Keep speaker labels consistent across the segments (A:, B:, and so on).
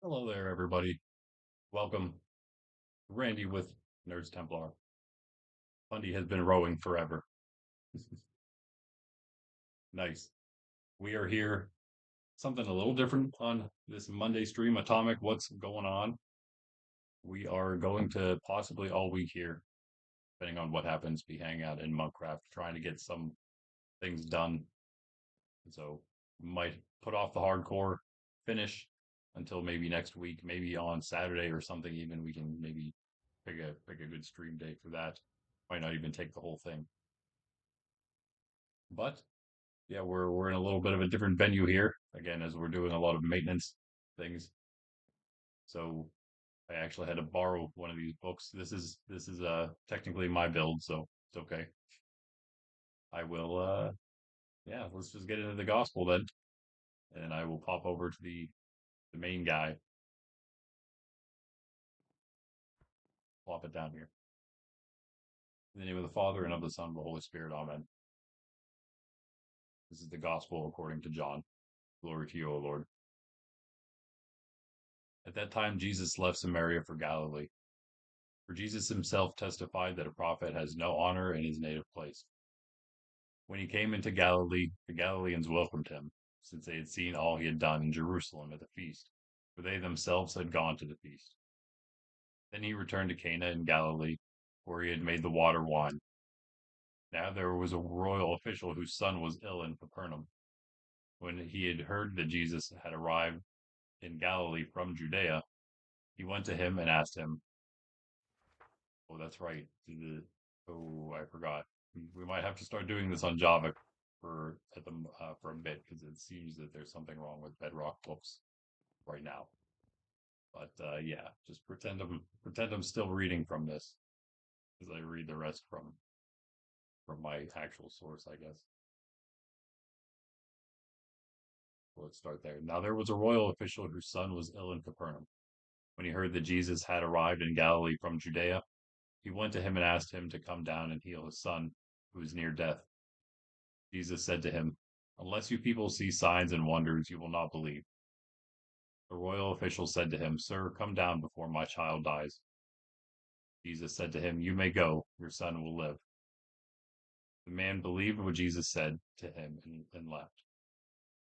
A: Hello there, everybody. Welcome. Randy with Nerds Templar. Bundy has been rowing forever. Nice. We are here. Something a little different on this Monday stream. Atomic, what's going on? We are going to possibly all week here, depending on what happens, be hanging out in Monkraft, trying to get some things done. So might put off the hardcore finish until maybe next week, maybe on Saturday or something. Even we can maybe pick a good stream day for that. Might not even take the whole thing. But yeah, we're in a little bit of a different venue here again as we're doing a lot of maintenance things. So I actually had to borrow one of these books. This is technically my build, so it's okay. I will yeah, let's just get into the gospel then, and I will pop over to the main guy, plop it down here. In the name of the Father and of the Son and of the Holy Spirit, Amen. This is the gospel according to John. Glory to you, O Lord. At that time Jesus left Samaria for Galilee. For Jesus himself testified that a prophet has no honor in his native place. When he came into Galilee, the Galileans welcomed him, since they had seen all he had done in Jerusalem at the feast, for they themselves had gone to the feast. Then he returned to Cana in Galilee, where he had made the water wine. Now there was a royal official whose son was ill in Capernaum. When he had heard that Jesus had arrived in Galilee from Judea, he went to him and asked him, oh, that's right. Oh, I forgot. We might have to start doing this on Java for a bit because it seems that there's something wrong with Bedrock books right now. But yeah, just pretend I'm still reading from this as I read the rest from my actual source, I guess. So let's start there. Now there was a royal official whose son was ill in Capernaum. When he heard that Jesus had arrived in Galilee from Judea, he went to him and asked him to come down and heal his son, who was near death. Jesus said to him, unless you people see signs and wonders, you will not believe. The royal official said to him, sir, come down before my child dies. Jesus said to him, you may go, your son will live. The man believed what Jesus said to him and left.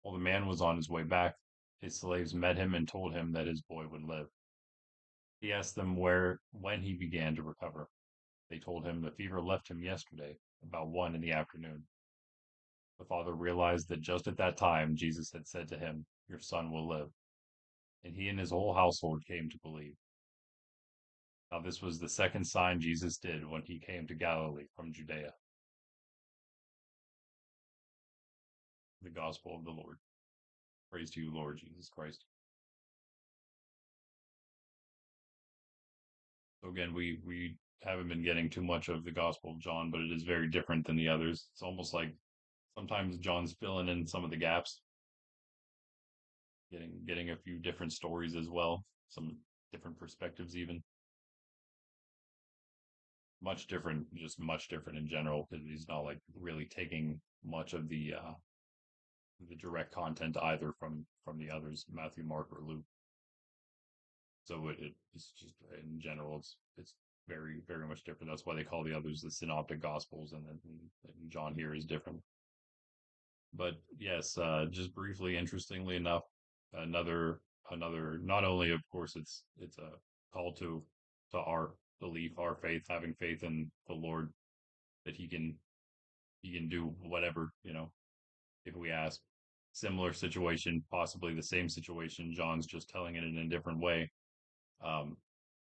A: While the man was on his way back, his slaves met him and told him that his boy would live. He asked them when he began to recover. They told him the fever left him yesterday, about 1 in the afternoon. The father realized that just at that time Jesus had said to him, your son will live. And he and his whole household came to believe. Now, this was the second sign Jesus did when he came to Galilee from Judea. The gospel of the Lord. Praise to you, Lord Jesus Christ. So again, we haven't been getting too much of the Gospel of John, but it is very different than the others. It's almost like sometimes John's filling in some of the gaps, getting a few different stories as well, some different perspectives even. Much different, just much different in general, because he's not like really taking much of the direct content either from the others, Matthew, Mark, or Luke. So it's just in general, it's very much different. That's why they call the others the synoptic gospels, and John here is different. But yes, just briefly, interestingly enough, another not only of course it's a call to our belief, our faith, having faith in the Lord that he can do whatever, if we ask. Similar situation, possibly the same situation. John's just telling it in a different way. Um,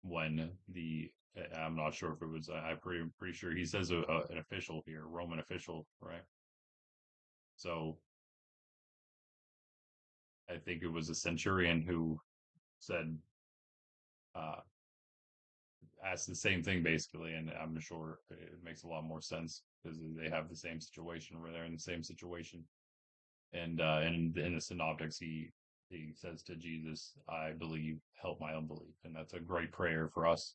A: when the I'm not sure if it was I'm pretty sure he says an official here, Roman official, right? So I think it was a centurion who said uh, asked the same thing basically, and I'm sure it makes a lot more sense because they have the same situation where they're in the same situation. And in the synoptics, he says to Jesus, "I believe, help my unbelief," and that's a great prayer for us,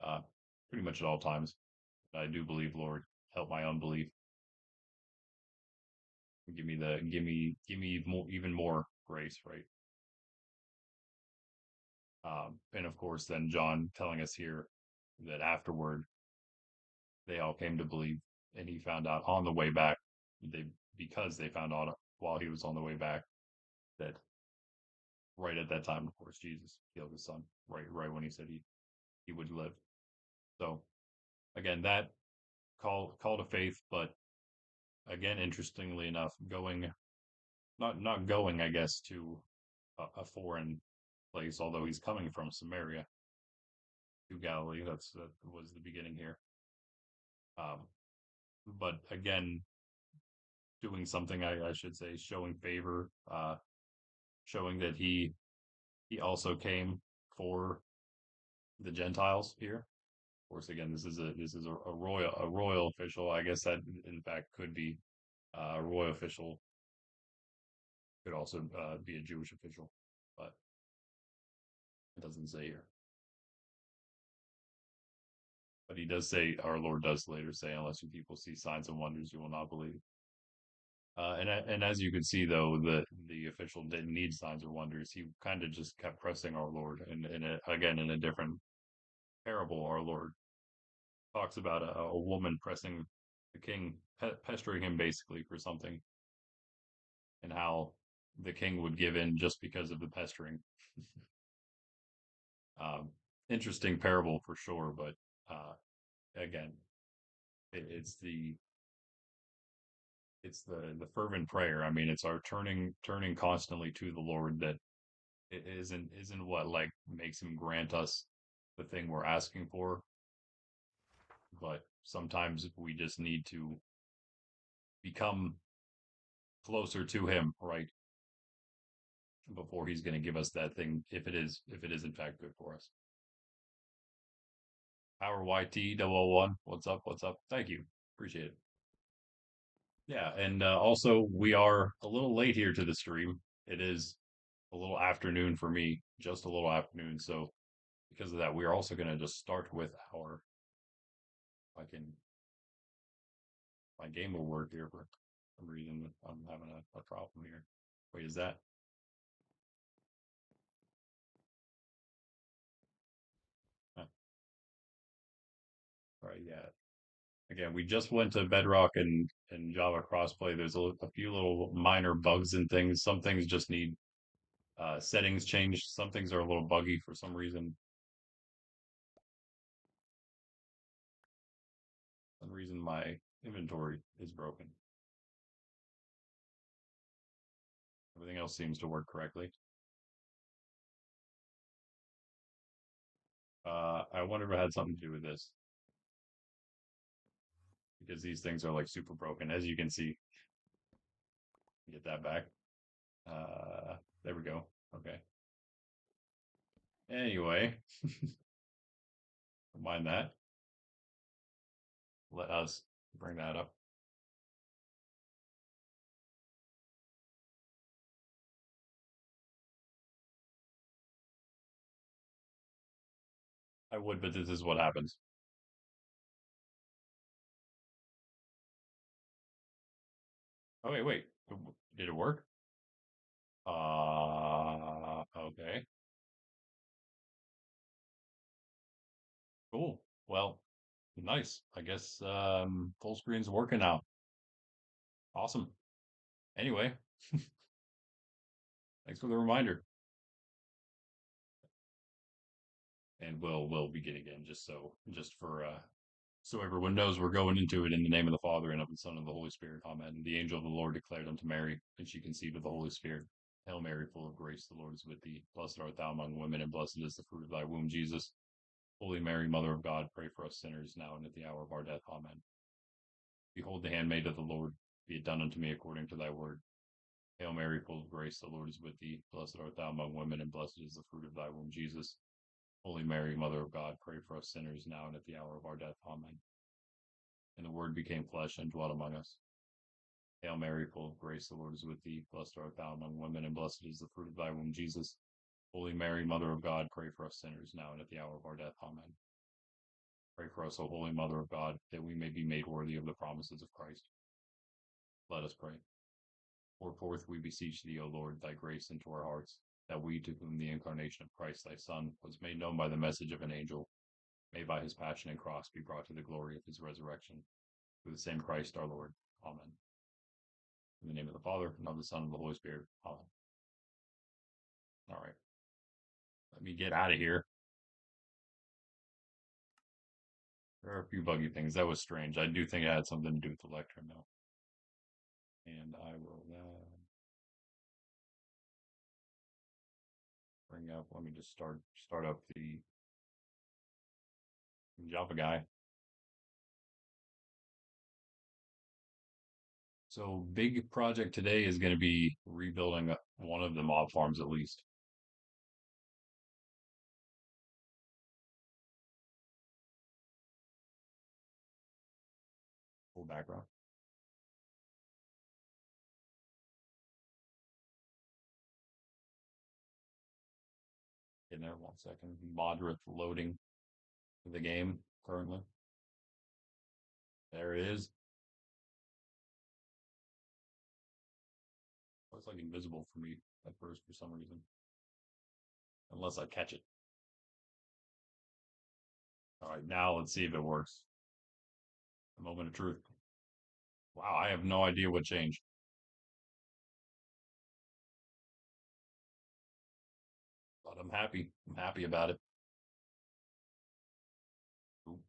A: uh, pretty much at all times. I do believe, Lord, help my unbelief. Give me more, even more grace, right? And of course, then John telling us here that afterward they all came to believe, and he found out on the way back, they because they found out while he was on the way back that right at that time, of course, Jesus killed his son. Right when he said he would live. So again, that call to faith, but again, interestingly enough, going not going, I guess, to a foreign place, although he's coming from Samaria to Galilee. That was the beginning here. Um, but again, doing something I should say, showing favor, showing that he also came for the Gentiles here. Of course, again, this is a royal official. I guess that in fact could be a royal official, could also be a Jewish official, but it doesn't say here. But he does say, our Lord does later say, unless you people see signs and wonders, you will not believe. And as you can see, though, the official didn't need signs or wonders. He kind of just kept pressing our Lord, and again in a different parable, our Lord talks about a woman pressing the king, pestering him basically for something, and how the king would give in just because of the pestering. um, Interesting parable for sure, but again, it's the fervent prayer. I mean, it's our turning constantly to the Lord that it isn't what like makes him grant us the thing we're asking for, but sometimes we just need to become closer to him, right? Before he's going to give us that thing, if it is in fact good for us. Power YT 001, what's up? What's up? Thank you, appreciate it. Yeah, and also we are a little late here to the stream. It is a little afternoon for me, just a little afternoon. So because of that, we are also going to just start with our. If I can, my game will work here for some reason. I'm having a problem here. Wait, is that? Huh, right, yeah. Again, we just went to Bedrock and Java crossplay. There's a few little minor bugs and things. Some things just need settings changed. Some things are a little buggy for some reason. Some reason my inventory is broken. Everything else seems to work correctly. I wonder if it had something to do with this, because these things are like super broken. As you can see, get that back. There we go. Okay. Anyway, mind that. Let us bring that up. I would, but this is what happens. Oh, wait. Did it work? Okay. Cool. Well, nice. I guess full screen's working now. Awesome. Anyway, thanks for the reminder. And we'll begin again just for so everyone knows we're going into it in the name of the Father and of the Son and of the Holy Spirit. Amen. And the angel of the Lord declared unto Mary, and she conceived of the Holy Spirit. Hail Mary, full of grace, the Lord is with thee. Blessed art thou among women, and blessed is the fruit of thy womb, Jesus. Holy Mary, Mother of God, pray for us sinners now and at the hour of our death. Amen. Behold the handmaid of the Lord, be it done unto me according to thy word. Hail Mary, full of grace, the Lord is with thee. Blessed art thou among women, and blessed is the fruit of thy womb, Jesus. Holy Mary, Mother of God, pray for us sinners now and at the hour of our death. Amen. And the Word became flesh and dwelt among us. Hail Mary, full of grace, the Lord is with thee. Blessed art thou among women, and blessed is the fruit of thy womb, Jesus. Holy Mary, Mother of God, pray for us sinners now and at the hour of our death. Amen. Pray for us, O Holy Mother of God, that we may be made worthy of the promises of Christ. Let us pray. Pour forth, we beseech thee, O Lord, thy grace into our hearts, that we to whom the incarnation of Christ thy Son was made known by the message of an angel, may by his passion and cross be brought to the glory of his resurrection. Through the same Christ our Lord. Amen. In the name of the Father, and of the Son, and of the Holy Spirit. Amen. All right. Let me get out of here. There are a few buggy things. That was strange. I do think it had something to do with the lectern, though. And I will bring up. Let me just start up the Java guy. So big project today is going to be rebuilding one of the mob farms at least. Full background. In there, 1 second. Moderate loading of the game currently. There it is. It's like invisible for me at first for some reason. Unless I catch it. All right, now let's see if it works. A moment of truth. Wow, I have no idea what changed. But I'm happy. I'm happy about it. Ooh,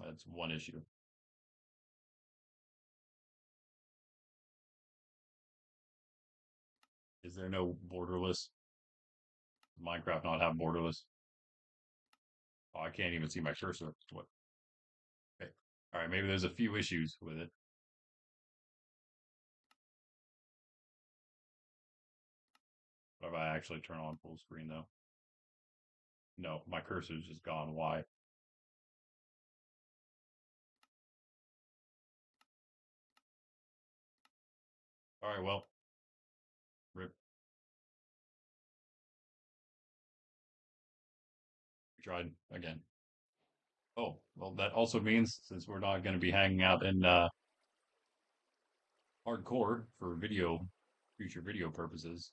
A: that's one issue. Is there no borderless? Minecraft not have borderless? Oh, I can't even see my cursor. What? Okay. All right, maybe there's a few issues with it. What if I actually turn on full screen though? No, my cursor's just gone. Why? All right, well, rip. We tried again. Oh, well, that also means since we're not going to be hanging out in hardcore for future video purposes,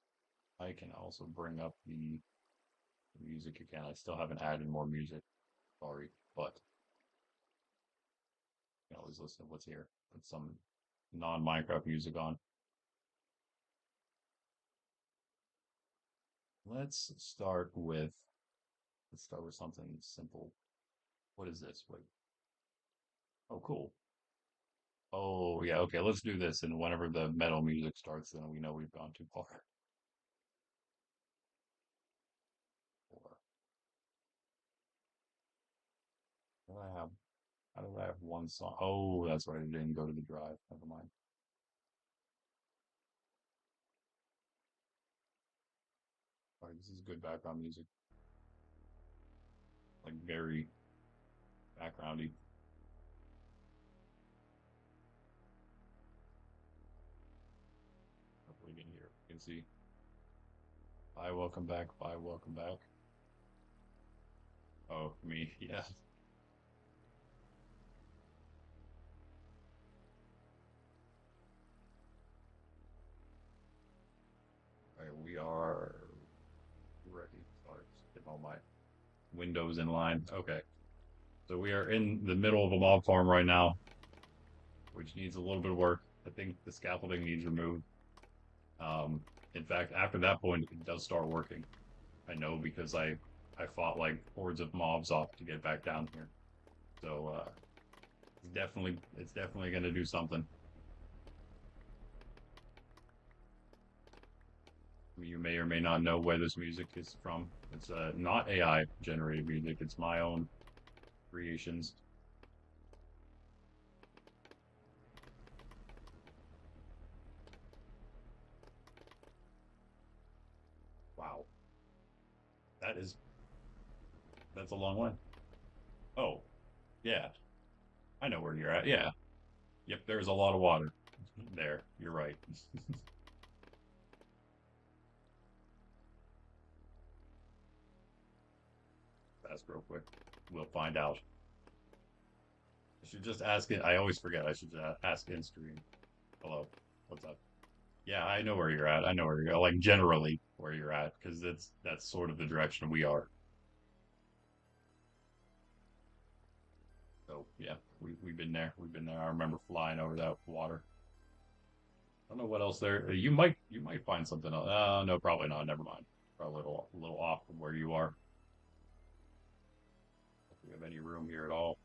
A: I can also bring up the music again. I still haven't added more music. Sorry, but you can always listen to what's here. Put some non-Minecraft music on. Let's start with something simple. What is this? Wait. Oh, cool. Oh, yeah, okay, let's do this. And whenever the metal music starts, then we know we've gone too far. Or, what do I have? How do I have one song? Oh, that's right. It didn't go to the drive. Never mind. All right, this is good background music. Like very backgroundy. Hopefully you can hear. You can see. Bye, welcome back. Bye, welcome back. Oh, me. Yeah. All right, we are ready. Sorry, just getting all my windows in line. Okay. So we are in the middle of a mob farm right now, which needs a little bit of work. I think the scaffolding needs removed. In fact, after that point, it does start working. I know because I fought like hordes of mobs off to get back down here. So it's definitely going to do something. You may or may not know where this music is from. It's not AI generated music. It's my own creations. Wow, that is that's a long way. Oh, yeah, I know where you're at. Yeah, yep. There's a lot of water there. You're right. Fast, real quick. We'll find out. I should just ask it. I always forget. I should ask in stream. Hello, what's up? Yeah, I know where you're at. I know where you're like generally where you're at because that's sort of the direction we are. So yeah, we've been there. We've been there. I remember flying over that water. I don't know what else there. You might find something else. No, probably not. Never mind. Probably a little off from where you are. If we have any room here at all.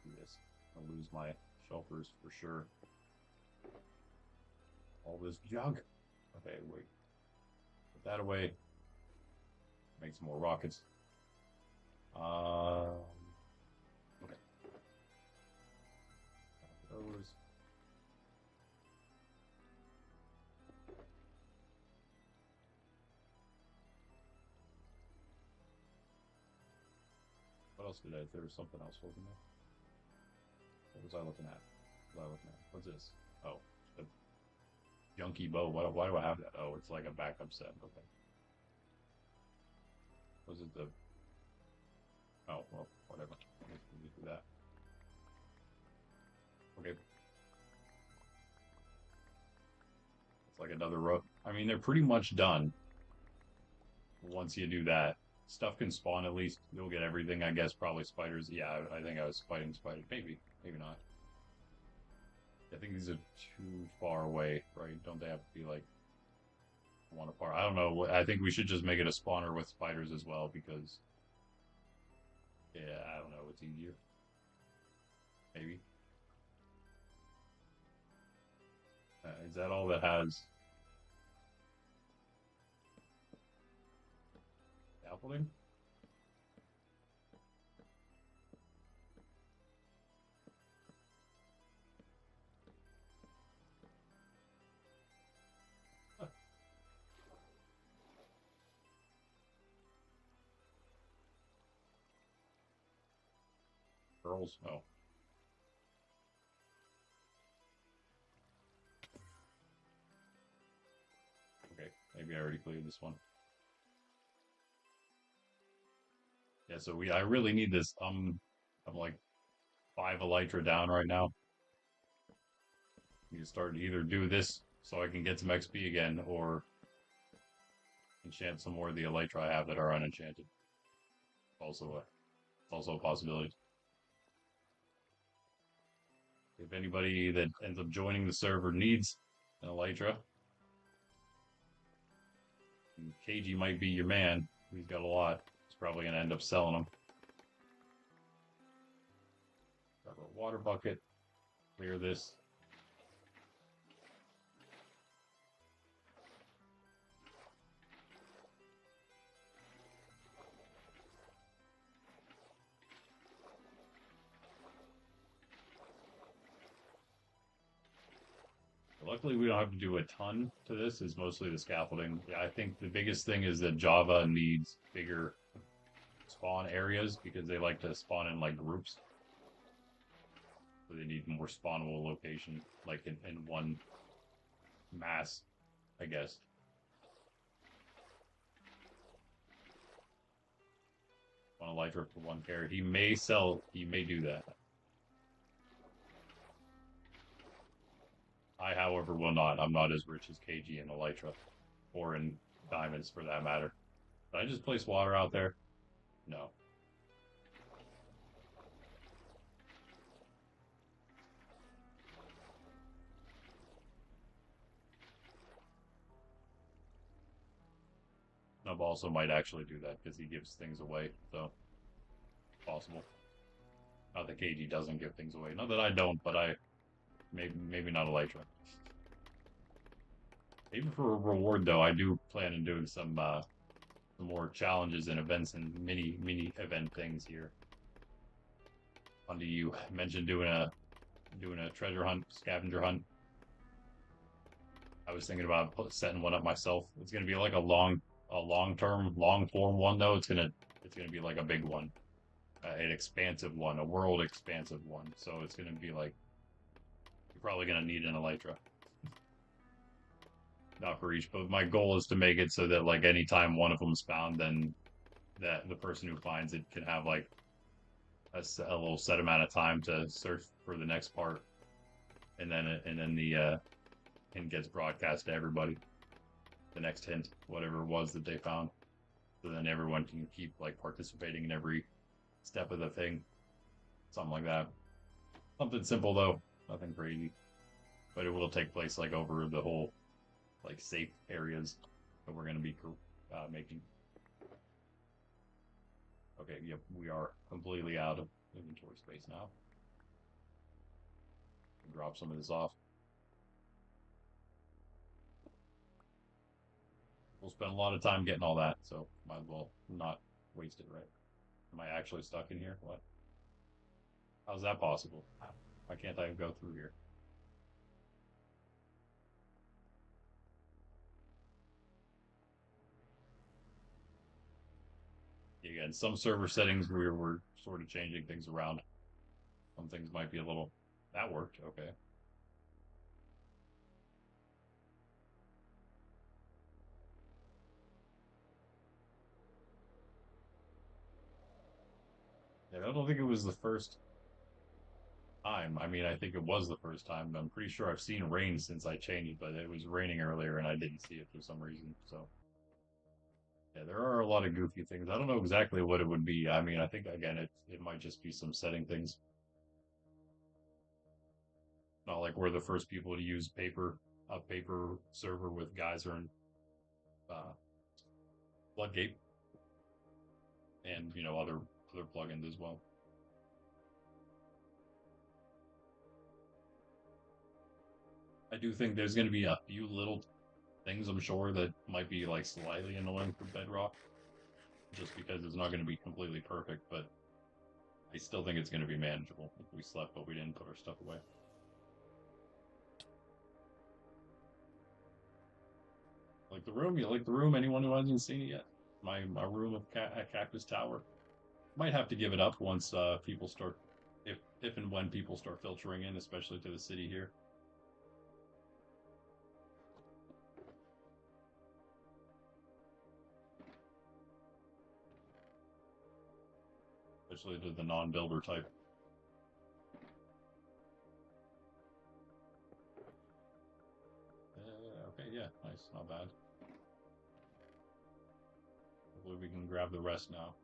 A: Do this. I'll lose my shelters for sure. All this junk. Okay, wait. Put that away. Make some more rockets. Um, okay. Those. What else did I? There was something else, wasn't there? What was I looking at? What was I looking at? What's this? Oh, the junky bow. Why do I have that? Oh, it's like a backup set. Okay. Was it the? Oh, well, whatever. I guess we do that. Okay. It's like another row. I mean, they're pretty much done once you do that. Stuff can spawn at least. You'll get everything, I guess. Probably spiders. Yeah, I think I was fighting spiders. Maybe, maybe not. I think these are too far away, right? Don't they have to be like one apart? I don't know. I think we should just make it a spawner with spiders as well because, yeah, I don't know. It's easier. Maybe. Is that all that has scaffolding? Huh, girls? Oh, okay. Maybe I already cleared this one. Yeah, so I really need this. I'm like 5 elytra down right now. You start to either do this so I can get some XP again, or enchant some more of the elytra I have that are unenchanted. Also a possibility. If anybody that ends up joining the server needs an elytra, KG might be your man. He's got a lot. He's probably gonna end up selling them. Grab a water bucket. Clear this. Luckily, we don't have to do a ton to this. It's mostly the scaffolding. Yeah, I think the biggest thing is that Java needs bigger spawn areas because they like to spawn in like groups. So they need more spawnable location, like in one mass, I guess. One elytra for one carrot. He may do that. I, however, will not. I'm not as rich as KG in elytra, or in diamonds for that matter. Did I just place water out there? No. Nub also might actually do that because he gives things away, so possible. Not that KG doesn't give things away. Not that I don't, but I maybe not elytra. Even for a reward though, I do plan on doing some more challenges and events and mini event things here. Onto you mentioned doing a treasure hunt, scavenger hunt. I was thinking about setting one up myself. It's gonna be like a long-term, long-form one though. It's gonna be like a big one, an expansive one, a world expansive one. So it's gonna be like you're probably gonna need an elytra, not for each. But my goal is to make it so that like anytime one of them's found, then that the person who finds it can have like a little set amount of time to search for the next part. and then the hint gets broadcast to everybody. The next hint, whatever it was that they found, so then everyone can keep like participating in every step of the thing, something like that. Something simple though, nothing crazy, but it will take place like over the whole like safe areas that we're going to be making. Okay, yep, we are completely out of inventory space now. Drop some of this off. We'll spend a lot of time getting all that, so might as well not waste it, right? Am I actually stuck in here? What? How's that possible? Why can't I go through here? Again, some server settings we're sort of changing things around. Some things might be a little... That worked, okay. Yeah, I don't think it was the first time. I mean, I think it was the first time. I'm pretty sure I've seen rain since I changed, but it was raining earlier and I didn't see it for some reason. So, yeah, there are a lot of goofy things. I don't know exactly what it would be. I mean, I think again, it might just be some setting things. Not like we're the first people to use a paper server with geyser and uh, floodgate, and other plugins as well. I do think there's going to be a few little things I'm sure that might be like slightly annoying for Bedrock, just because it's not going to be completely perfect, but I still think it's going to be manageable if we slept but we didn't put our stuff away. Like the room? You like the room? Anyone who hasn't seen it yet? My room at Cactus Tower. Might have to give it up once people start, if and when people start filtering in, especially to the city here. Especially to the non-builder type. Okay, yeah, nice, not bad. Hopefully we can grab the rest now.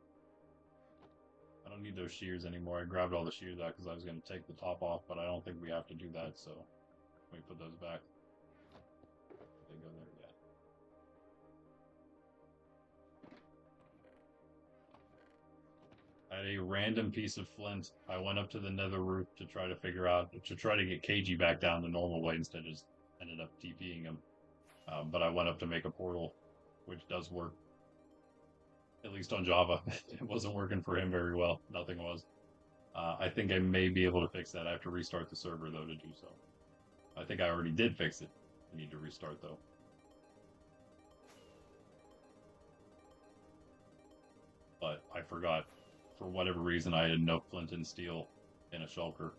A: I don't need those shears anymore. I grabbed all the shears out because I was going to take the top off, but I don't think we have to do that, so let me put those back. They go there, yeah. I had a random piece of flint. I went up to the nether roof to try to figure out, to try to get KG back down the normal way instead of just ended up TPing him. But I went up to make a portal, which does work. At least on Java. It wasn't working for him very well. Nothing was. I think I may be able to fix that. I have to restart the server, though, to do so. I think I already did fix it. I need to restart, though. But I forgot. For whatever reason, I had no flint and steel in a shulker.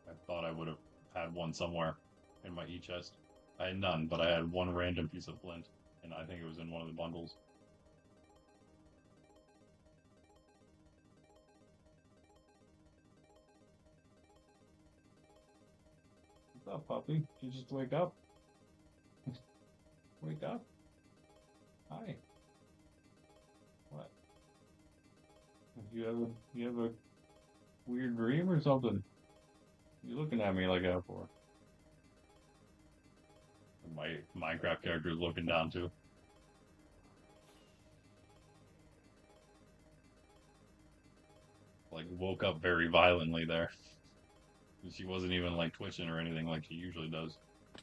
A: I thought I would have had one somewhere in my e-chest. I had none, but I had one random piece of flint, and I think it was in one of the bundles. What's up, puppy? Did you just wake up? Wake up? Hi. What? You have a weird dream or something? You looking at me like that for? My Minecraft character is looking down too. Like woke up very violently there. She wasn't even like twitching or anything like she usually does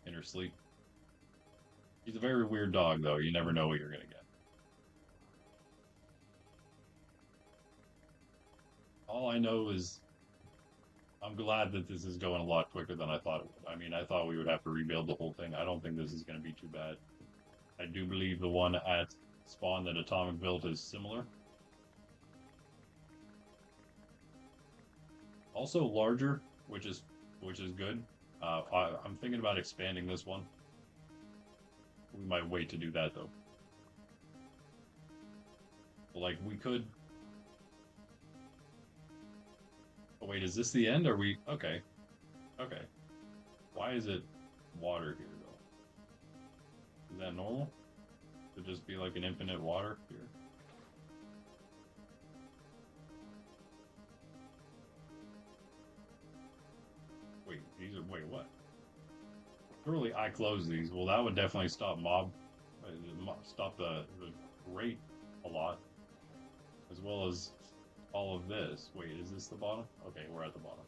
A: in her sleep. He's a very weird dog though. You never know what you're gonna get. All I know is I'm glad that this is going a lot quicker than I thought it would. I mean, I thought we would have to rebuild the whole thing. I don't think this is going to be too bad. I do believe the one at spawn that Atomic built is similar. Also larger, which is good. I'm thinking about expanding this one. We might wait to do that though. Like we could. Oh wait, is this the end? Are we okay? Okay. Why is it water here, though? Is that normal? To just be like an infinite water here? Wait, these are, wait, what? Surely I close these. Well, that would definitely stop stop the rate a lot, as well as all of this. Wait, is this the bottom? Okay, we're at the bottom.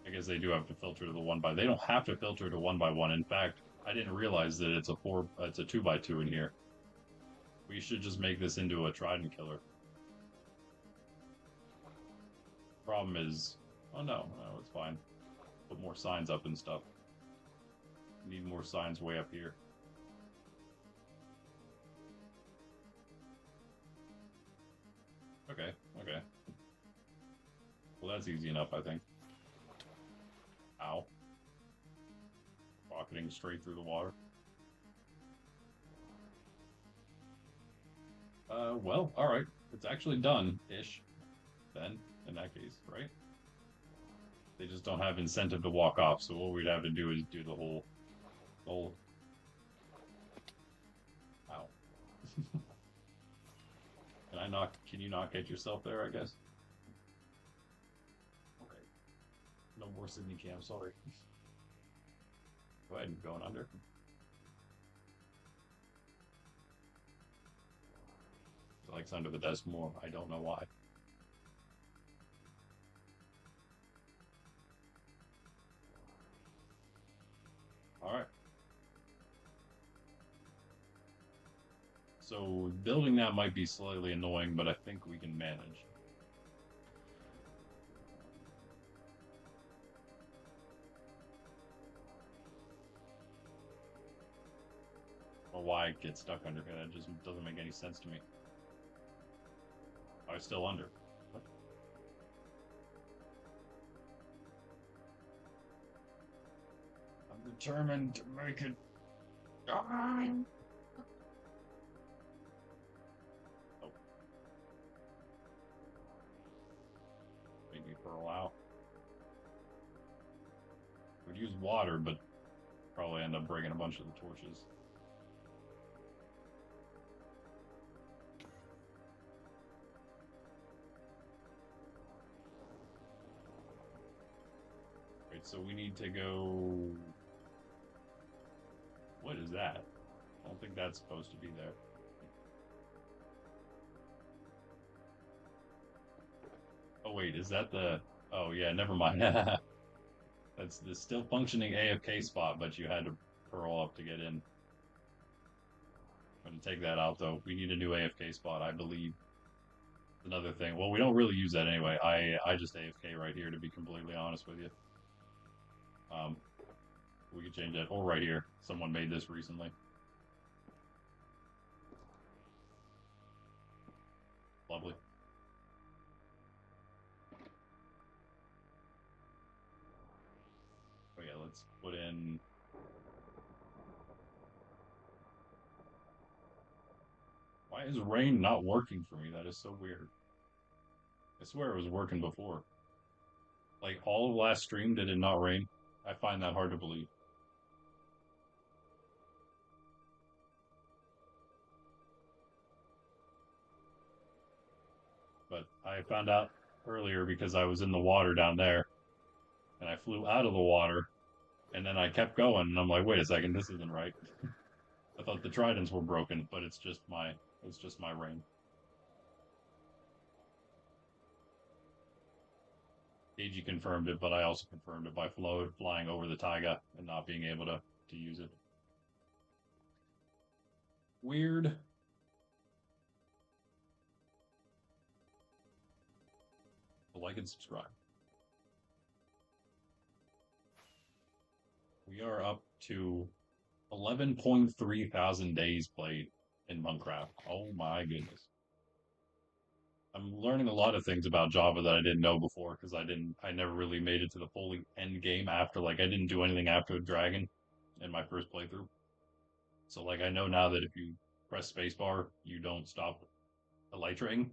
A: I guess they do have to filter to the one by. They don't have to filter to one by one. In fact, I didn't realize that it's a two by two in here. We should just make this into a trident killer. Problem is, oh no, no, it's fine. Put more signs up and stuff. Need more signs way up here. Okay, okay. Well, that's easy enough, I think. Ow. Rocketing straight through the water. Well, alright. It's actually done-ish, then, in that case, right? They just don't have incentive to walk off, so what we'd have to do is do the whole... Ow. Can you not get yourself there, I guess? Okay. No more Sydney Cam, sorry. Go ahead and going under. He likes under the desk more. I don't know why. Alright. So building that might be slightly annoying, but I think we can manage. Or why it gets stuck under here, that just doesn't make any sense to me. I was still under. I'm determined to make it. Ah! Oh. Maybe pearl out. Would use water, but probably end up breaking a bunch of the torches. Wait, so we need to go. What is that? I don't think that's supposed to be there. Oh wait, is that the... Oh yeah, never mind. That's the still functioning AFK spot, but you had to pearl up to get in. I'm gonna take that out though. We need a new AFK spot, I believe. Another thing. Well, we don't really use that anyway. I just AFK right here, to be completely honest with you. We could change that. Or right here. Someone made this recently. Lovely. Oh yeah, let's put in... Why is rain not working for me? That is so weird. I swear it was working before. Like, all of last stream, did it not rain? I find that hard to believe. But I found out earlier because I was in the water down there, and I flew out of the water, and then I kept going, and I'm like, wait a second, this isn't right. I thought the tridents were broken, but it's just my rain. AG confirmed it, but I also confirmed it by flying over the taiga and not being able to use it. Weird. Like and subscribe. We are up to 11.3 thousand days played in Monkraft. Oh my goodness. I'm learning a lot of things about Java that I didn't know before because I never really made it to the fully end game after, like, I didn't do anything after Dragon in my first playthrough. So, like, I know now that if you press spacebar, you don't stop elytrating,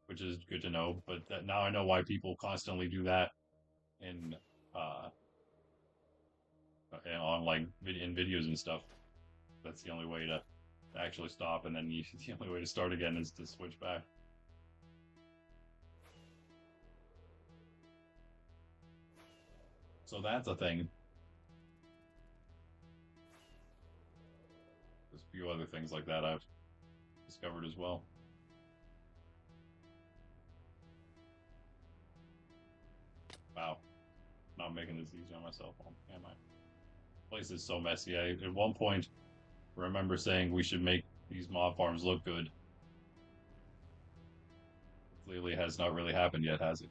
A: which is good to know. But now I know why people constantly do that in on like in videos and stuff. That's the only way to actually stop, and then the only way to start again is to switch back. So that's a thing. There's a few other things like that I've discovered as well. Wow, not making this easy on myself, am I? Place is so messy. I at one point remember saying we should make these mob farms look good. Clearly has not really happened yet, has it?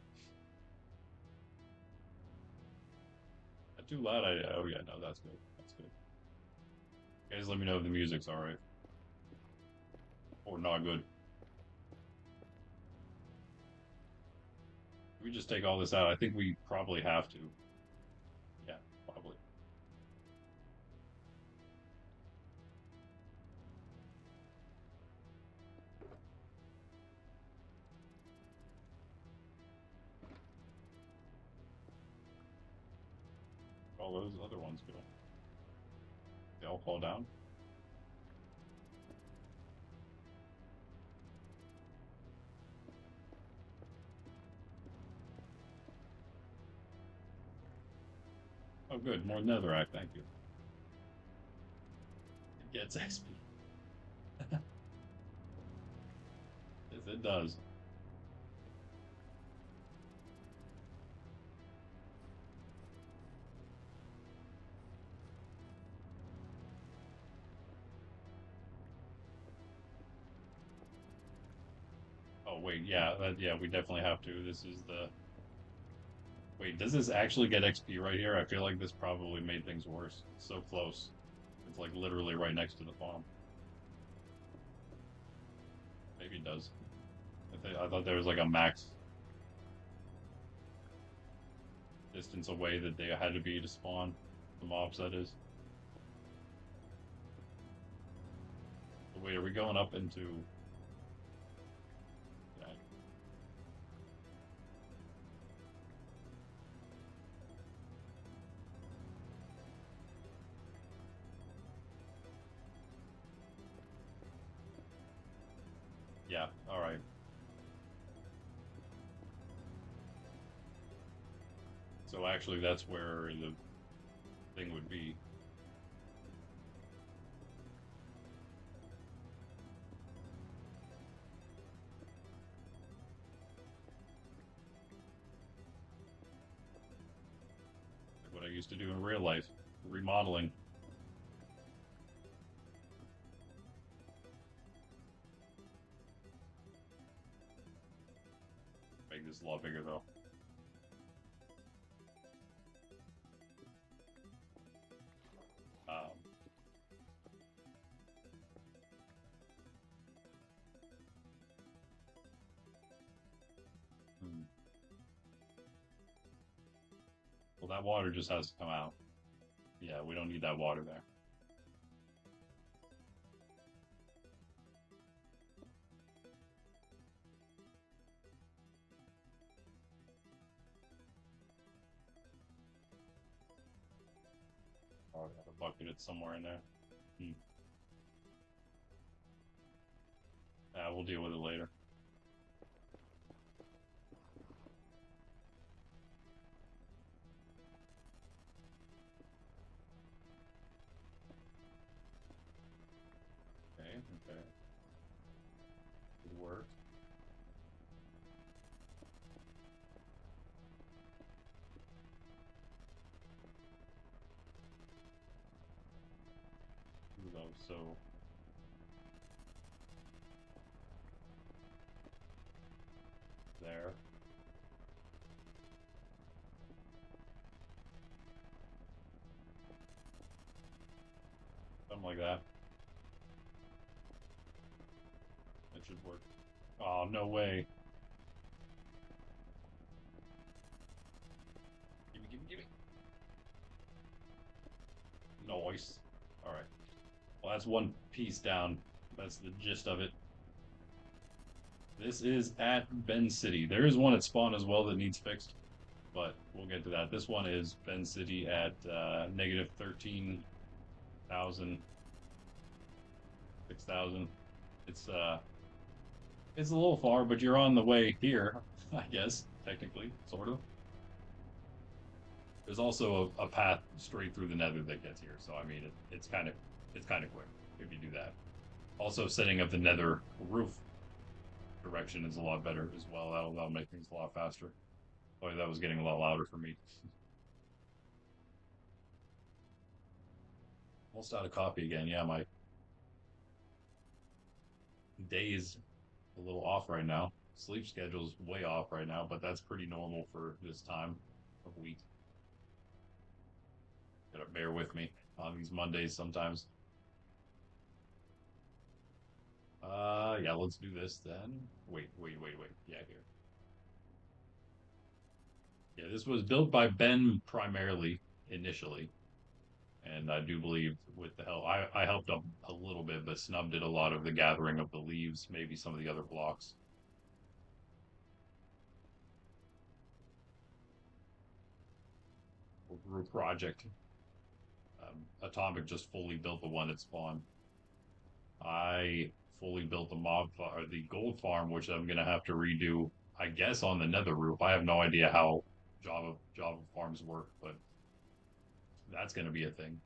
A: Not too loud. Oh yeah, no, that's good. That's good. Guys, let me know if the music's all right or not good. We just take all this out. I think we probably have to. Yeah, probably. All those other ones go. They all fall down. Oh, good. More netherrack. Thank you. It gets XP. Yes, it does. Oh wait, yeah, yeah, we definitely have to. This is the. Wait, does this actually get XP right here? I feel like this probably made things worse. It's so close. It's like literally right next to the farm. Maybe it does. I thought there was like a max distance away that they had to be to spawn the mobs, that is. But wait, are we going up into... Yeah. Yeah, alright. So actually that's where the thing would be. Like what I used to do in real life. Remodeling. Make this a lot bigger though. Um, hmm. Well, that water just has to come out. Yeah, we don't need that water there. Oh, I have a bucket. It's somewhere in there. Hmm. We'll deal with it later. Okay, okay. Good work. So there. Something like that. That should work. Oh, no way. Gimme, gimme, gimme. Nice. Alright. Well, that's one piece down. That's the gist of it. This is at Ben City. There is one at spawn as well that needs fixed. but we'll get to that. This one is Ben City at negative 13,000, 6,000. It's uh it's a little far, but you're on the way here, I guess, technically, sort of. There's also a path straight through the nether that gets here, so I mean it's kind of quick if you do that. Also, setting up the nether roof direction is a lot better as well. That'll make things a lot faster. Boy, that was getting a lot louder for me. Almost out of coffee again. Yeah, my day is a little off right now. Sleep schedule's way off right now, but that's pretty normal for this time of week. Gotta bear with me on these Mondays sometimes. Yeah, let's do this then. Wait. Yeah, here. Yeah, this was built by Ben primarily initially, and I do believe with the help, I helped a little bit, but Snub did a lot of the gathering of the leaves, maybe some of the other blocks. Group project. Atomic just fully built the one at spawn. I fully built the or the gold farm, which I'm gonna have to redo, I guess, on the nether roof. I have no idea how Java farms work, but that's gonna be a thing.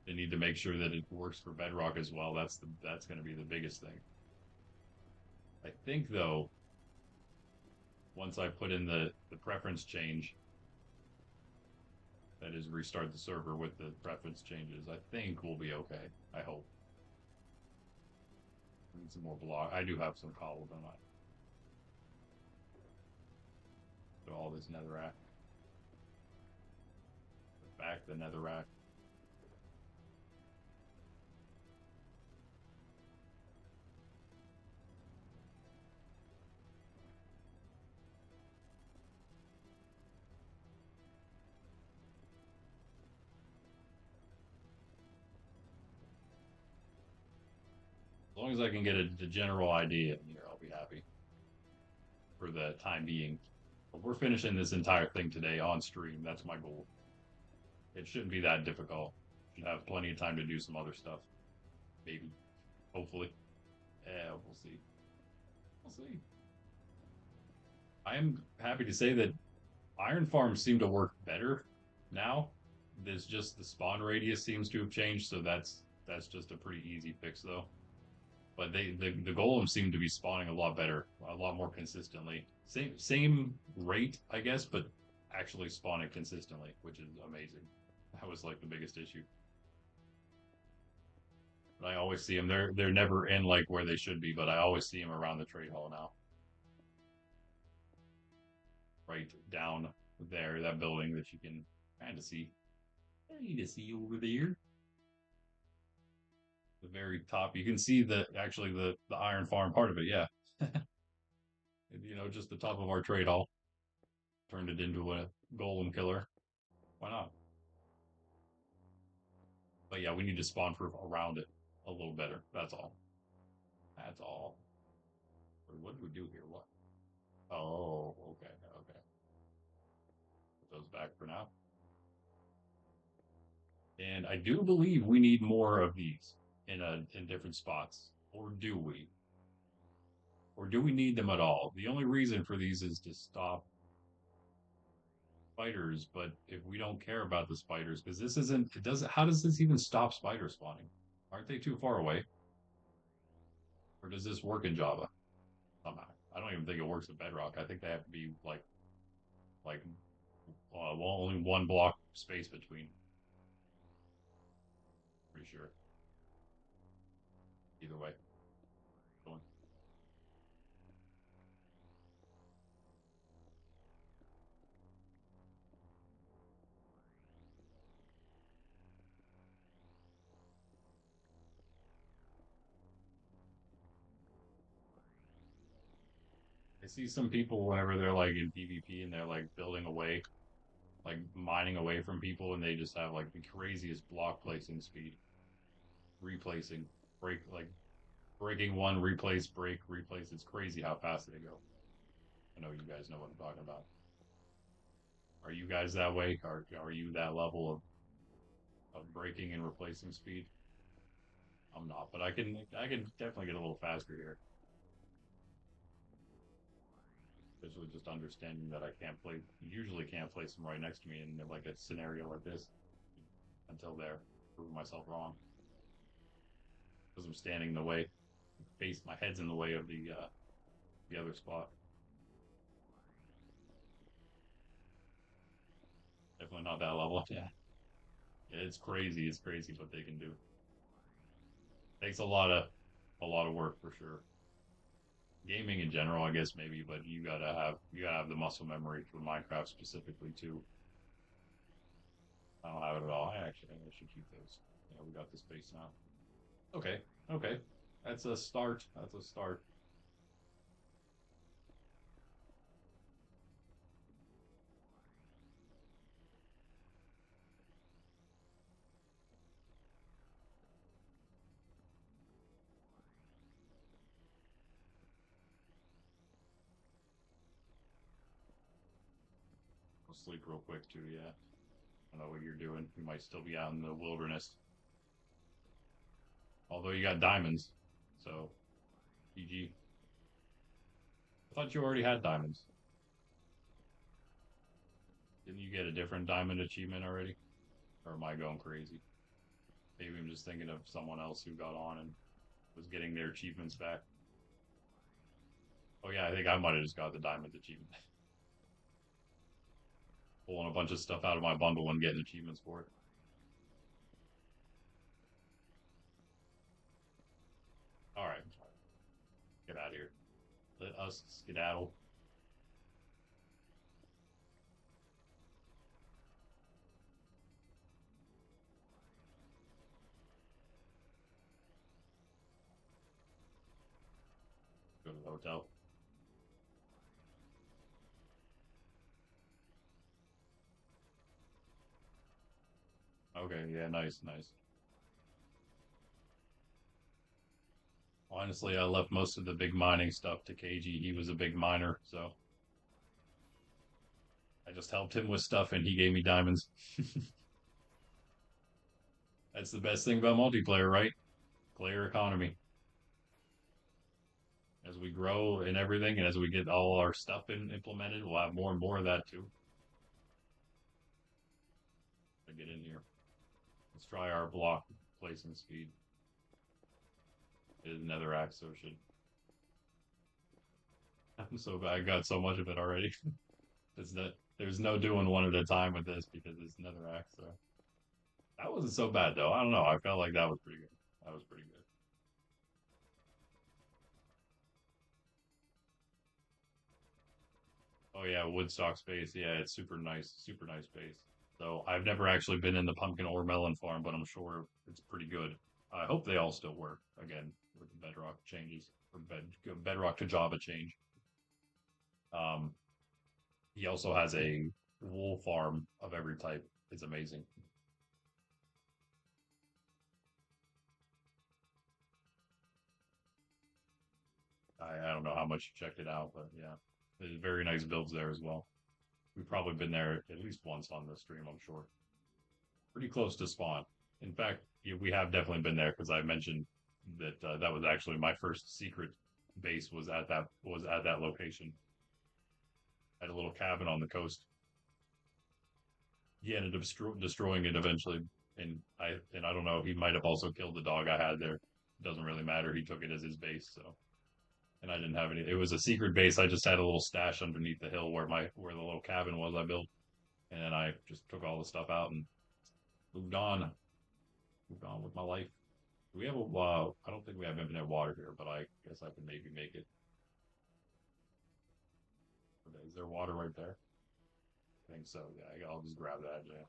A: They need to make sure that it works for Bedrock as well. That's gonna be the biggest thing. I think though, once I put in the preference change, that is restart the server with the preference changes, I think we'll be okay. I hope. I need some more block. I do have some cobble, don't I? So all this netherrack. Back the netherrack. As long as I can get the general idea in here, I'll be happy for the time being. But we're finishing this entire thing today on stream. That's my goal. It shouldn't be that difficult. Should have plenty of time to do some other stuff. Maybe. Hopefully. Yeah, we'll see. We'll see. I am happy to say that iron farms seem to work better now. There's just the spawn radius seems to have changed, so that's just a pretty easy fix though. But the golems seem to be spawning a lot better, a lot more consistently. Same rate, I guess, but actually spawning consistently, which is amazing. That was like the biggest issue. But I always see them. They're never in like where they should be, but I always see them around the trade hall now. Right down there, that building that you can kind of see. I need to see over there. The very top. You can see the iron farm part of it. Yeah, just the top of our trade hall turned it into a golem killer. Why not? But yeah, we need to spawn proof around it a little better. That's all. That's all. What do we do here? What? Oh, okay, okay. Put those back for now. And I do believe we need more of these in different spots. Or do we? Or do we need them at all? The only reason for these is to stop spiders, but if we don't care about the spiders, because this isn't, it doesn't, how does this even stop spider spawning? Aren't they too far away? Or does this work in Java somehow? I don't even think it works in Bedrock. I think they have to be like well, only one block space between. Pretty sure. Either way. Going. I see some people whenever they're like in PvP and they're like building away, like mining away from people, and they just have like the craziest block placing speed, replacing, break like breaking one, replace, break, replace. It's crazy how fast they go. I know you guys know what I'm talking about. Are you guys that way? Are you that level of breaking and replacing speed? I'm not, but I can definitely get a little faster here. Especially just understanding that I can't play usually can't place them right next to me in like a scenario like this until they're proving myself wrong. Because I'm standing in the way, face my head's in the way of the other spot. Definitely not that level. Yeah. It's crazy. It's crazy what they can do. Takes a lot of work for sure. Gaming in general, I guess maybe, but you gotta have the muscle memory for Minecraft specifically too. I don't have it at all. I should keep those. Yeah, we got the space now. Okay, okay. That's a start. That's a start. I'll sleep real quick too, yeah. I don't know what you're doing. You might still be out in the wilderness. Although you got diamonds. So, GG. I thought you already had diamonds. Didn't you get a different diamond achievement already? Or am I going crazy? Maybe I'm just thinking of someone else who got on and was getting their achievements back. Oh yeah, I think I might have just got the diamond achievement. Pulling a bunch of stuff out of my bundle and getting achievements for it. All right, get out of here. Let us skedaddle. Go to the hotel. Okay, yeah, nice, nice. Honestly, I left most of the big mining stuff to KG. He was a big miner, so I just helped him with stuff and he gave me diamonds. That's the best thing about multiplayer, right? Player economy. As we grow and everything, and as we get all our stuff implemented, we'll have more and more of that too. To get in here. Let's try our block placing speed. It is nether axe, so it should. I'm so bad. I got so much of it already. It's that there's no doing one at a time with this because it's nether axe. So that wasn't so bad though. I don't know. I felt like that was pretty good. That was pretty good. Oh yeah, Woodstock space. Yeah, it's super nice space. So I've never actually been in the pumpkin or melon farm, but I'm sure it's pretty good. I hope they all still work again with the bedrock changes or bedrock to Java change. Um, he also has a wool farm of every type. It's amazing. I don't know how much you checked it out, but yeah, there's very nice builds there as well. We've probably been there at least once on the stream, I'm sure. Pretty close to spawn. In fact, yeah, we have definitely been there because I mentioned that that was actually my first secret base was at that location. I had a little cabin on the coast. He ended up destroying it eventually, and I don't know. He might have also killed the dog I had there. It doesn't really matter. He took it as his base, so and I didn't have any. It was a secret base. I just had a little stash underneath the hill where the little cabin was I built, and then I just took all the stuff out and moved on. Moved on with my life. Do we have a? I don't think we have infinite water here, but I guess I can maybe make it. Okay, is there water right there? I think so. Yeah, I'll just grab that. Yeah.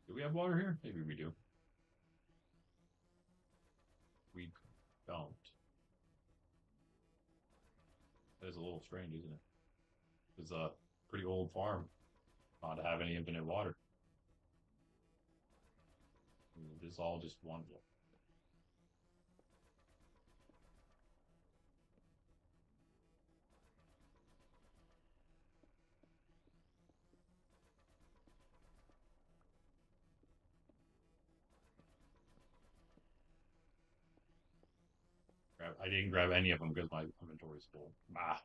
A: Do we have water here? Maybe we do. We don't. That is a little strange, isn't it? It's a pretty old farm not to have any infinite water. It's all just one. I didn't grab any of them because my inventory is full. Ah,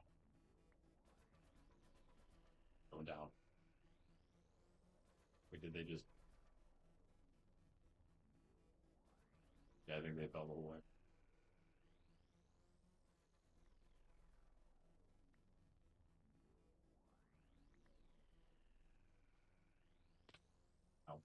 A: going down. Wait, did they just? Yeah, I think they fell the whole way. Oh,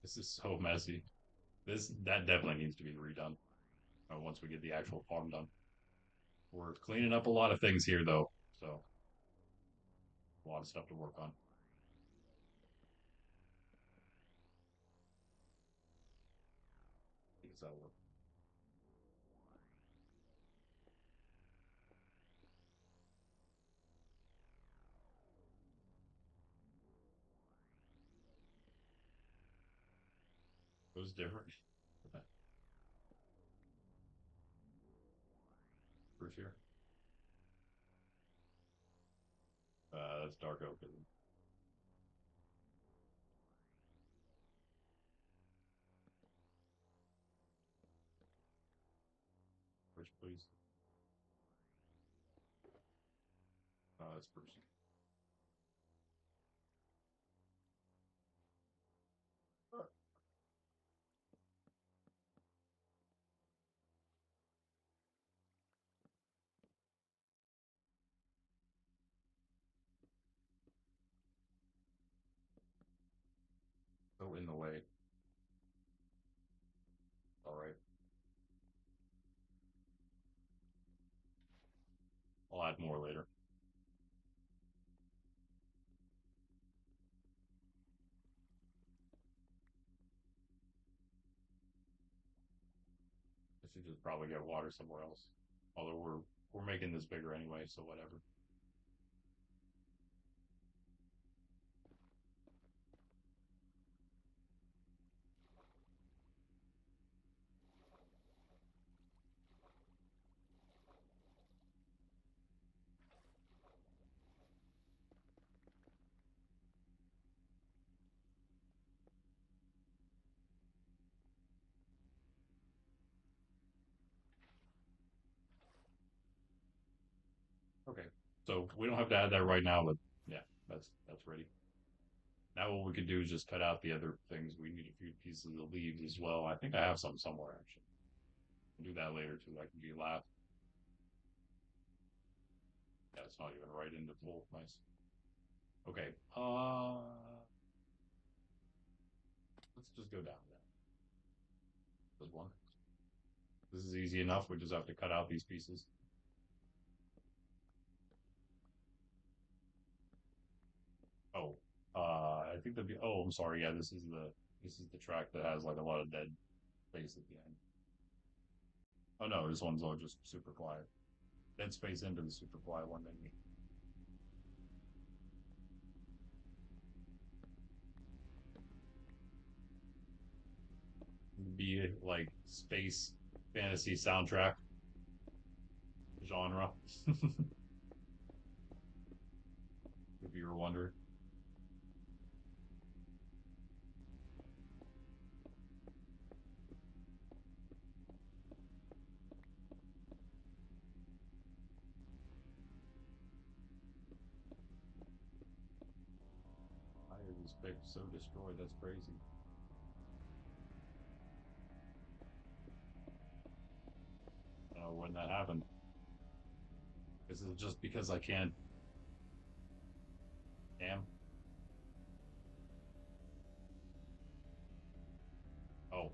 A: this is so messy. That definitely needs to be redone once we get the actual farm done. We're cleaning up a lot of things here, though, so a lot of stuff to work on. I think that'll work. It was different. Bruce here. That's dark oak. Bruce, please. That's Bruce. So in the way. All right. I'll add more later. I should just probably get water somewhere else. Although we're making this bigger anyway, so whatever. Okay. So we don't have to add that right now, but yeah, that's ready. Now what we could do is just cut out the other things. We need a few pieces of leaves as well. I think I have some somewhere actually. I'll do that later too. I can be last. Yeah, it's not even right into full. Nice. Okay. Let's just go down there. There's one. This is easy enough. We just have to cut out these pieces. Oh, I think the. Oh, I'm sorry. Yeah, this is the track that has like a lot of dead space at the end. Oh no, this one's all just super quiet. Dead space into the super quiet one, maybe. Be like space fantasy soundtrack genre. If you were wondering. I was so destroyed. That's crazy. I don't know when that happened. This is just because I can't. Damn. Oh.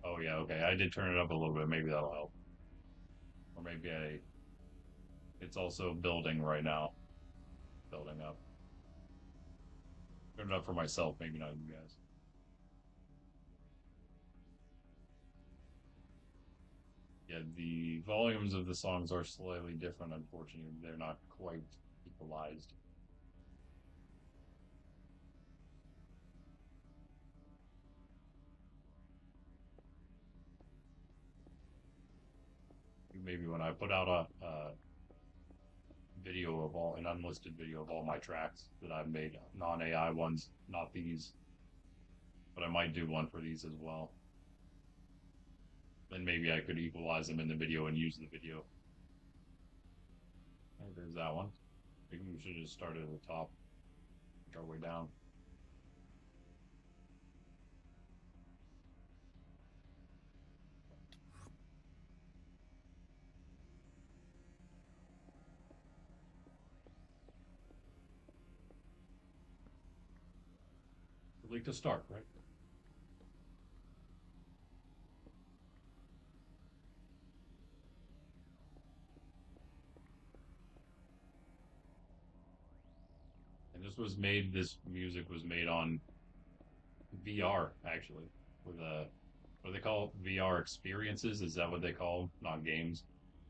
A: Oh yeah. Okay. I did turn it up a little bit. Maybe that'll help. Or maybe I. It's also building right now. Building up. Turn it up for myself. Maybe not you guys. Yeah, the volumes of the songs are slightly different, unfortunately. They're not quite equalized. Maybe when I put out a video of all an unlisted video of all my tracks that I've made, non-AI ones, not these, but I might do one for these as well. Then maybe I could equalize them in the video and use the video. Hey, there's that one. Maybe we should just start at the top, work our way down. Like to start, right? And this music was made on VR actually, with a what do they call it? VR experiences? Is that what they call? Not games.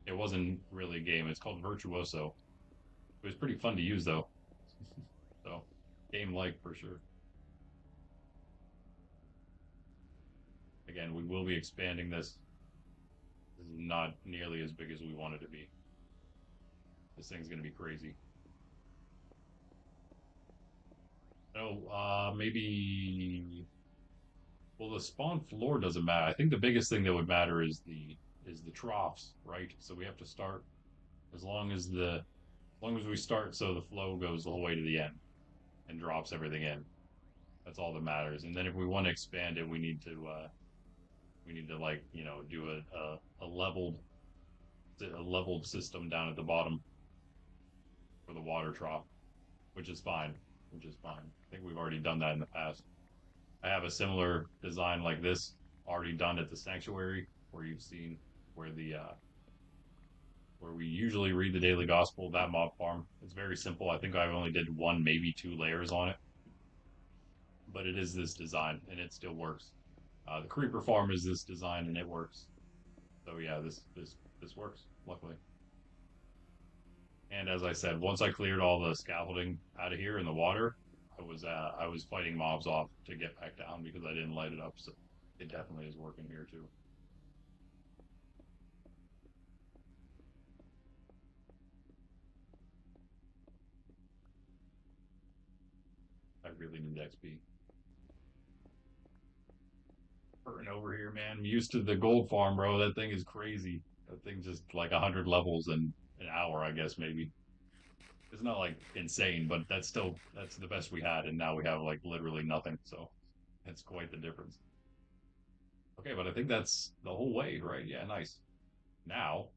A: It wasn't really a game. It's called Virtuoso. It was pretty fun to use though. So game like for sure. Again, we will be expanding this. This is not nearly as big as we want it to be. This thing's gonna be crazy. Oh, maybe. Well, the spawn floor doesn't matter. I think the biggest thing that would matter is the troughs, right? So we have to start as long as we start so the flow goes the whole way to the end and drops everything in. That's all that matters. And then if we want to expand it, we need to like do a leveled system down at the bottom for the water trough, which is fine. Which is fine. I think we've already done that in the past. I have a similar design like this already done at the sanctuary, where you've seen where the where we usually read the daily gospel. That mob farm. It's very simple. I think I only did one, maybe two layers on it, but it is this design and it still works. The creeper farm is this design and it works. So yeah, this works. Luckily. And as I said, once I cleared all the scaffolding out of here in the water, I was fighting mobs off to get back down because I didn't light it up. So it definitely is working here too. I really need XP. Hurting over here, man. I'm used to the gold farm, bro. That thing is crazy. That thing just like 100 levels in an hour, I guess maybe. It's not like insane, but that's the best we had, and now we have like literally nothing. So it's quite the difference. Okay, but I think that's the whole way, right? Yeah, nice. Now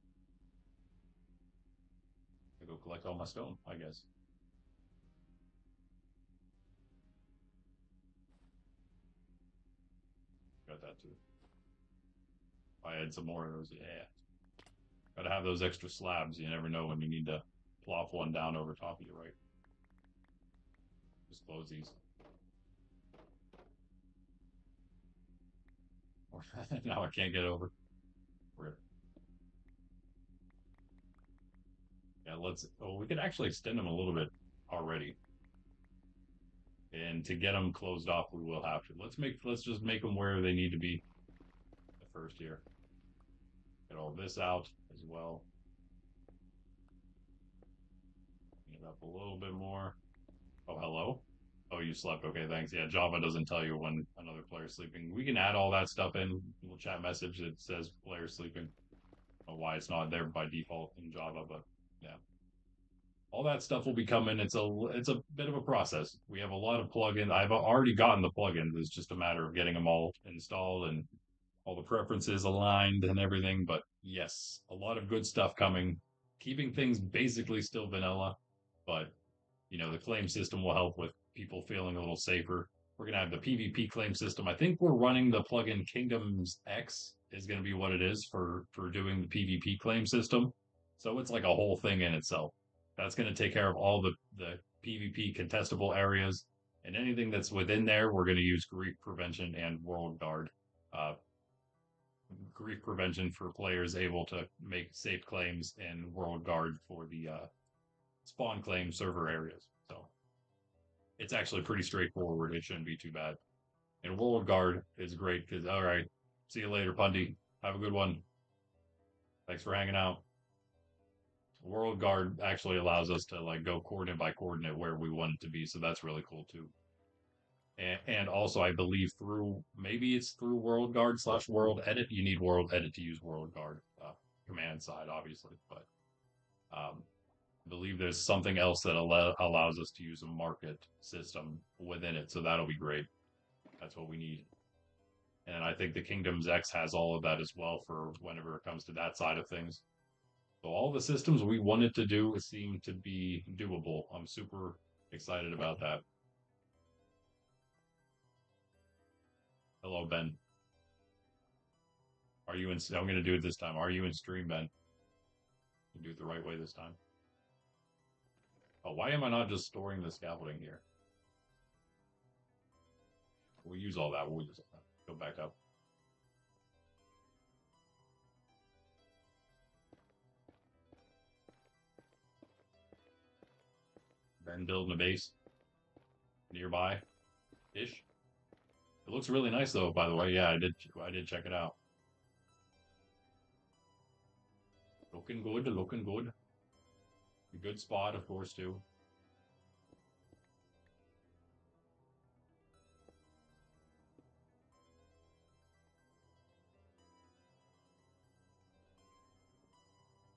A: I go collect all my stone, I guess. Got that too. I had some more of those. Yeah, gotta have those extra slabs. You never know when you need to plop one down over top of you, right? Just close these. Now I can't get over. Rip. Yeah, let's. Oh, we could actually extend them a little bit already, and to get them closed off, we will have to. Let's just make them where they need to be. The first year. Get all this out as well. Get it up a little bit more. Oh, hello. Oh, you slept. Okay, thanks. Yeah, Java doesn't tell you when another player's sleeping. We can add all that stuff in. Little chat message that says player sleeping. I don't know why it's not there by default in Java, but yeah. All that stuff will be coming. It's a bit of a process. We have a lot of plugins. I've already gotten the plugins. It's just a matter of getting them all installed and all the preferences aligned and everything. But yes, a lot of good stuff coming. Keeping things basically still vanilla, but the claim system will help with people feeling a little safer. We're gonna have the PvP claim system. I think we're running the plugin Kingdoms X is gonna be what it is for doing the PvP claim system. So it's like a whole thing in itself. That's gonna take care of all the PvP contestable areas and anything that's within there. We're gonna use grief prevention and world guard. Uh, grief prevention for players able to make safe claims in World Guard for the spawn claim server areas. So it's actually pretty straightforward. It shouldn't be too bad. And World Guard is great because, all right, see you later, Pundy. Have a good one. Thanks for hanging out. World Guard actually allows us to like go coordinate by coordinate where we want it to be, so that's really cool too. And also, I believe through maybe it's through World Guard slash World Edit. You need World Edit to use World Guard command side, obviously, but I believe there's something else that allows us to use a market system within it, so that'll be great. That's what we need. And I think the Kingdoms X has all of that as well for whenever it comes to that side of things. So all the systems we wanted to do seem to be doable. I'm super excited about that. Hello, Ben. Are you in? I'm going to do it this time. Are you in stream, Ben? You do it the right way this time. Oh, why am I not just storing the scaffolding here? We'll use all that. We'll use all that. Go back up. Ben building a base nearby ish. It looks really nice though, by the way. Yeah, I did check it out. Looking good, looking good. A good spot, of course, too.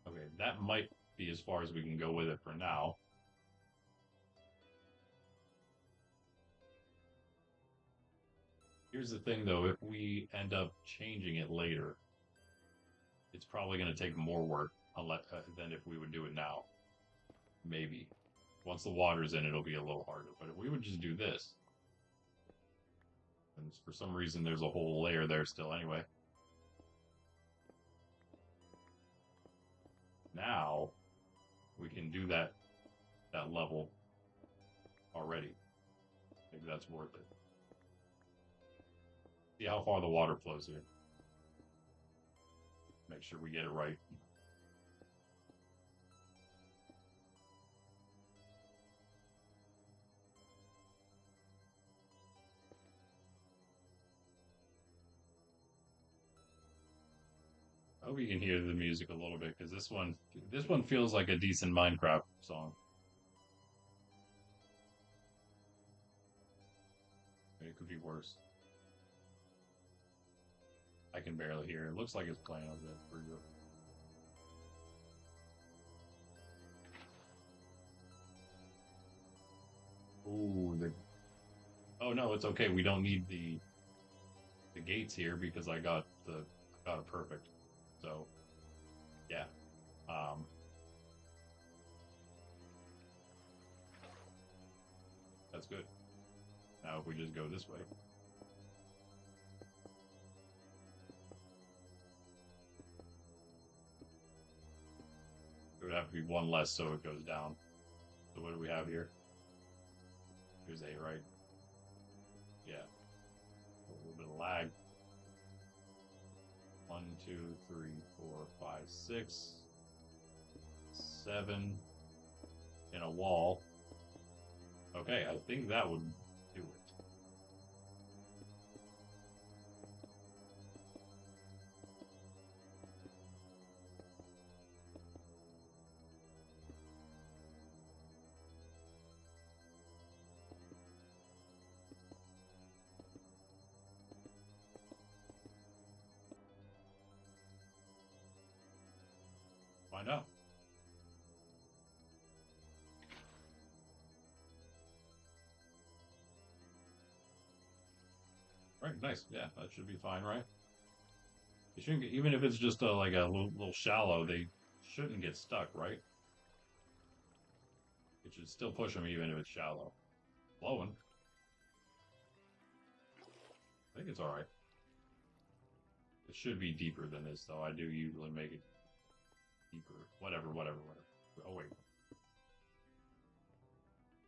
A: Okay, that might be as far as we can go with it for now. Here's the thing, though. If we end up changing it later, it's probably going to take more work than if we would do it now. Maybe. Once the water's in, it'll be a little harder. But if we would just do this, and for some reason there's a whole layer there still anyway. Now, we can do that level already. Maybe that's worth it. See how far the water flows here. Make sure we get it right. I hope you can hear the music a little bit because this one feels like a decent Minecraft song. It could be worse. I can barely hear it. It looks like it's playing a bit for you. Ooh, oh no, it's okay. We don't need the gates here because I got it perfect. So yeah. That's good. Now if we just go this way. It would have to be one less so it goes down. So what do we have here? Here's A, right? Yeah. A little bit of lag. 1, 2, 3, 4, 5, 6, 7 in a wall. Okay, I think that would do it. Find out. Right, nice. Yeah, that should be fine, right? They shouldn't get, even if it's just like a little shallow, they shouldn't get stuck, right? It should still push them even if it's shallow. Flowing. I think it's alright. It should be deeper than this, though. I do usually make it deeper. Whatever. Oh, wait.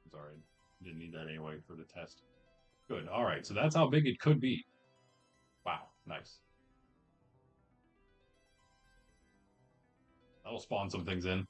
A: It's alright. Didn't need that anyway for the test. Good. Alright, so that's how big it could be. Wow, nice. That'll spawn some things in.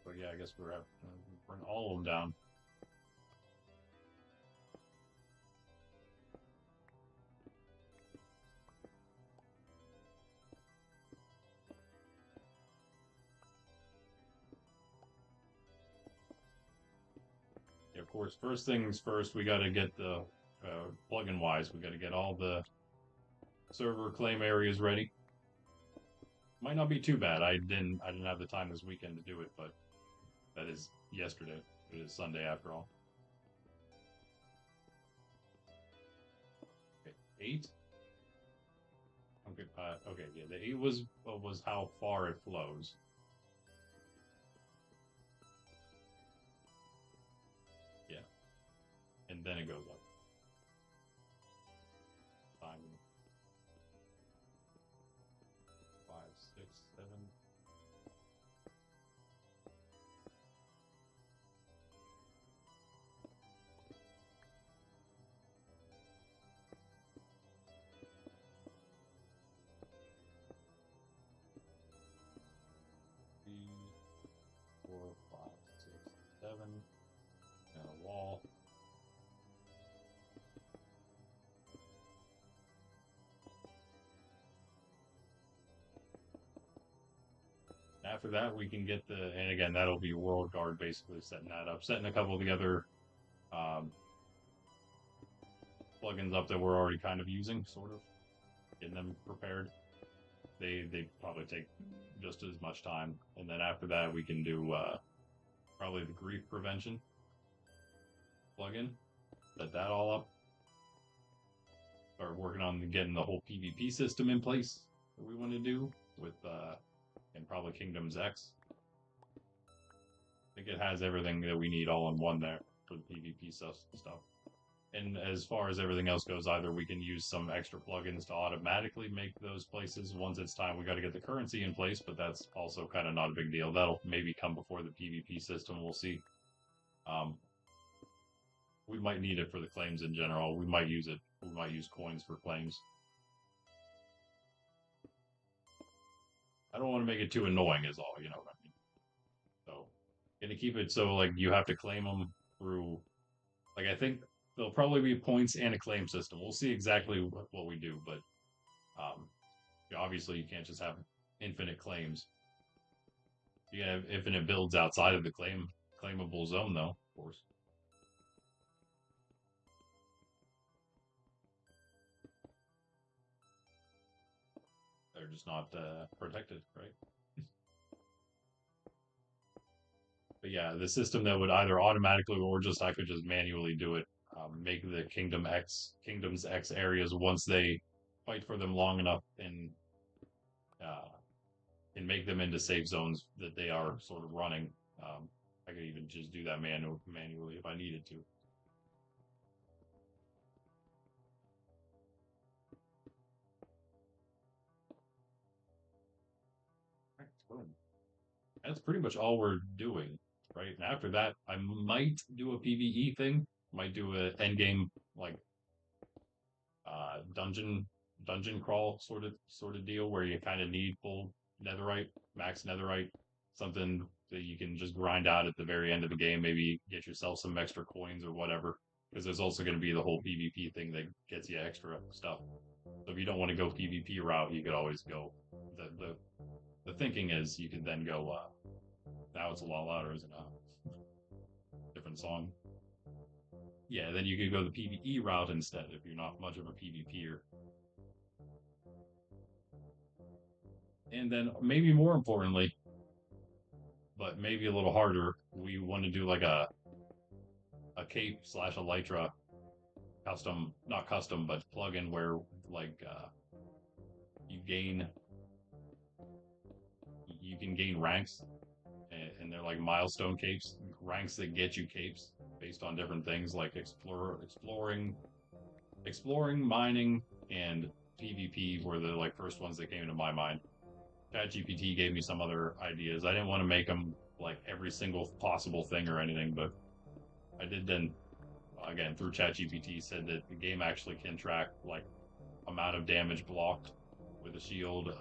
A: But yeah, I guess we're at, bring all of them down. Yeah, of course, first things first, we got to get the plugin wise, we got to get all the server claim areas ready. Might not be too bad. I didn't have the time this weekend to do it, but that is yesterday. It is Sunday after all. Okay, 8. Okay, okay, yeah, the 8 was how far it flows. Yeah, and then it goes up. 5, 5, 6, 7. Three, 4, 5, 6, 7, and a wall. After that, we can get and again, that'll be World Guard basically setting that up, setting a couple of the other um, plugins up that we're already kind of using, sort of, getting them prepared. They probably take just as much time, and then after that, we can do probably the grief prevention plugin, set that all up. Start working on getting the whole PvP system in place that we want to do with and probably Kingdoms X. I think it has everything that we need all in one there for the PvP stuff. And as far as everything else goes, either we can use some extra plugins to automatically make those places. Once it's time, we got to get the currency in place, but that's also kind of not a big deal. That'll maybe come before the PvP system. We'll see. We might need it for the claims in general. We might use it. We might use coins for claims. I don't want to make it too annoying, is all. You know what I mean? So, gonna keep it so like you have to claim them through. Like I think there'll probably be points and a claim system. We'll see exactly what we do, but obviously you can't just have infinite claims. You can have infinite builds outside of the claimable zone, though, of course. They're just not protected, right? But yeah, the system that would either automatically or just I could just manually do it, make the Kingdoms X areas once they fight for them long enough uh, and make them into safe zones that they are sort of running. I could even just do that manually if I needed to. That's pretty much all we're doing, right? And after that, I might do a PvE thing. Might do a end game like dungeon crawl sort of deal where you kind of need full netherite, max netherite, something that you can just grind out at the very end of the game. Maybe get yourself some extra coins or whatever. Because there's also going to be the whole PvP thing that gets you extra stuff. So if you don't want to go PvP route, you could always go. The thinking is you could then go. Now it's a lot louder, isn't it? Different song. Yeah, then you could go the PvE route instead if you're not much of a PvPer. And then maybe more importantly, but maybe a little harder, we want to do like a cape slash elytra custom, not custom, but plugin where like you can gain ranks, and they're like milestone capes, ranks that get you capes based on different things like exploring, mining, and PvP were the like first ones that came into my mind. ChatGPT gave me some other ideas. I didn't want to make them like every single possible thing or anything, but I did then again through ChatGPT said that the game actually can track like amount of damage blocked with a shield,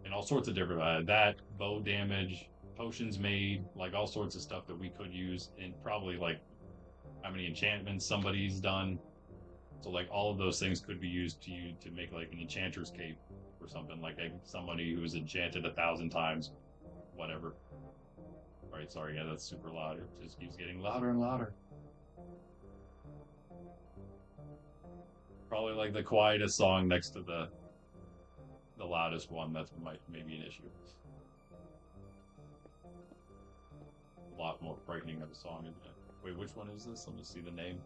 A: and all sorts of different that bow damage, potions made, like all sorts of stuff that we could use, and probably like how many enchantments somebody's done. So like all of those things could be used to make like an enchanter's cape or something like somebody who's enchanted 1,000 times, whatever. All right, sorry, yeah, that's super loud. It just keeps getting louder and louder. Probably like the quietest song next to the loudest one. That's might maybe an issue. A lot more frightening of a song, isn't it? Wait, which one is this? Let me see the name.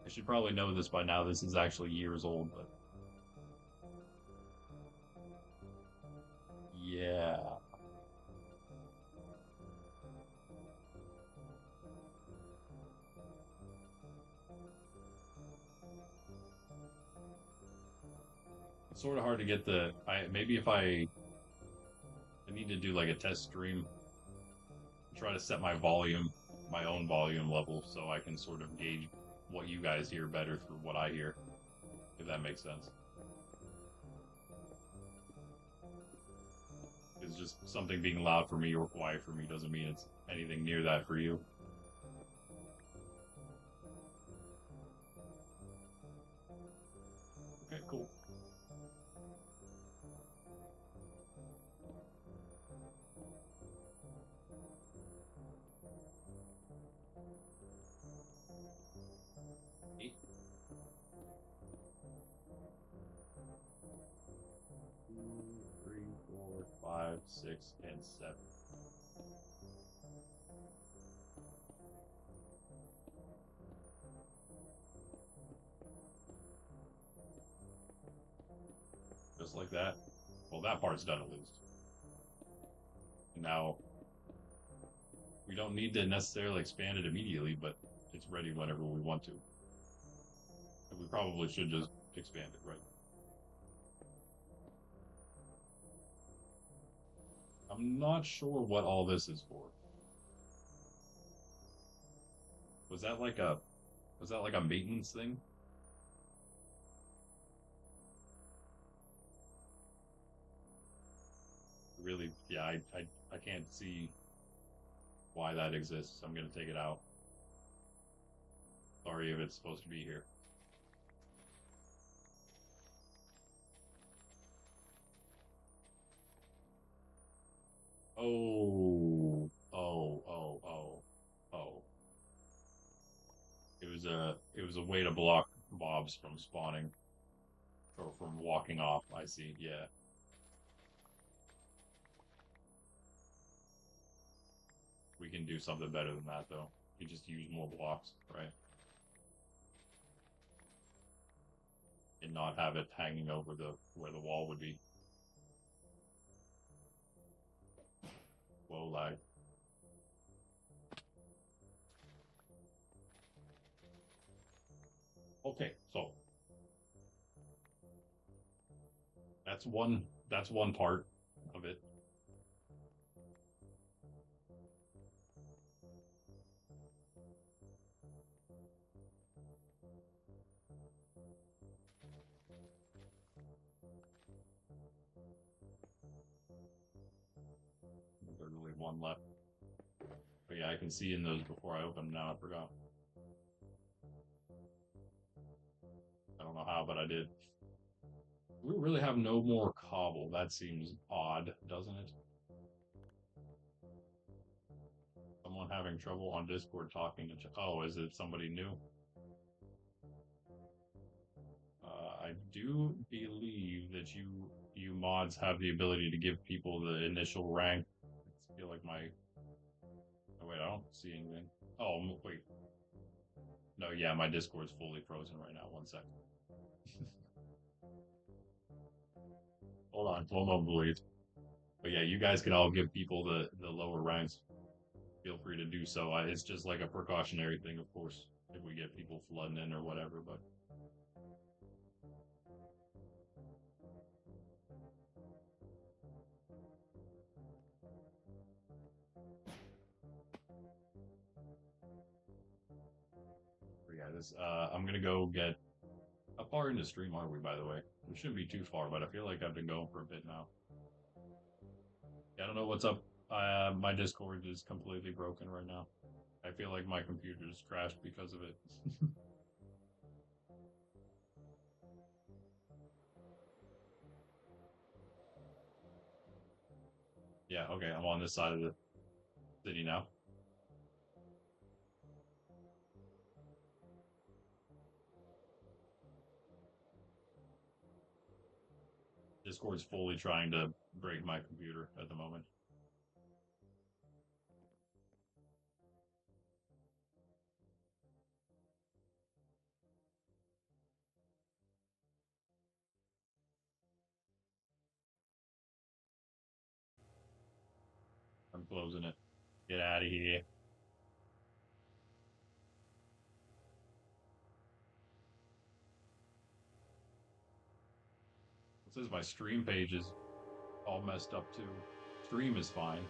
A: I should probably know this by now. This is actually years old, but yeah. It's sort of hard to get the. I maybe if I need to do like a test stream, try to set my volume, my own volume level, so I can sort of gauge what you guys hear better through what I hear, if that makes sense. It's just something being loud for me or quiet for me doesn't mean it's anything near that for you. Okay, cool. Eight, two, three, four, five, six, and seven. Just like that. Well, that part's done at least. Now, we don't need to necessarily expand it immediately, but it's ready whenever we want to. And we probably should just expand it, right? I'm not sure what all this is for. Was that like a was that like a maintenance thing? Really, yeah, I can't see why that exists. I'm gonna take it out. Sorry if it's supposed to be here. Oh. It was a way to block mobs from spawning or from walking off. I see. Yeah. We can do something better than that though. We just use more blocks, right? And not have it hanging over the where the wall would be. Low lag. Okay, so that's one part of it. There's only one left. But yeah, I can see in those before I open them now. I forgot. I don't know how, but I did. We really have no more cobble. That seems odd, doesn't it? Someone having trouble on Discord talking to. Oh, is it somebody new? I do believe that you mods have the ability to give people the initial rank. I feel like my. Oh wait, I don't see anything. Oh wait. No, yeah, my Discord's fully frozen right now. 1 second. Hold on, please. But yeah, you guys can all give people the lower ranks. Feel free to do so. It's just like a precautionary thing, of course, if we get people flooding in or whatever. But yeah, this I'm gonna go get. How far into stream are we, by the way? We shouldn't be too far, but I feel like I've been going for a bit now. Yeah, I don't know what's up. My Discord is completely broken right now. I feel like my computer's crashed because of it. Yeah, okay, I'm on this side of the city now. Discord's fully trying to break my computer at the moment. I'm closing it. Get out of here. It says my stream page is all messed up too. Stream is fine.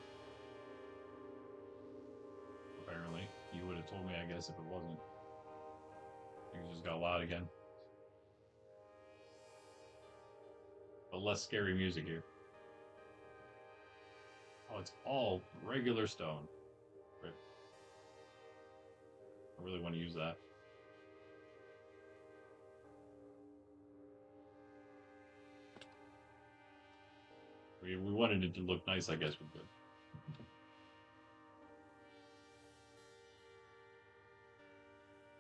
A: Apparently. You would have told me, I guess, if it wasn't. Things just got loud again. But less scary music here. Oh, it's all regular stone. Right. I really want to use that. We wanted it to look nice, I guess we could.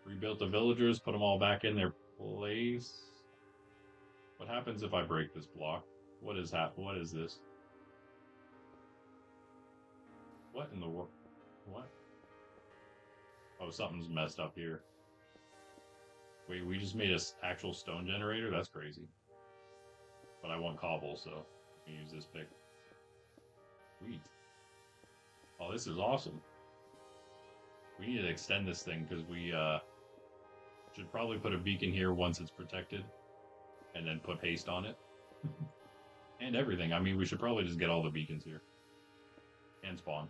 A: Rebuilt the villagers, put them all back in their place. What happens if I break this block? What is What is this? What in the world? What? Oh, something's messed up here. Wait, we just made an actual stone generator? That's crazy. But I want cobble, so I can use this pick. Sweet. Oh, this is awesome. We need to extend this thing because we should probably put a beacon here once it's protected and then put haste on it. And everything. I mean, we should probably just get all the beacons here. And spawn.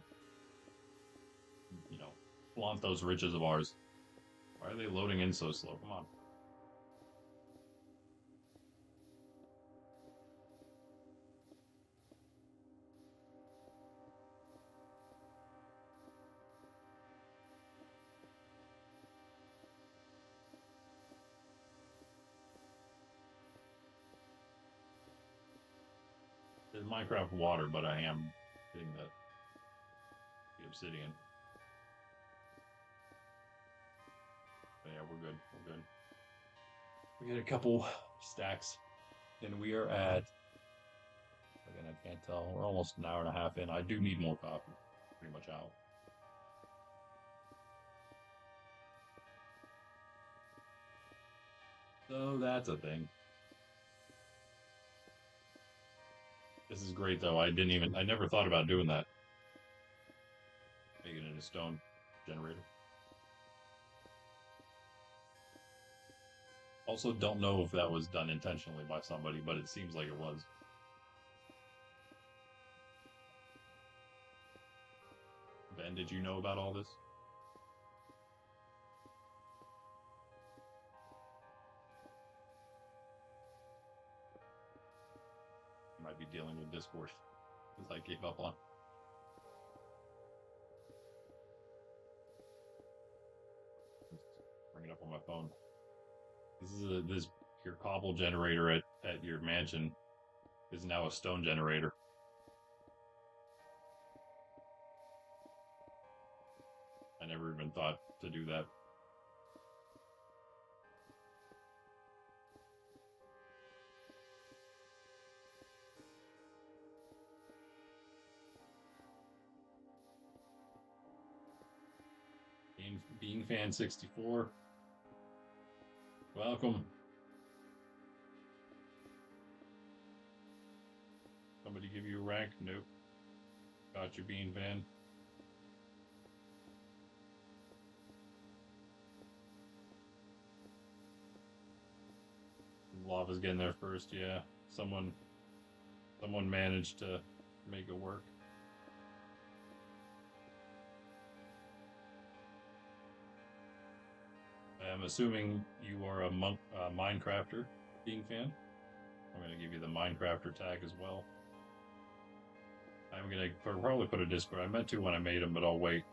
A: You know, flaunt those riches of ours. Why are they loading in so slow? Come on. There's Minecraft water, but I am getting the obsidian. But yeah, we're good. We're good. We get a couple stacks, and we are at. Again, I can't tell. We're almost an hour and a half in. I do need more coffee. Pretty much out. So that's a thing. This is great though. I never thought about doing that. Making it a stone generator. Also, don't know if that was done intentionally by somebody, but it seems like it was. Ben, did you know about all this? You might be dealing with Discord, because I gave up on. Bring it up on my phone. This your cobble generator at your mansion is now a stone generator. I never even thought to do that. Being fan 64. Welcome. Somebody give you a rank? Nope. Got your bean fan. Lava's getting there first, yeah. Someone managed to make it work. I'm assuming you are a Minecrafter being fan. I'm going to give you the Minecrafter tag as well. I'm going to probably put a Discord. I meant to when I made them, but I'll wait.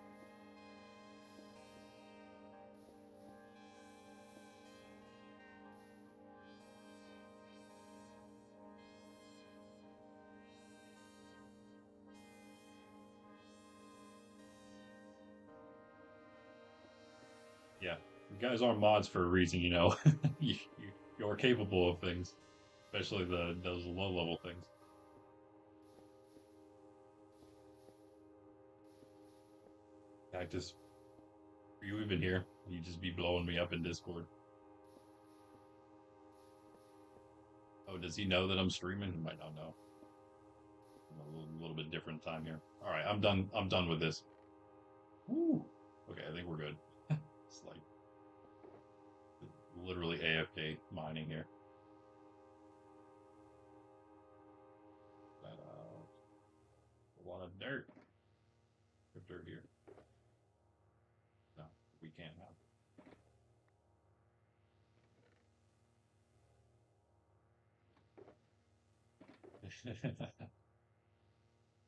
A: Yeah, you guys are mods for a reason, you know. You're capable of things, especially those low level things. Cactus, are you even here? You just be blowing me up in Discord. Oh, does he know that I'm streaming? He might not know. A little bit different time here. All right, I'm done. I'm done with this. Woo. Okay, I think we're good. It's like literally AFK mining here. Got a lot of dirt. Put dirt here. No, we can't have.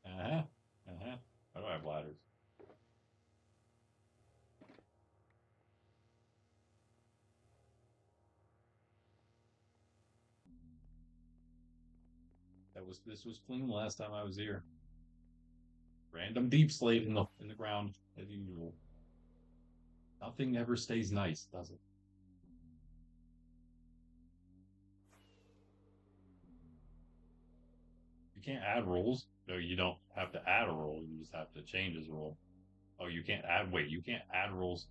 A: Uh-huh. Uh-huh. How do I have ladders? This was clean last time I was here. Random deep slate in the ground as usual. Nothing ever stays nice, does it? You can't add roles. No, you don't have to add a role. You just have to change his role. Oh, you can't add. Wait, you can't add roles.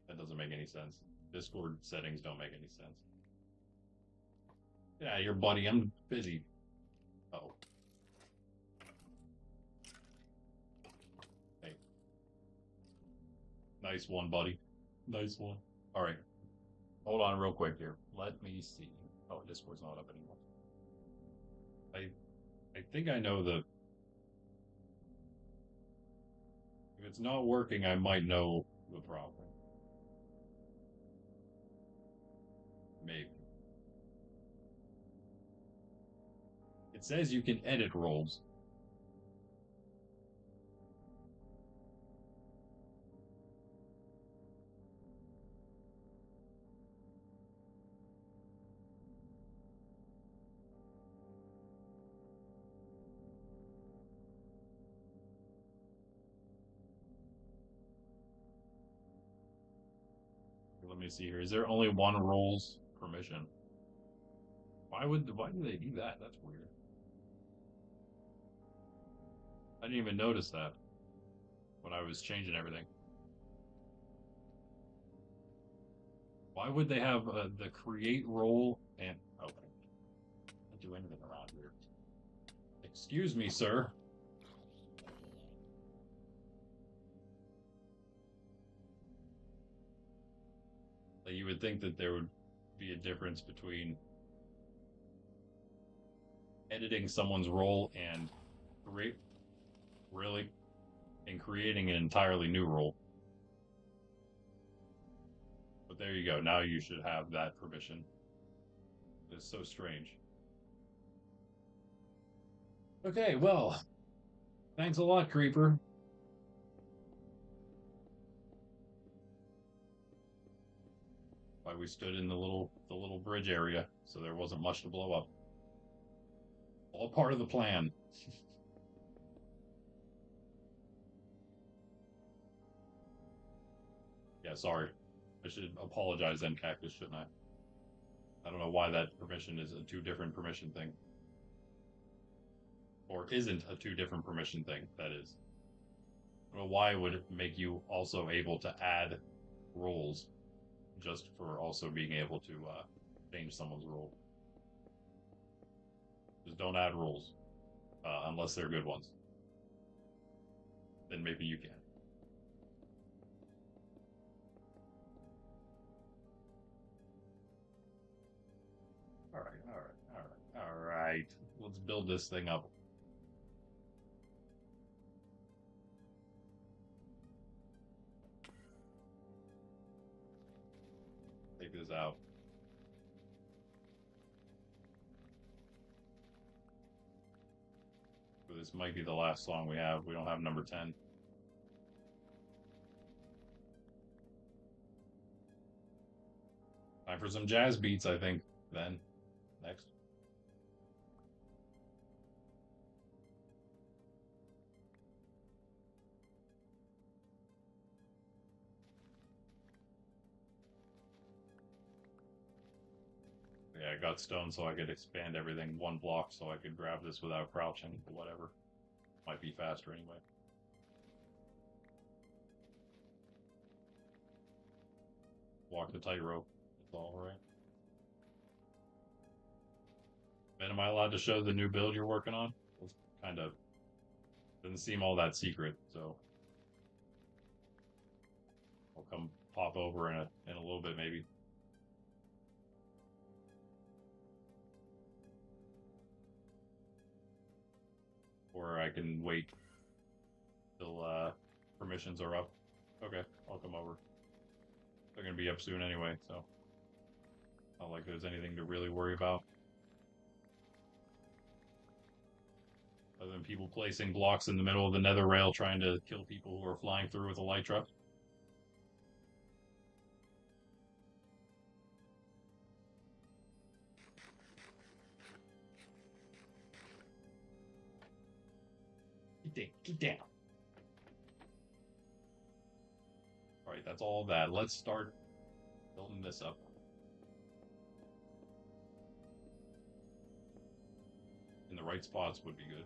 A: That doesn't make any sense. Discord settings don't make any sense. Yeah, your buddy. I'm busy. Oh, hey, nice one, buddy. Nice one. All right, hold on real quick here. Let me see. Oh, Discord's not up anymore. I think I know the. If it's not working, I might know the problem. Maybe. It says you can edit roles. Let me see here. Is there only one roles permission? Why do they do that? That's weird. I didn't even notice that when I was changing everything. Why would they have the create role and okay? Can't do anything around here. Excuse me, sir. Like you would think that there would be a difference between editing someone's role and create really and creating an entirely new role. But there you go. Now you should have that permission. It's so strange. Okay, well, thanks a lot, Creeper. Why we stood in the little bridge area, so there wasn't much to blow up. All part of the plan. Yeah, sorry. I should apologize then, Cactus, shouldn't I? I don't know why that permission is a two different permission thing. Or isn't a two different permission thing, that is. I don't know why it would make you also able to add roles just for also being able to change someone's role. Just don't add rules. unless they're good ones. Then maybe you can. All right, all right, all right, all right. Let's build this thing up. Take this out. So this might be the last song we have. We don't have number 10. Time for some jazz beats, I think, then. Next. Yeah, I got stone so I could expand everything one block so I could grab this without crouching, whatever. Might be faster anyway. Walk the tightrope. It's all right. Ben, am I allowed to show the new build you're working on? It's kind of doesn't seem all that secret, so I'll come pop over in a little bit maybe. Or I can wait till permissions are up. Okay, I'll come over. They're gonna be up soon anyway, so not like there's anything to really worry about. Other than people placing blocks in the middle of the nether rail trying to kill people who are flying through with a light truck. Get down. Alright, that's all that. Let's start building this up. In the right spots would be good.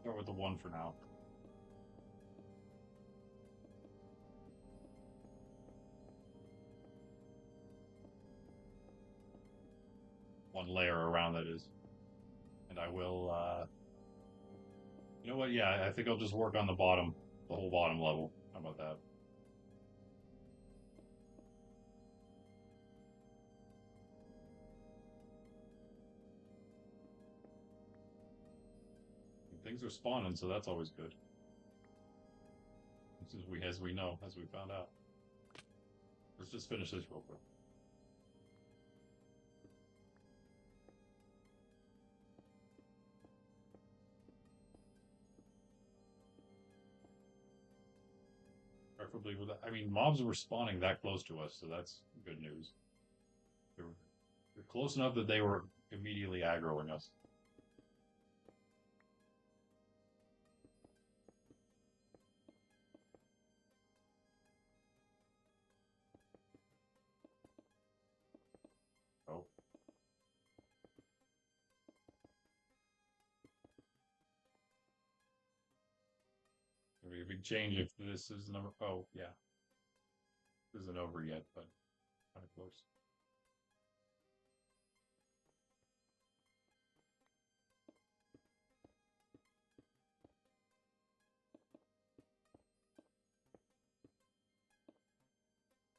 A: Start with the one for now. One layer around that is. And I will, you know what? Yeah, I think I'll just work on the bottom, the whole bottom level. How about that? Things are spawning, so that's always good. As we know, as we found out. Let's just finish this real quick. Preferably with, I mean, mobs were spawning that close to us, so that's good news. They're close enough that they were immediately aggroing us. Oh. It'll be a big change if this is number. Oh, yeah. This isn't over yet, but kind of close.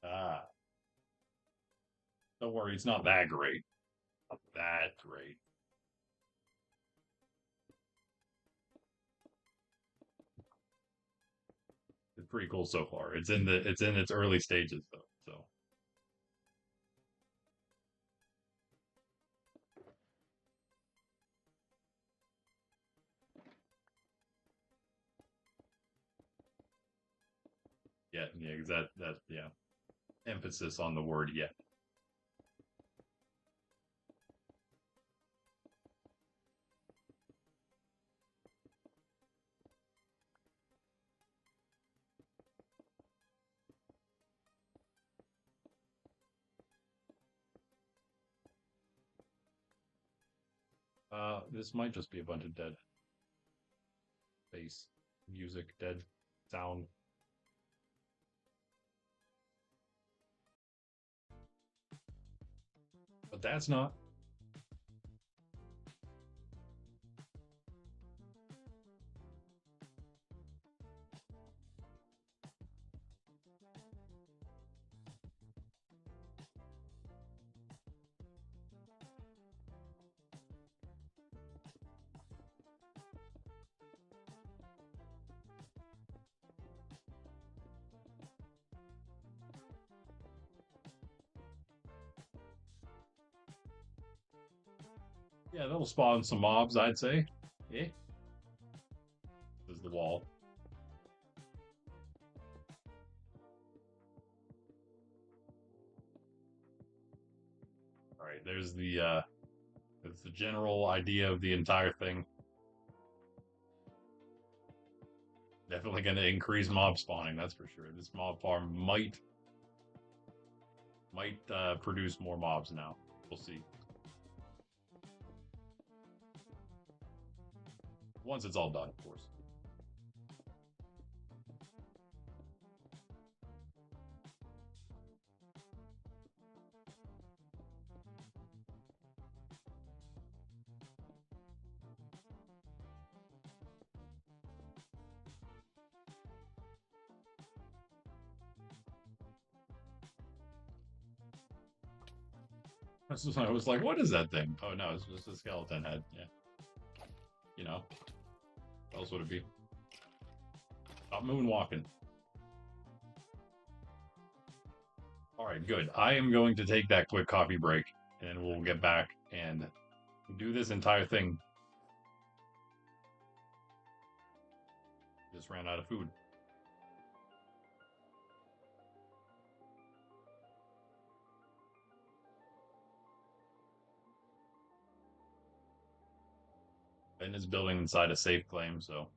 A: Ah. Don't worry, it's not that great. Not that great. It's pretty cool so far. It's in its early stages though, so yeah, 'cause that yeah. Emphasis on the word yet. This might just be a bunch of dead bass music, dead sound. But that's not. Yeah, that'll spawn some mobs, I'd say. Yeah. This is the wall. All right, that's the general idea of the entire thing. Definitely going to increase mob spawning, that's for sure. This mob farm might produce more mobs now. We'll see. Once it's all done, of course. I was like, what is that thing? Oh no, it's just a skeleton head. Yeah. You know, what else would it be? Stop moonwalking. All right, good. I am going to take that quick coffee break, and we'll get back and do this entire thing. Just ran out of food. And it's building inside a safe claim, so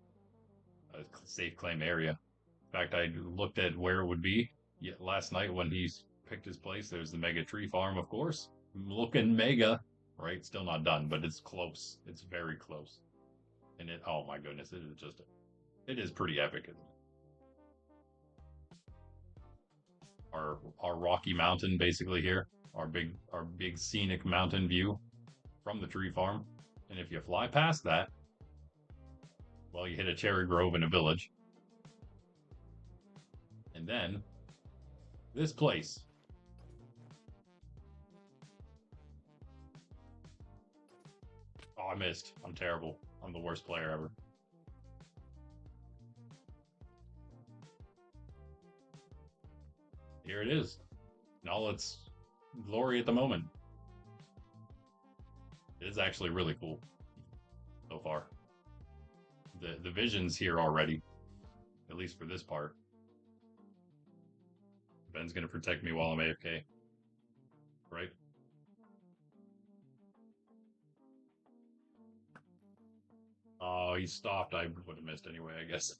A: a safe claim area. In fact, I looked at where it would be last night when he's picked his place. There's the mega tree farm, of course. Looking mega, right? Still not done, but it's close. It's very close. And oh my goodness, it is pretty epic, isn't it? Our Rocky Mountain basically here, our big scenic mountain view from the tree farm. And if you fly past that, well, you hit a cherry grove in a village. And then this place. Oh, I missed. I'm terrible. I'm the worst player ever. Here it is. In all its glory at the moment. It is actually really cool so far. The vision's here already, at least for this part. Ben's gonna protect me while I'm AFK, right? Oh, he stopped. I would have missed anyway, I guess.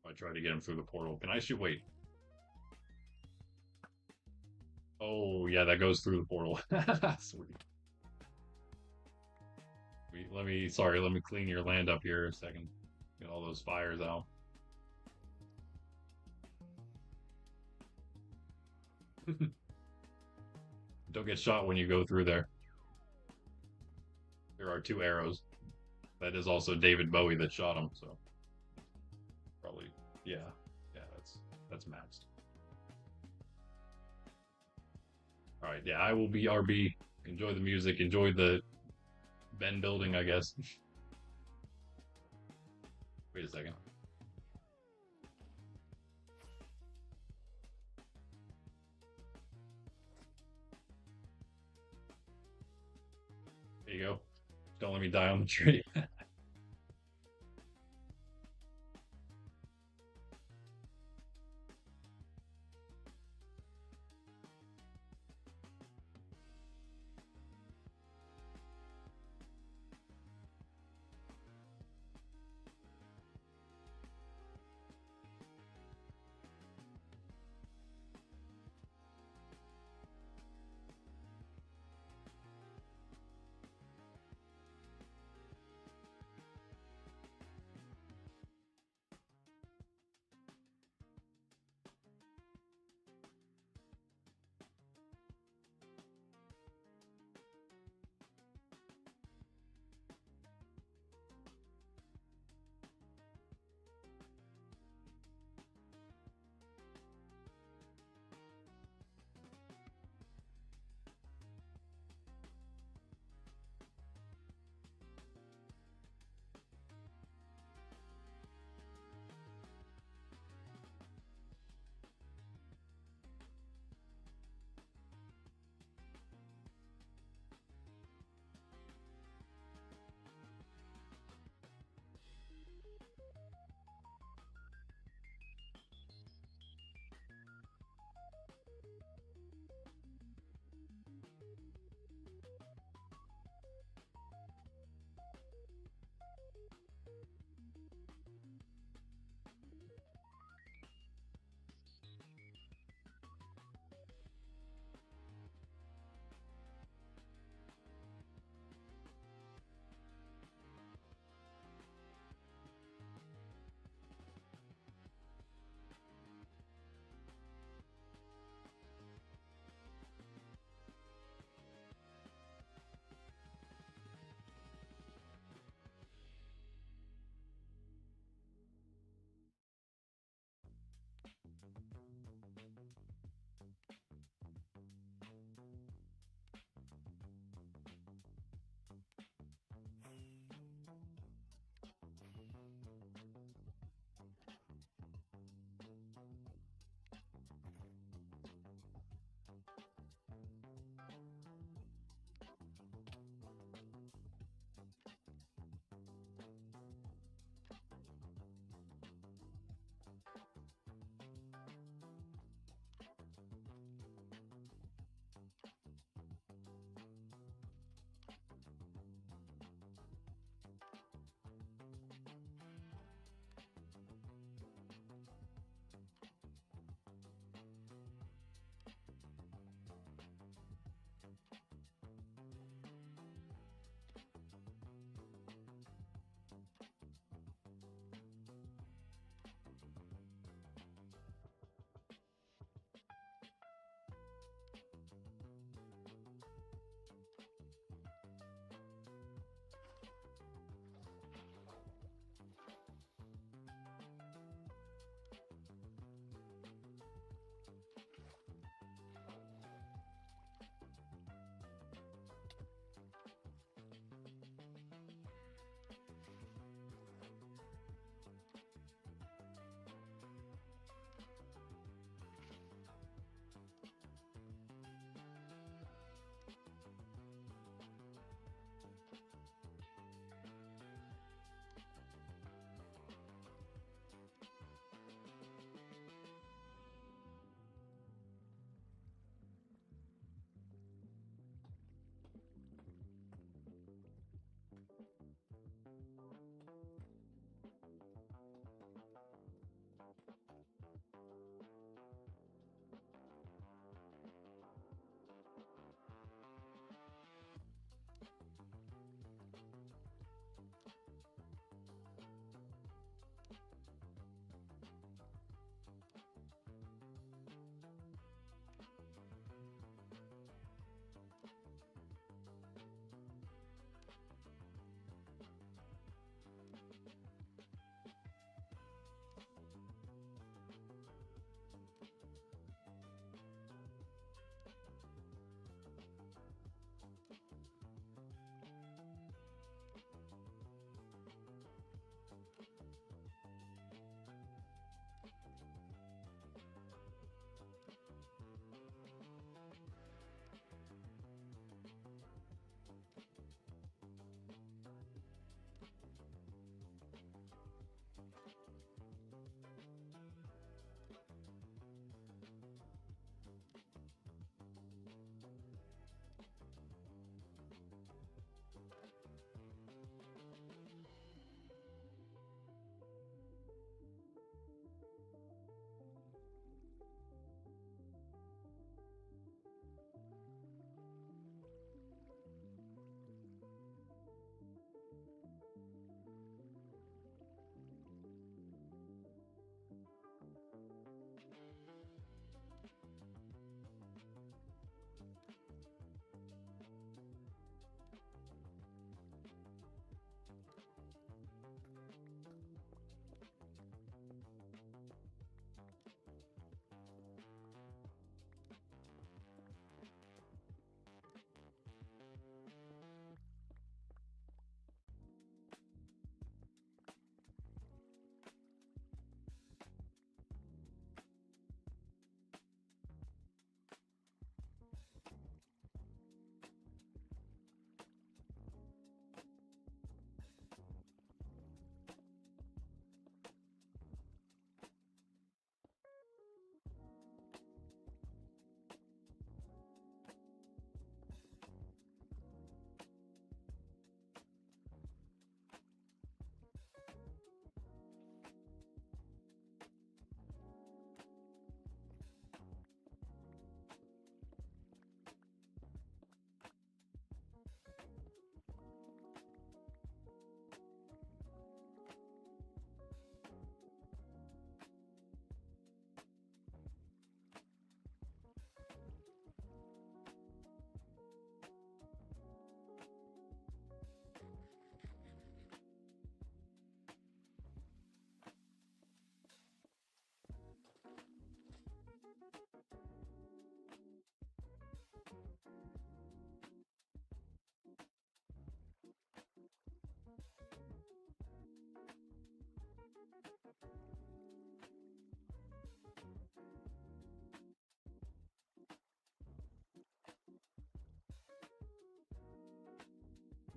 A: I tried to get him through the portal. Can I shoot? Wait. Oh, yeah, that goes through the portal. Sweet. Sorry, let me clean your land up here a second. Get all those fires out. Don't get shot when you go through there. There are 2 arrows. That is also David Bowie that shot him, so probably yeah. Yeah, that's maxed. Alright, yeah, I will be RB. Enjoy the music, enjoy the Ben building, I guess. Wait a second. There you go. Don't let me die on the tree.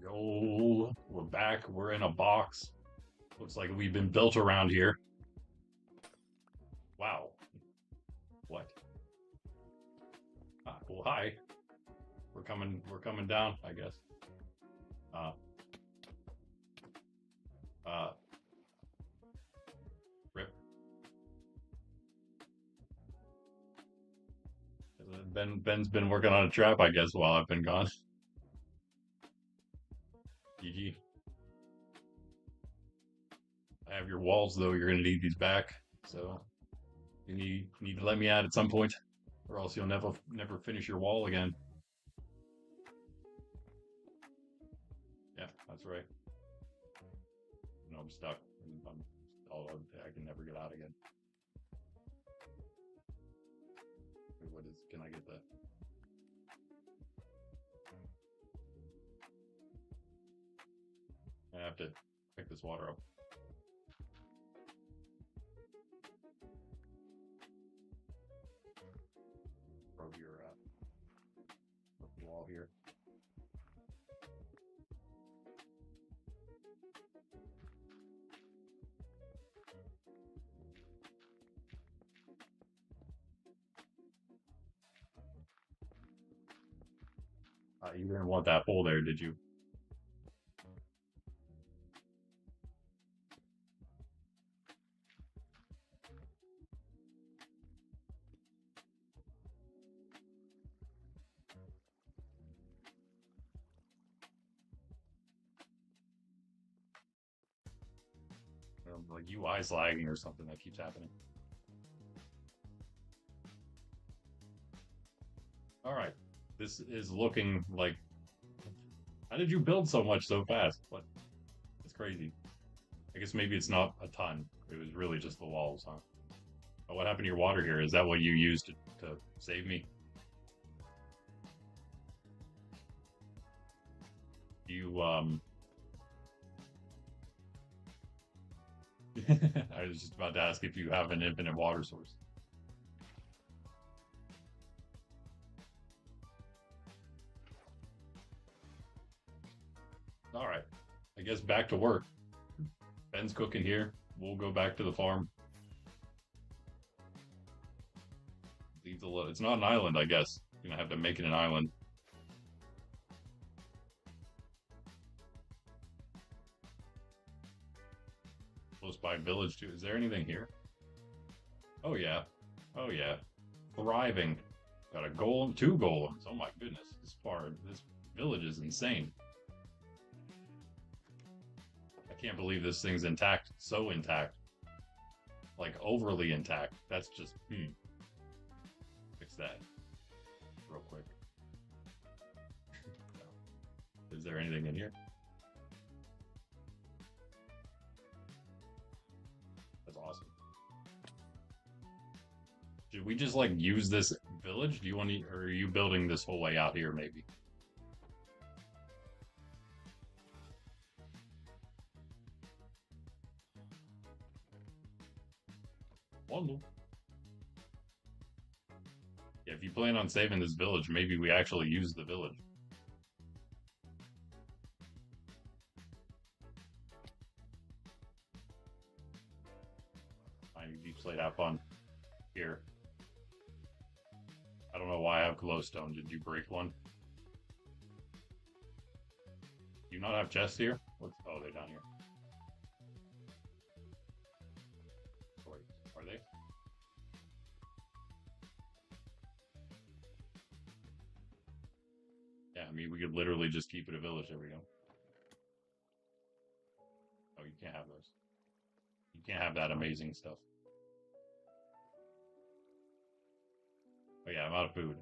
A: Yo, we're back. We're in a box. Looks like we've been built around here. Wow. What? Well, hi. We're coming down, I guess. Uh, uh, rip. Ben's been working on a trap, I guess, while I've been gone. GG. I have your walls though. You're gonna need these back, so you need to let me out at some point, or else you'll never finish your wall again. Yeah, that's right. No, I'm stuck. I can never get out again. Wait, what is? Can I get that? I have to pick this water up. Probe your wall here. You didn't want that hole there, did you? Like UI's lagging or something that keeps happening. All right, this is looking like. How did you build so much so fast? What? It's crazy. I guess maybe it's not a ton. It was really just the walls, huh? Oh, what happened to your water here? Is that what you used to save me? You I was just about to ask if you have an infinite water source. All right. I guess back to work. Ben's cooking here. We'll go back to the farm. Leave the It's not an island, I guess. You're gonna have to make it an island. Close by village too. Is there anything here? Oh yeah. Oh yeah. Thriving. Got a golem, two golems. Oh my goodness. This village is insane. I can't believe this thing's intact. So intact. Like overly intact. That's just fix that real quick. Is there anything in here? That's awesome. Should we just like use this village? Do you want to, or are you building this whole way out here maybe? Wonder. Yeah, if you plan on saving this village, maybe we actually use the village. Finding deep slate, have fun. Here. I don't know why I have glowstone. Did you break one? Do you not have chests here? Oh, they're down here. Wait, are they? Yeah, I mean, we could literally just keep it a village. There we go. Oh, you can't have those. You can't have that amazing stuff. Oh yeah, I'm out of food.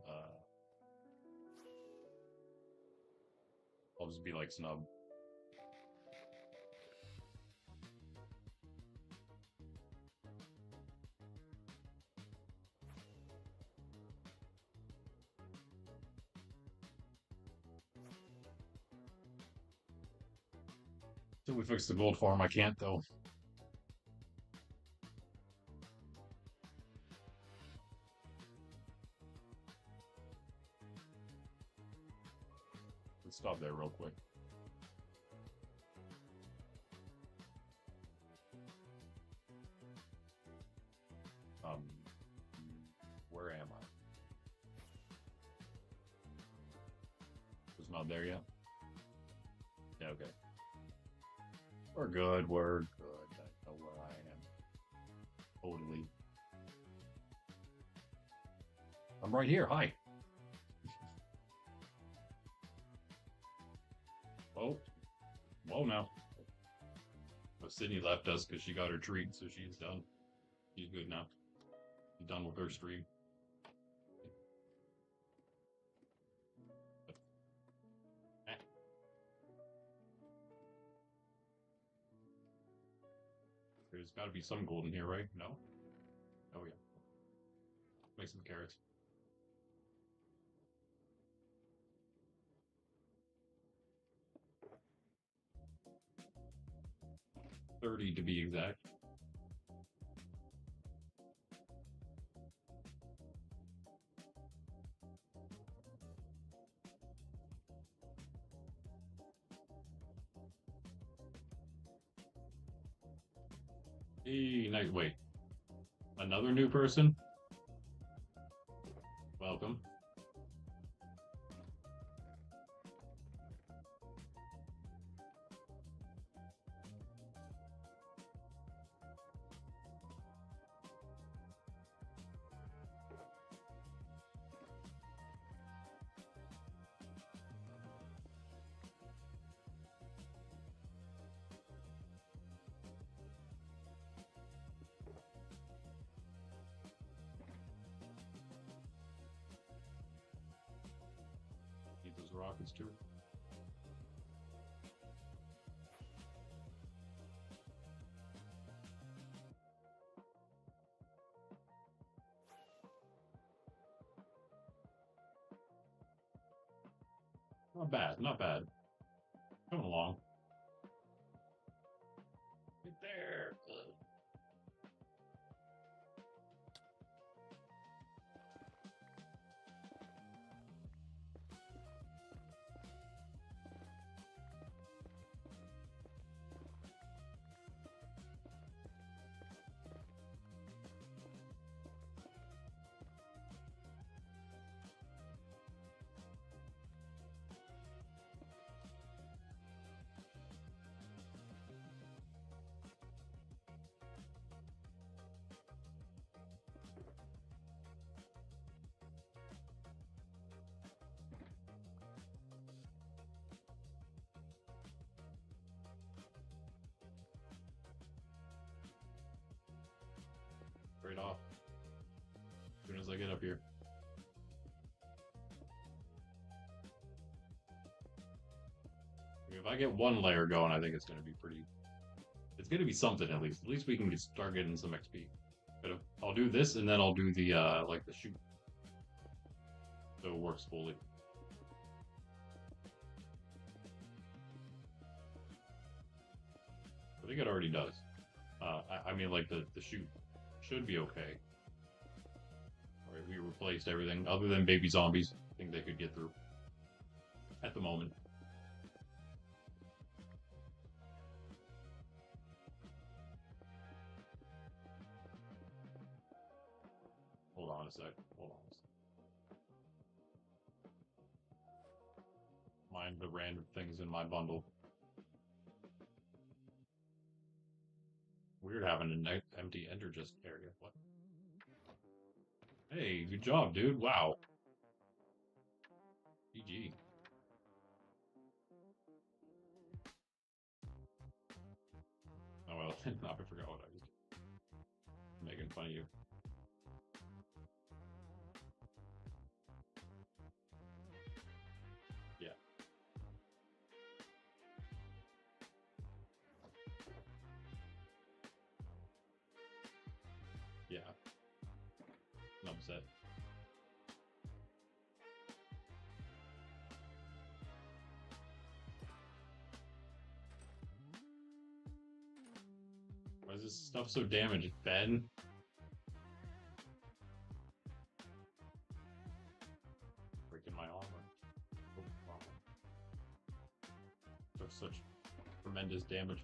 A: I'll just be like snub. Till we fix the gold farm, I can't though. Let's stop there real quick. not there yet. Yeah, okay. We're good. We're good. I know where I am. Totally. I'm right here. Hi. Oh, whoa now. But Sydney left us because she got her treat, so she's done. She's good now. She's done with her stream. There's got to be some gold in here, right? No? Oh, yeah. Make some carrots. 30 to be exact. Hey, nice. Wait. Another new person? Welcome. Need those rockets too. Not bad, not bad. Coming along. Get there. Right off. As soon as I get up here. If I get one layer going, I think it's going to be pretty. It's going to be something at least. At least we can start getting some XP. But I'll do this and then I'll do the like the shoot, so it works fully. I think it already does. I mean, like the shoot should be okay. All right, we replaced everything other than baby zombies. I think they could get through at the moment. Hold on a sec. Hold on a sec. Mind the random things in my bundle. Weird having an empty ender just area. What? Hey, good job, dude. Wow. GG. Oh well, I forgot what I was making fun of you. Yeah. Yeah. I'm upset. Why is this stuff so damaged, Ben? Breaking my armor. Oh, wow. Took such tremendous damage.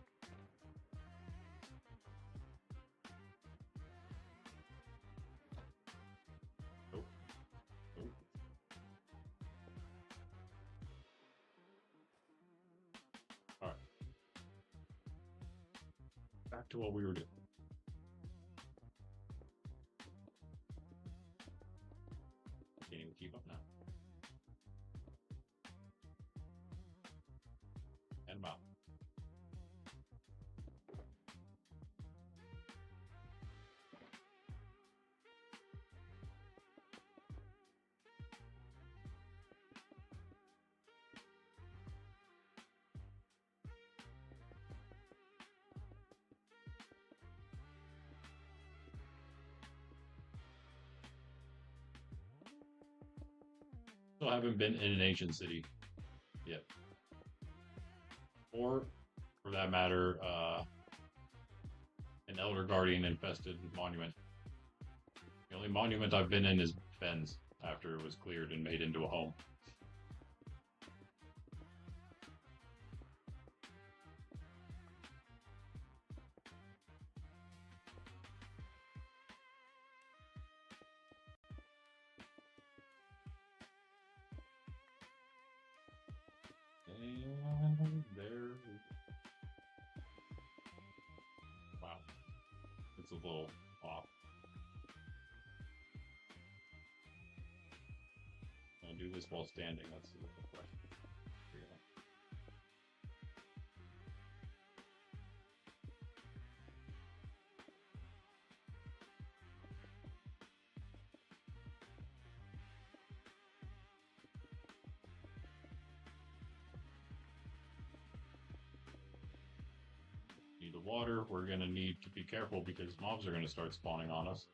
A: Oh. Oh. back to what we were doing. Can't even keep up now. And about. Still haven't been in an ancient city yet. Or, for that matter, an Elder Guardian infested monument. The only monument I've been in is Ben's after it was cleared and made into a home. And there. Wow. It's a little off. I'll do this while standing. That's the question. Need the water. We're going to need to be careful because mobs are going to start spawning on us.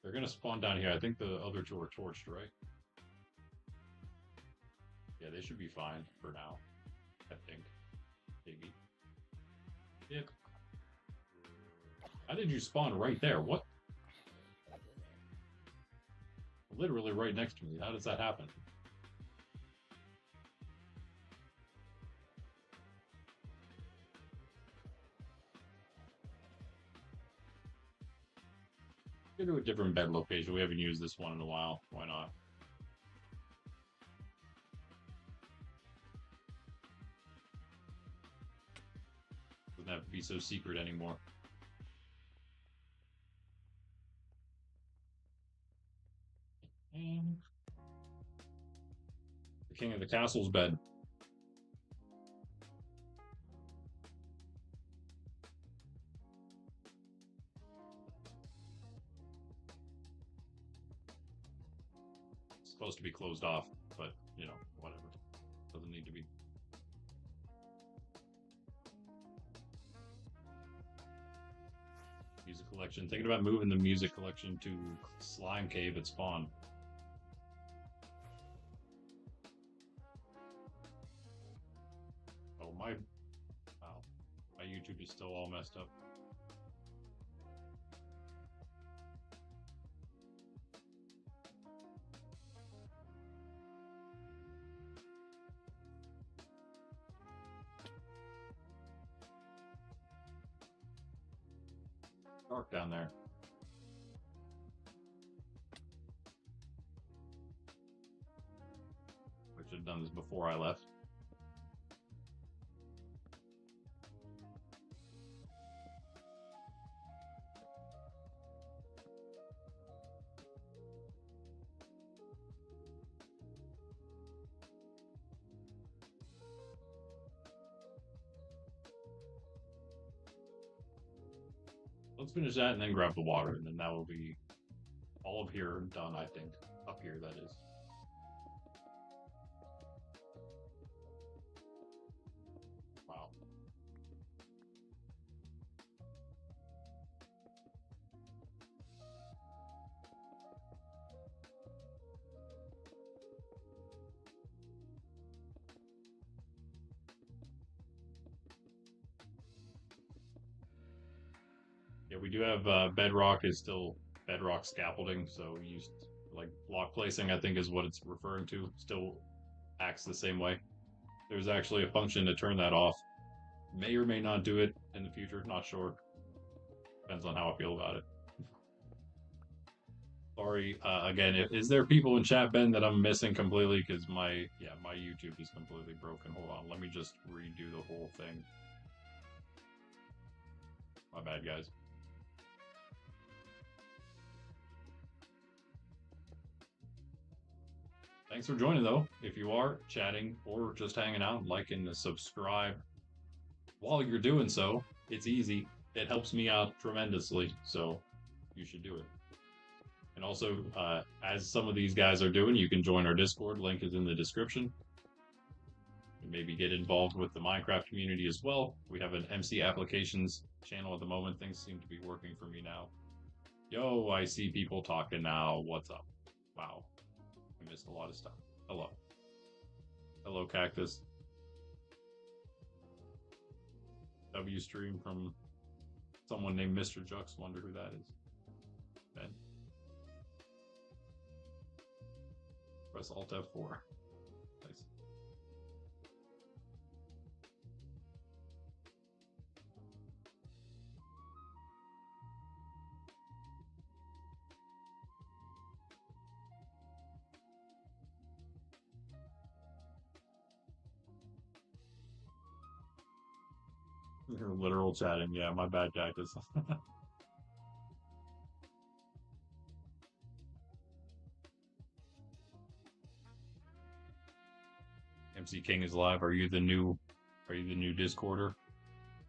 A: They're going to spawn down here. I think the other two are torched, right? Yeah, they should be fine for now. I think. Maybe. Yep. How did you spawn right there? What? Literally right next to me. How does that happen? Go to a different bed location. We haven't used this one in a while. Why not? Doesn't have to be so secret anymore. And the king of the castle's bed. It's supposed to be closed off, but you know, whatever. Doesn't need to be. Music collection. Thinking about moving the music collection to Slime Cave at spawn. Oh my! Wow, my YouTube is still all messed up. Dark down there. I should have done this before I left. Let's finish that and then grab the water, and then that will be all of here done, I think. Up here, that is. Wow. Yeah, we do have bedrock is still bedrock scaffolding, so used like block placing, I think is what it's referring to. Still acts the same way. There's actually a function to turn that off. May or may not do it in the future, not sure. Depends on how I feel about it. Sorry, again, is there people in chat, Ben, that I'm missing completely? Because my YouTube is completely broken. Hold on, let me just redo the whole thing. My bad, guys. Thanks for joining, though. If you are chatting or just hanging out, liking and subscribe while you're doing so, it's easy. It helps me out tremendously, so you should do it. And also, as some of these guys are doing, you can join our Discord. Link is in the description. And maybe get involved with the Minecraft community as well. We have an MC Applications channel at the moment. Things seem to be working for me now. Yo, I see people talking now. What's up? Wow. I missed a lot of stuff. Hello. Hello, Cactus. W stream from someone named Mr. Jux. Wonder who that is. Ben. Press Alt F4. Nice. Literal chatting. Yeah, my bad, Cactus. MC King is live. Are you the new Discorder?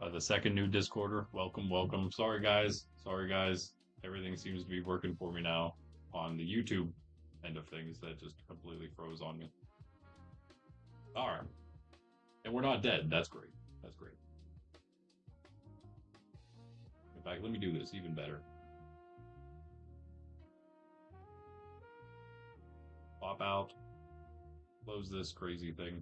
A: The second new Discorder. Welcome, welcome. Sorry guys. Everything seems to be working for me now on the YouTube end of things. That just completely froze on me. Alright. And we're not dead. That's great. That's great. In fact, let me do this even better. Pop out. Close this crazy thing.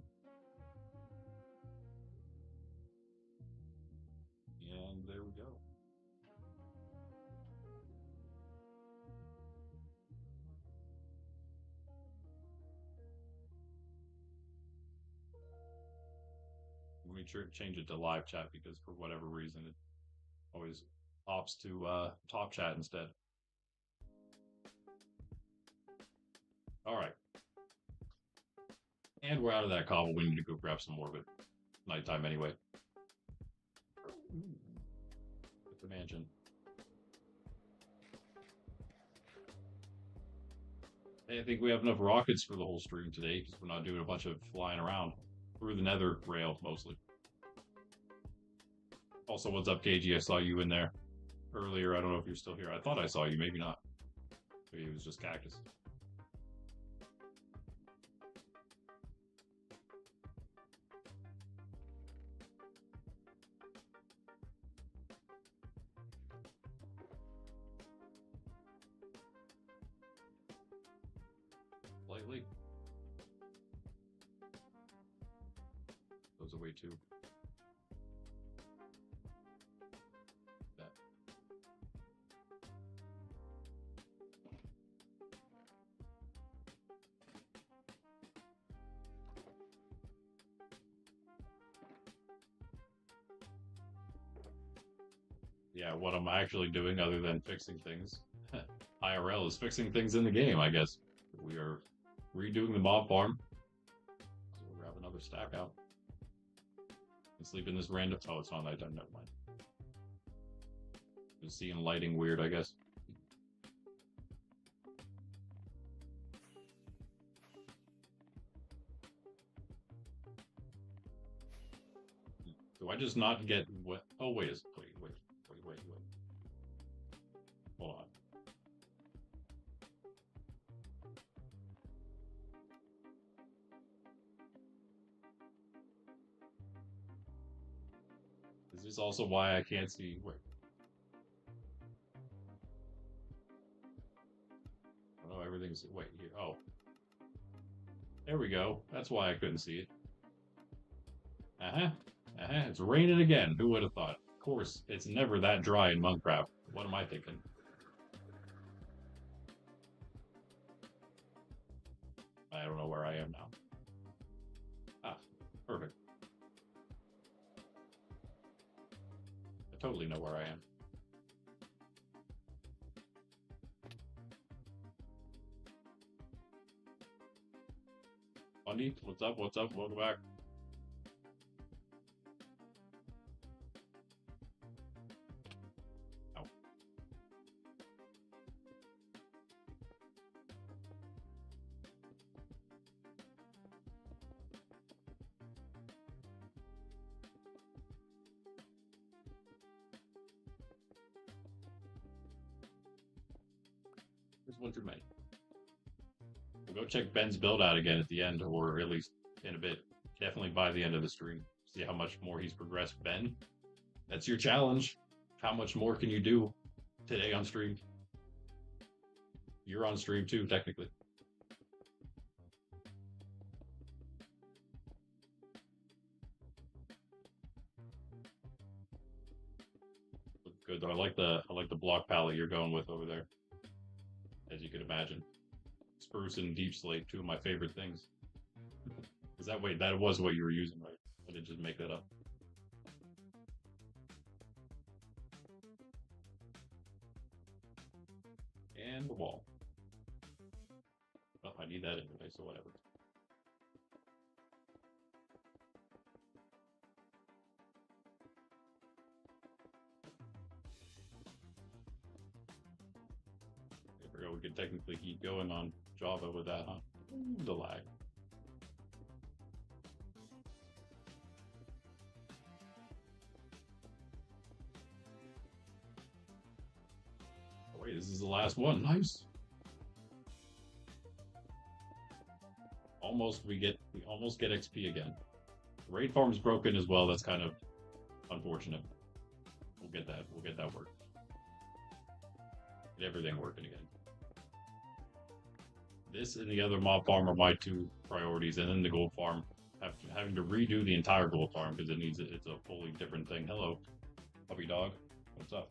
A: And there we go. Let me change it to live chat because for whatever reason it always opts to top chat instead. All right. And we're out of that cobble. We need to go grab some more of it. Nighttime anyway. With the mansion. Hey, I think we have enough rockets for the whole stream today because we're not doing a bunch of flying around through the nether rail mostly. Also, what's up, KG? I saw you in there earlier. I don't know if you're still here. I thought I saw you. Maybe not. Maybe it was just Cactus. Slightly. Goes away too. That. Yeah, what I'm actually doing other than fixing things, IRL is fixing things in the game, I guess. We are redoing the mob farm. So we'll grab another stack out. And sleep in this random... Oh, it's not nighttime, never mind. Just seeing lighting weird, I guess. Do I just not get what? Oh, wait. Hold on. Is this also why I can't see? Wait. Oh, everything's... Wait, here. Oh. There we go. That's why I couldn't see it. It's raining again. Who would have thought? Of course, it's never that dry in Monkraft. What am I thinking? I don't know where I am now. Ah, perfect. I totally know where I am. Bundy, what's up? What's up? Welcome back. There's one too many. We'll go check Ben's build out again at the end, or at least in a bit. Definitely by the end of the stream. See how much more he's progressed. Ben, that's your challenge. How much more can you do today on stream? You're on stream too, technically. Good though. I like the block palette you're going with over there. As you can imagine. Spruce and deep slate, two of my favorite things. Is that wait, that was what you were using, right? I didn't just make that up. And the wall. Oh, I need that anyway, so whatever. There we go. We could technically keep going on Java with that, huh? Ooh, the lag. Oh, wait, this is the last one. Nice. We almost get XP again. The raid farm's broken as well. That's kind of unfortunate. We'll get that. We'll get that working. Get everything working again. This and the other mob farm are my two priorities, and then the gold farm. Having to redo the entire gold farm because it's a fully different thing. Hello, puppy dog. What's up?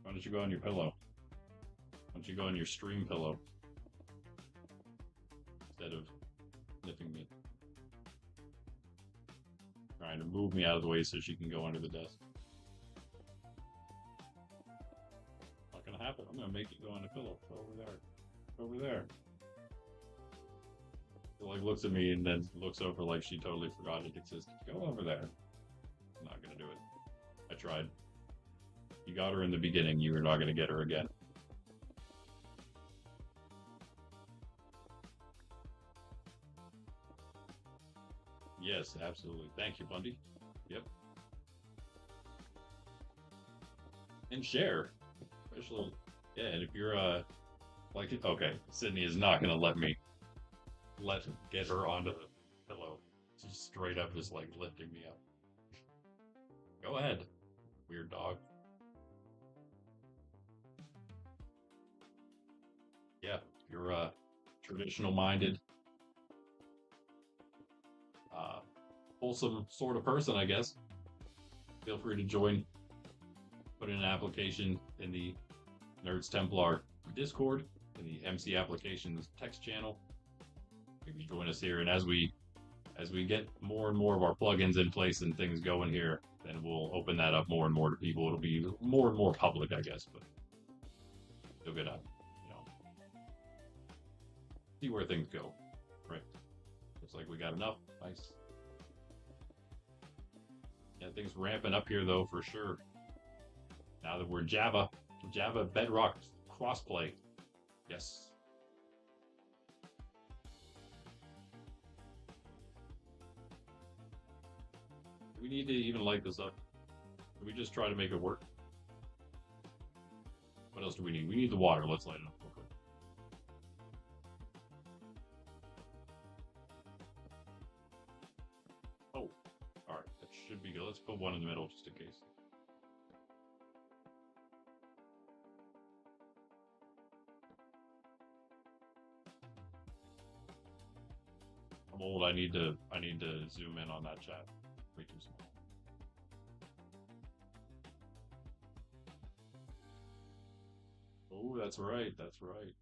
A: Why don't you go on your pillow? Why don't you go on your stream pillow instead of sniffing me? Trying to move me out of the way so she can go under the desk. Not gonna happen. I'm gonna make you go on the pillow. Go over there. Over there. She like looks at me and then looks over like she totally forgot it existed. Go over there. I'm not gonna do it. I tried. You got her in the beginning, you were not gonna get her again. Yes, absolutely. Thank you, Bundy. Yep. And share. Especially, yeah, and if you're like, okay, Sydney is not gonna let me get her onto the pillow. She's straight up just like lifting me up. Go ahead, weird dog. Yeah, you're traditional minded, wholesome sort of person, I guess. Feel free to join. Put in an application in the Nerds Templar Discord, in the MC Applications text channel. Maybe join us here, and as we get more and more of our plugins in place and things going here, then we'll open that up more and more to people. It'll be more and more public, I guess, but you'll get up, see where things go. Right. Looks like we got enough. Nice. Yeah, things ramping up here though for sure. Now that we're Java Bedrock crossplay. Yes. Do we need to even light this up? Can we just try to make it work? What else do we need? We need the water. Let's light it up real quick. Oh, alright. That should be good. Let's put one in the middle just in case. I'm old. I need to zoom in on that chat. Way too small. Oh, that's right. That's right.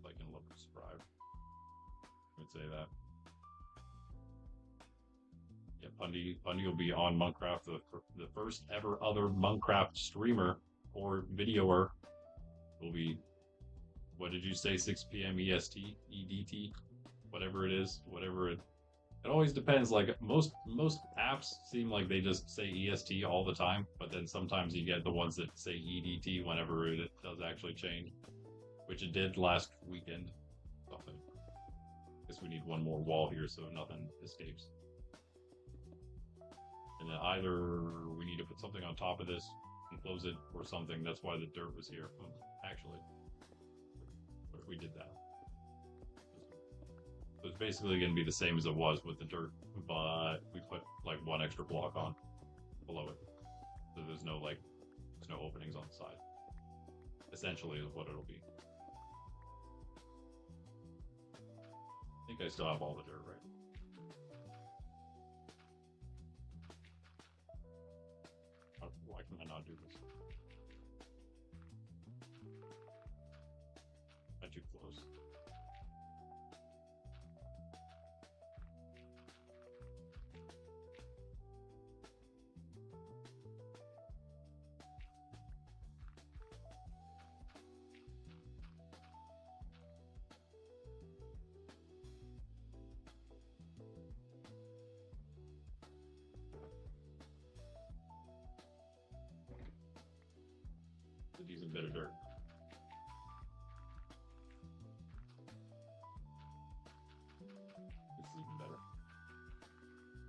A: Like and love, subscribe. I would say that. Yeah, Pundy will be on Monkraft, the first ever other Monkraft streamer or videoer will be. What did you say? 6 p.m. EST, EDT, whatever it is, whatever it. It always depends. Like most apps seem like they just say EST all the time, but then sometimes you get the ones that say EDT whenever it does actually change, which it did last weekend. Something. Guess we need one more wall here so nothing escapes. And then either we need to put something on top of this enclose it or something. That's why the dirt was here. Actually, what if we did that? So it's basically going to be the same as it was with the dirt, but we put like one extra block on below it. So there's no openings on the side. Essentially is what it'll be. I think I still have all the dirt, right? Why can I not do this? Not too close. A decent bit of dirt. This is even better.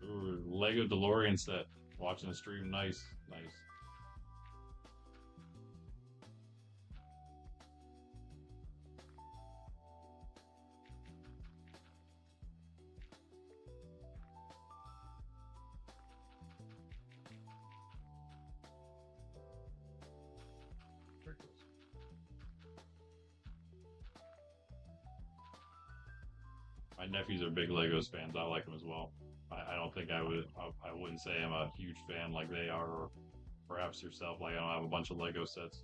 A: Ooh, Lego DeLorean set. Watching the stream, nice, nice. Very close. My nephews are big Legos fans. I like them as well. I don't think I wouldn't say I'm a huge fan like they are, or perhaps yourself. Like I don't have a bunch of Lego sets.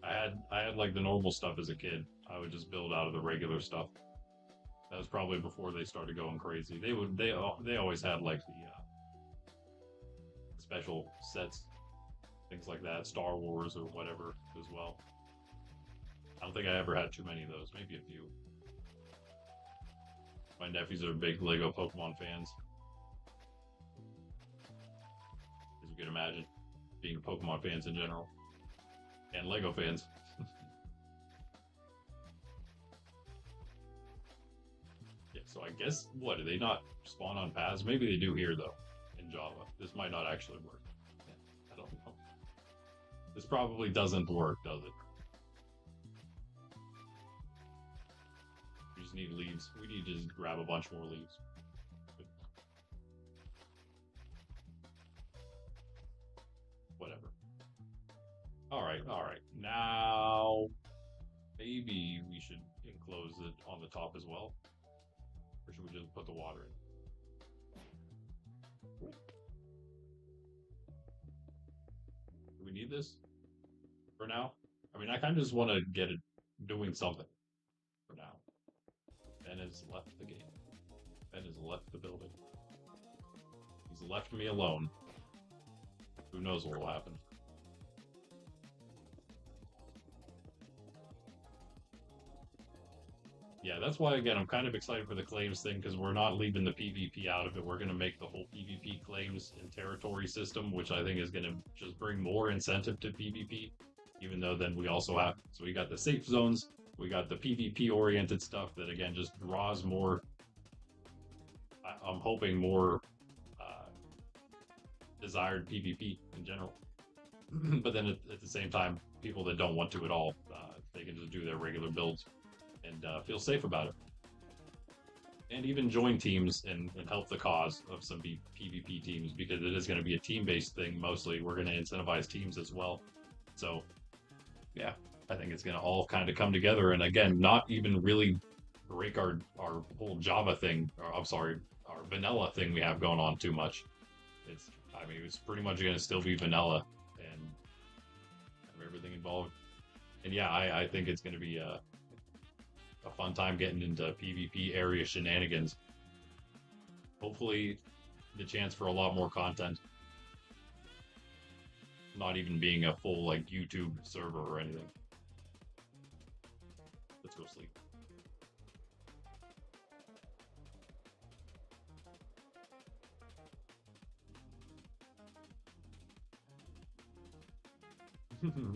A: I had like the normal stuff as a kid. I would just build out of the regular stuff. That was probably before they started going crazy. They always had like the special sets, things like that, Star Wars or whatever as well. I don't think I ever had too many of those. Maybe a few. My nephews are big Lego Pokemon fans. As you can imagine, being Pokemon fans in general. And Lego fans. Yeah, so I guess, what, do they not spawn on paths? Maybe they do here, though, in Java. This might not actually work. I don't know. This probably doesn't work, does it? We just need leaves. We need to just grab a bunch more leaves. Whatever. Alright, alright. Now, maybe we should enclose it on the top as well. Or should we just put the water in? Do we need this for now? I mean, I kind of just want to get it doing something for now. Ben has left the game. Ben has left the building. He's left me alone. Who knows what will happen? Yeah, that's why, again, I'm kind of excited for the claims thing, because we're not leaving the PvP out of it. We're going to make the whole PvP claims and territory system, which I think is going to just bring more incentive to PvP, even though then we also have, so we got the safe zones, we got the PvP-oriented stuff that, again, just draws more, I'm hoping more desired PvP in general. But then at the same time, people that don't want to at all, they can just do their regular builds and feel safe about it. And even join teams and help the cause of some PvP teams, because it is going to be a team-based thing mostly. We're going to incentivize teams as well. So, yeah, I think it's going to all kind of come together. And again, not even really break our whole Java thing, or I'm sorry, our vanilla thing we have going on too much. I mean, it's pretty much going to still be vanilla and have everything involved. And yeah, I think it's going to be a fun time getting into PvP area shenanigans. Hopefully, the chance for a lot more content. Not even being a full like YouTube server or anything. Let's go sleep.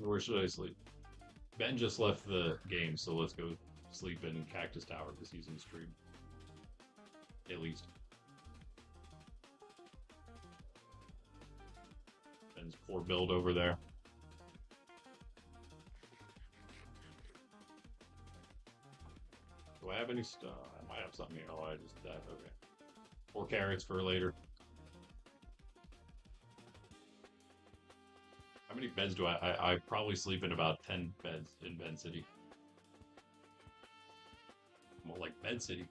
A: Where should I sleep? Ben just left the game, so let's go sleep in Cactus Tower because he's in stream. At least. Ben's poor build over there. Do I have any stuff? I might have something here. Oh, I just died. Okay. 4 carrots for later. How many beds do I probably sleep in about 10 beds in Bed City. More like Bed City.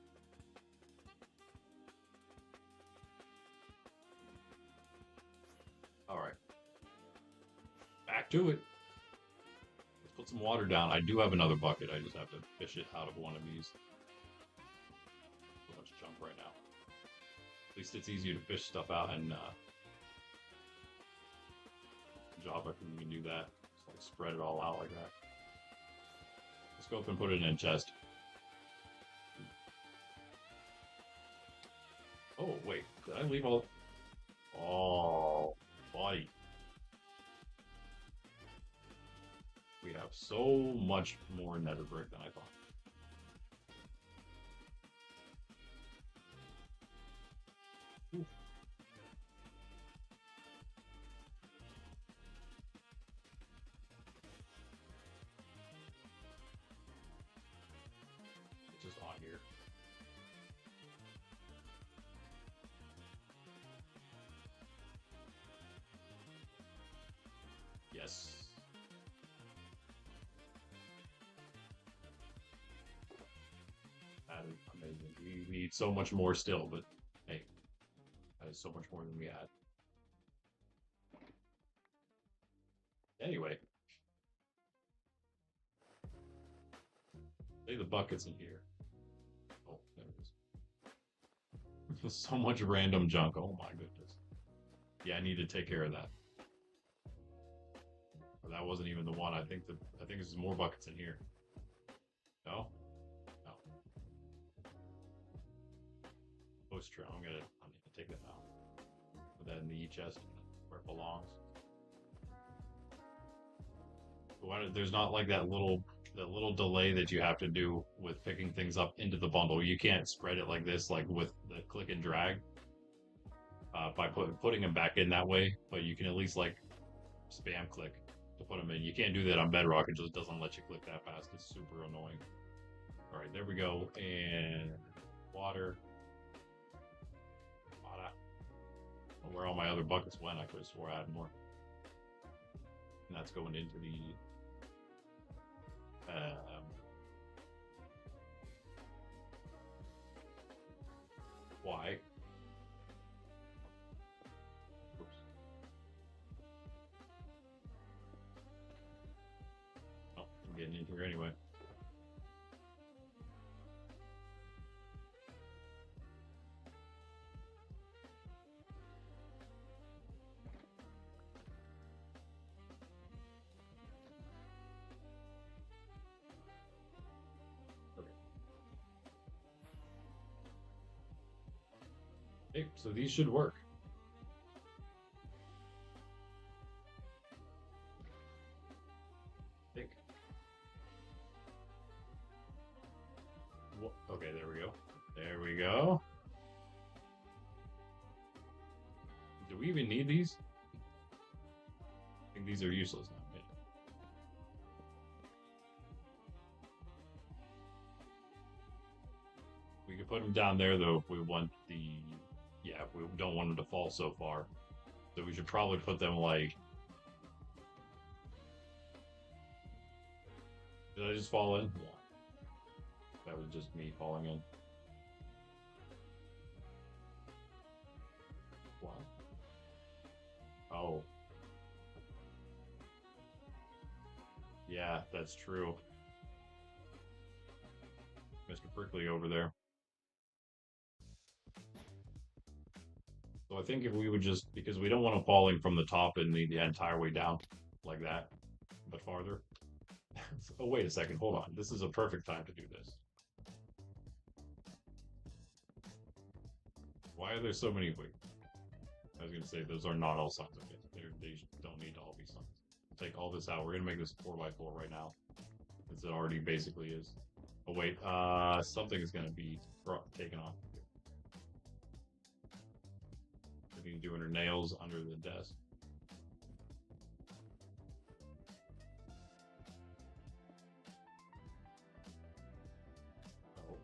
A: Alright. Back to it. Let's put some water down. I do have another bucket. I just have to fish it out of one of these. So much junk right now. At least it's easier to fish stuff out and Java can do that. Just like spread it all out like that. Let's go up and put it in a chest. Oh wait, did I leave all? Oh, buddy. We have so much more nether brick than I thought. Ooh. It's just on here. Yes. That is amazing. We need so much more still, but hey, that is so much more than we had. Anyway, lay the buckets in here. Oh, there it is. So much random junk. Oh my goodness. Yeah, I need to take care of that. Or that wasn't even the one. I think there's more buckets in here. No? No. Post tree. I need to take that out. Put that in the chest where it belongs. Why, there's not like that little delay that you have to do with picking things up into the bundle. You can't spread it like this, like with the click and drag, by putting them back in that way. But you can at least like spam click to put them in. You can't do that on Bedrock. It just doesn't let you click that fast. It's super annoying. All right, there we go. And water. Where all my other buckets went, I could have swore I had more. And that's going into the why? Oops. Oh, I'm getting in here anyway. Okay, so these should work. I think. Okay, there we go. There we go. Do we even need these? I think these are useless now. Yeah. We could put them down there though if we want the. Yeah, we don't want them to fall so far. So we should probably put them like... Did I just fall in? Yeah. That was just me falling in. What? Oh. Yeah, that's true. Mr. Prickly over there. So I think if we would just, because we don't want them falling from the top and the entire way down like that, but farther. Oh, wait a second. Hold on. This is a perfect time to do this. Why are there so many? Wait. I was going to say, those are not all signs. Okay. They don't need to all be signs. Take all this out. We're going to make this 4x4 right now. As it already basically is. Oh, wait. Something is going to be taken off. Doing her nails under the desk. Oh,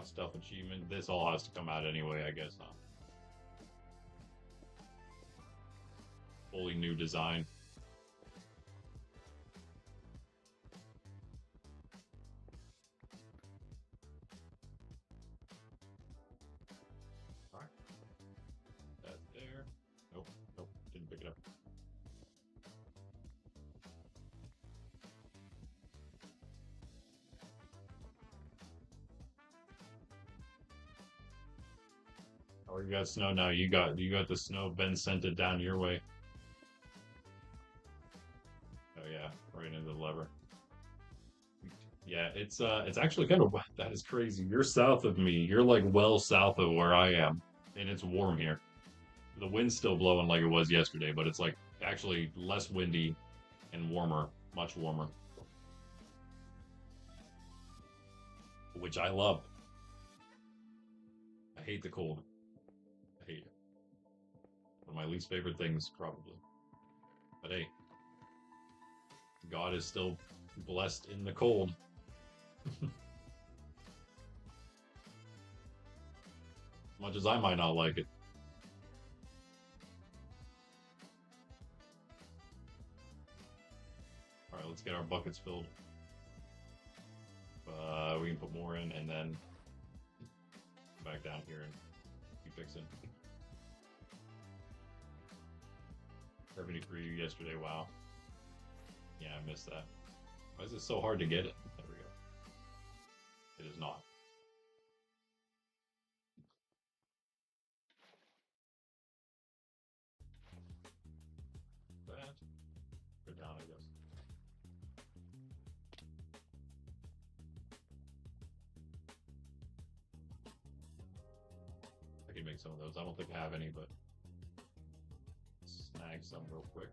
A: Hot stuff achievement. This all has to come out anyway, I guess, huh? Fully new design. All right. That's there. Nope. Nope. Didn't pick it up. Oh, you got snow now. You got the snow. Ben sent it down your way. Oh yeah, right into the lever. Yeah, it's actually kind of that is crazy. You're south of me. You're like well south of where I am, and it's warm here. The wind's still blowing like it was yesterday, but it's like actually less windy and warmer, much warmer, which I love. I hate the cold. I hate it. One of my least favorite things, probably. But hey, God is still blessed in the cold. Much as I might not like it. All right, let's get our buckets filled. We can put more in and then back down here and keep fixing. Revenue for you yesterday, wow. Yeah, I missed that. Why is it so hard to get it? There we go. It is not. That. Go down, I guess. I can make some of those. I don't think I have any, but snag some real quick.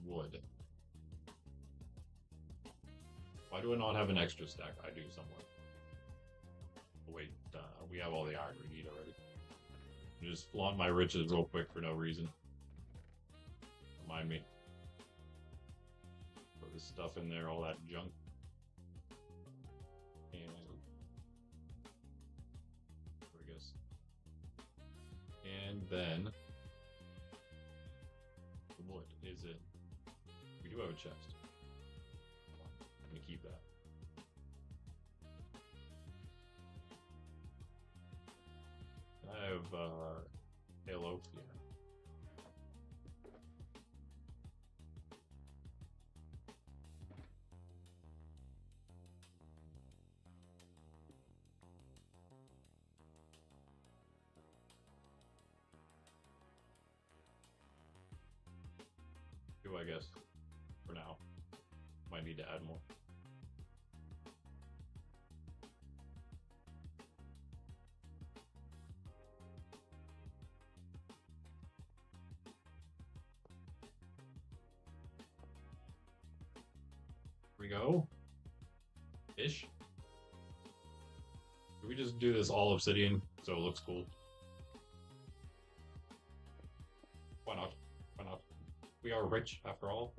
A: Wood. Why do I not have an extra stack? I do somewhere. Oh, wait, we have all the iron we need already. Just flaunt my riches real quick for no reason. Remind me. Put this stuff in there, all that junk. And I guess. And then what is it? We do have a chest. Let me keep that. I have Halo. Yeah. Do I guess for now. Might need to add more. Here we go. Ish. Can we just do this all obsidian so it looks cool? Why not? Why not? We are rich after all.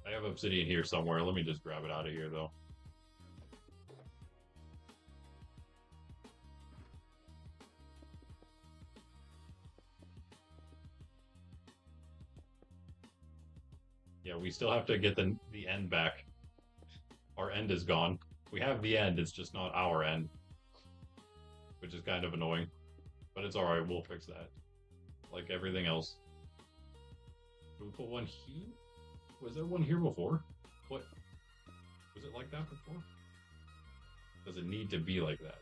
A: I have obsidian here somewhere. Let me just grab it out of here though. Yeah, we still have to get the end back. Our end is gone. We have the end, it's just not our end. Which is kind of annoying. But it's alright, we'll fix that. Like everything else. Did we put one here? Was there one here before? What? Was it like that before? Does it need to be like that?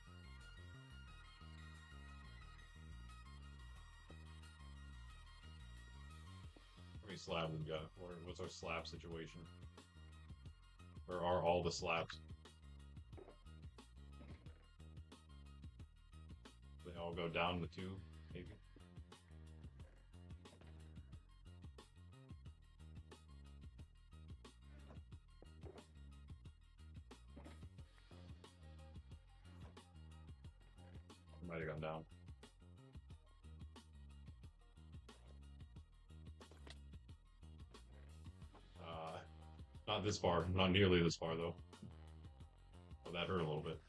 A: How many slabs we got? Or what's our slab situation? Where are all the slabs? They all go down the two, maybe? Might have gone down. Not this far. Not nearly this far, though. Oh, That hurt a little bit.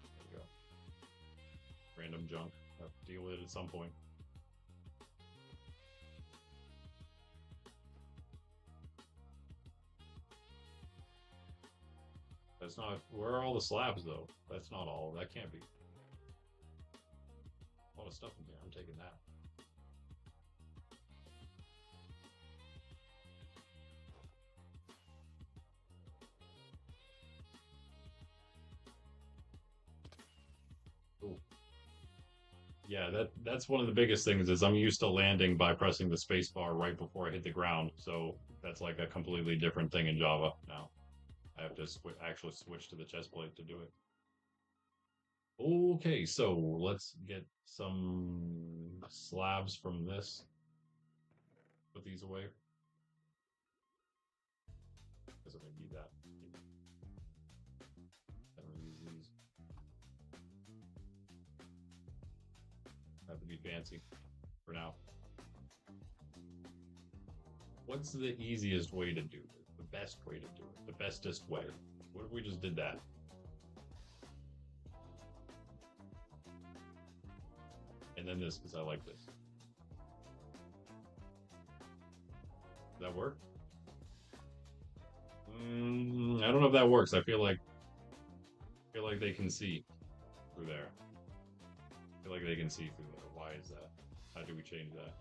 A: There we go. Random junk. Have to deal with it at some point. That's not. Where are all the slabs, though? That's not all. That can't be. A lot of stuff in here. I'm taking that. Ooh. Yeah, that's one of the biggest things is I'm used to landing by pressing the space bar right before I hit the ground. So that's like a completely different thing in Java now. I have to actually switch to the chest plate to do it. Okay, so let's get some slabs from this. Put these away. Because I'm going to need that. I don't use these. Have to be fancy for now. What's the easiest way to do it? The best way to do it? The bestest way? What if we just did that? And then this, because I like this. Does that work? I don't know if that works. I feel like they can see through there. I feel like they can see through there. Why is that? How do we change that?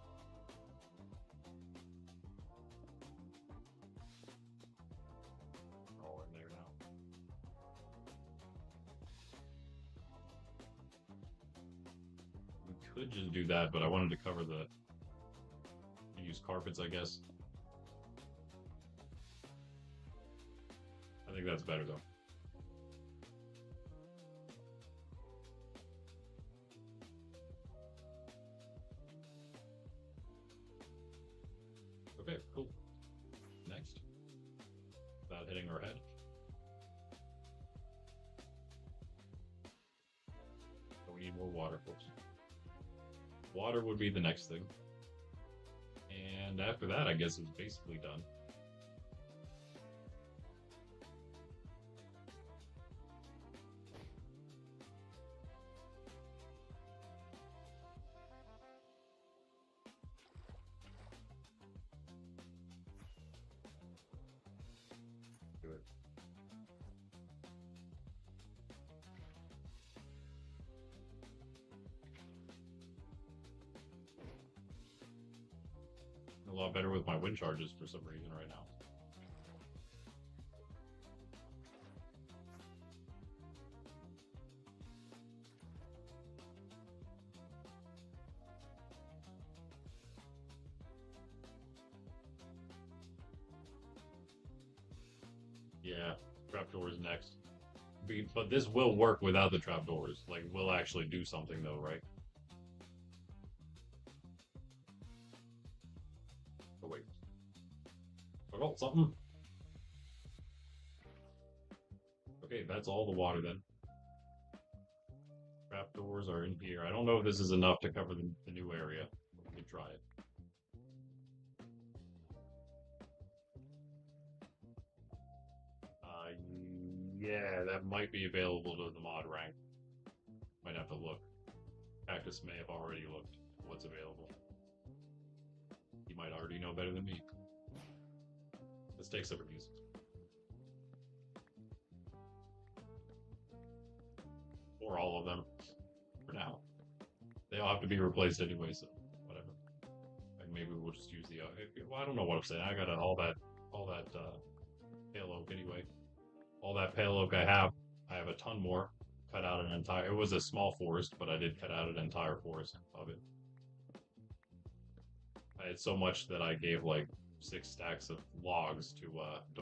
A: All in there now. We could just do that, but I wanted to cover the use carpets, I guess. I think that's better though. Okay, cool. Next. Without hitting our head. So we need more water, folks. Water would be the next thing. And after that, I guess it's basically done. Do it. A lot better with my wind charges for some reason right now. Yeah, trapdoors next. But this will work without the trapdoors. Like, we'll actually do something though, right? Oh wait. Forgot something. Okay, that's all the water then. Trapdoors are in here. I don't know if this is enough to cover the new area. We can try it. Yeah, that might be available to the mod rank. Might have to look. Cactus may have already looked what's available. He might already know better than me. Let's take some of these. Or all of them. For now. They all have to be replaced anyway, so whatever. And maybe we'll just use the well, I don't know what I'm saying. I got all that pale oak anyway. All that pale oak I have a ton more. Cut out an entire, it was a small forest, but I did cut out an entire forest of it. I had so much that I gave like 6 stacks of logs to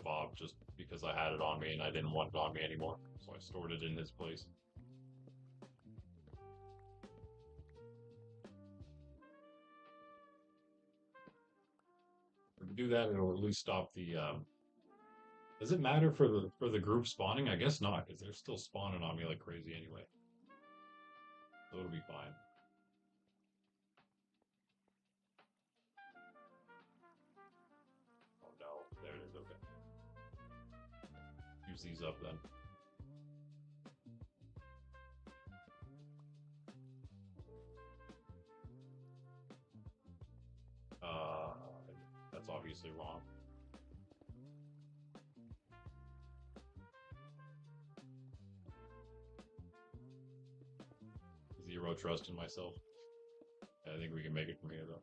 A: Bob just because I had it on me and I didn't want it on me anymore. So I stored it in his place. If we do that, it'll at least stop the does it matter for the group spawning? I guess not, because they're still spawning on me like crazy anyway. So it'll be fine. Oh no, there it is, okay. use these up then. Uh, that's obviously wrong. Zero trust in myself. I think we can make it from here though.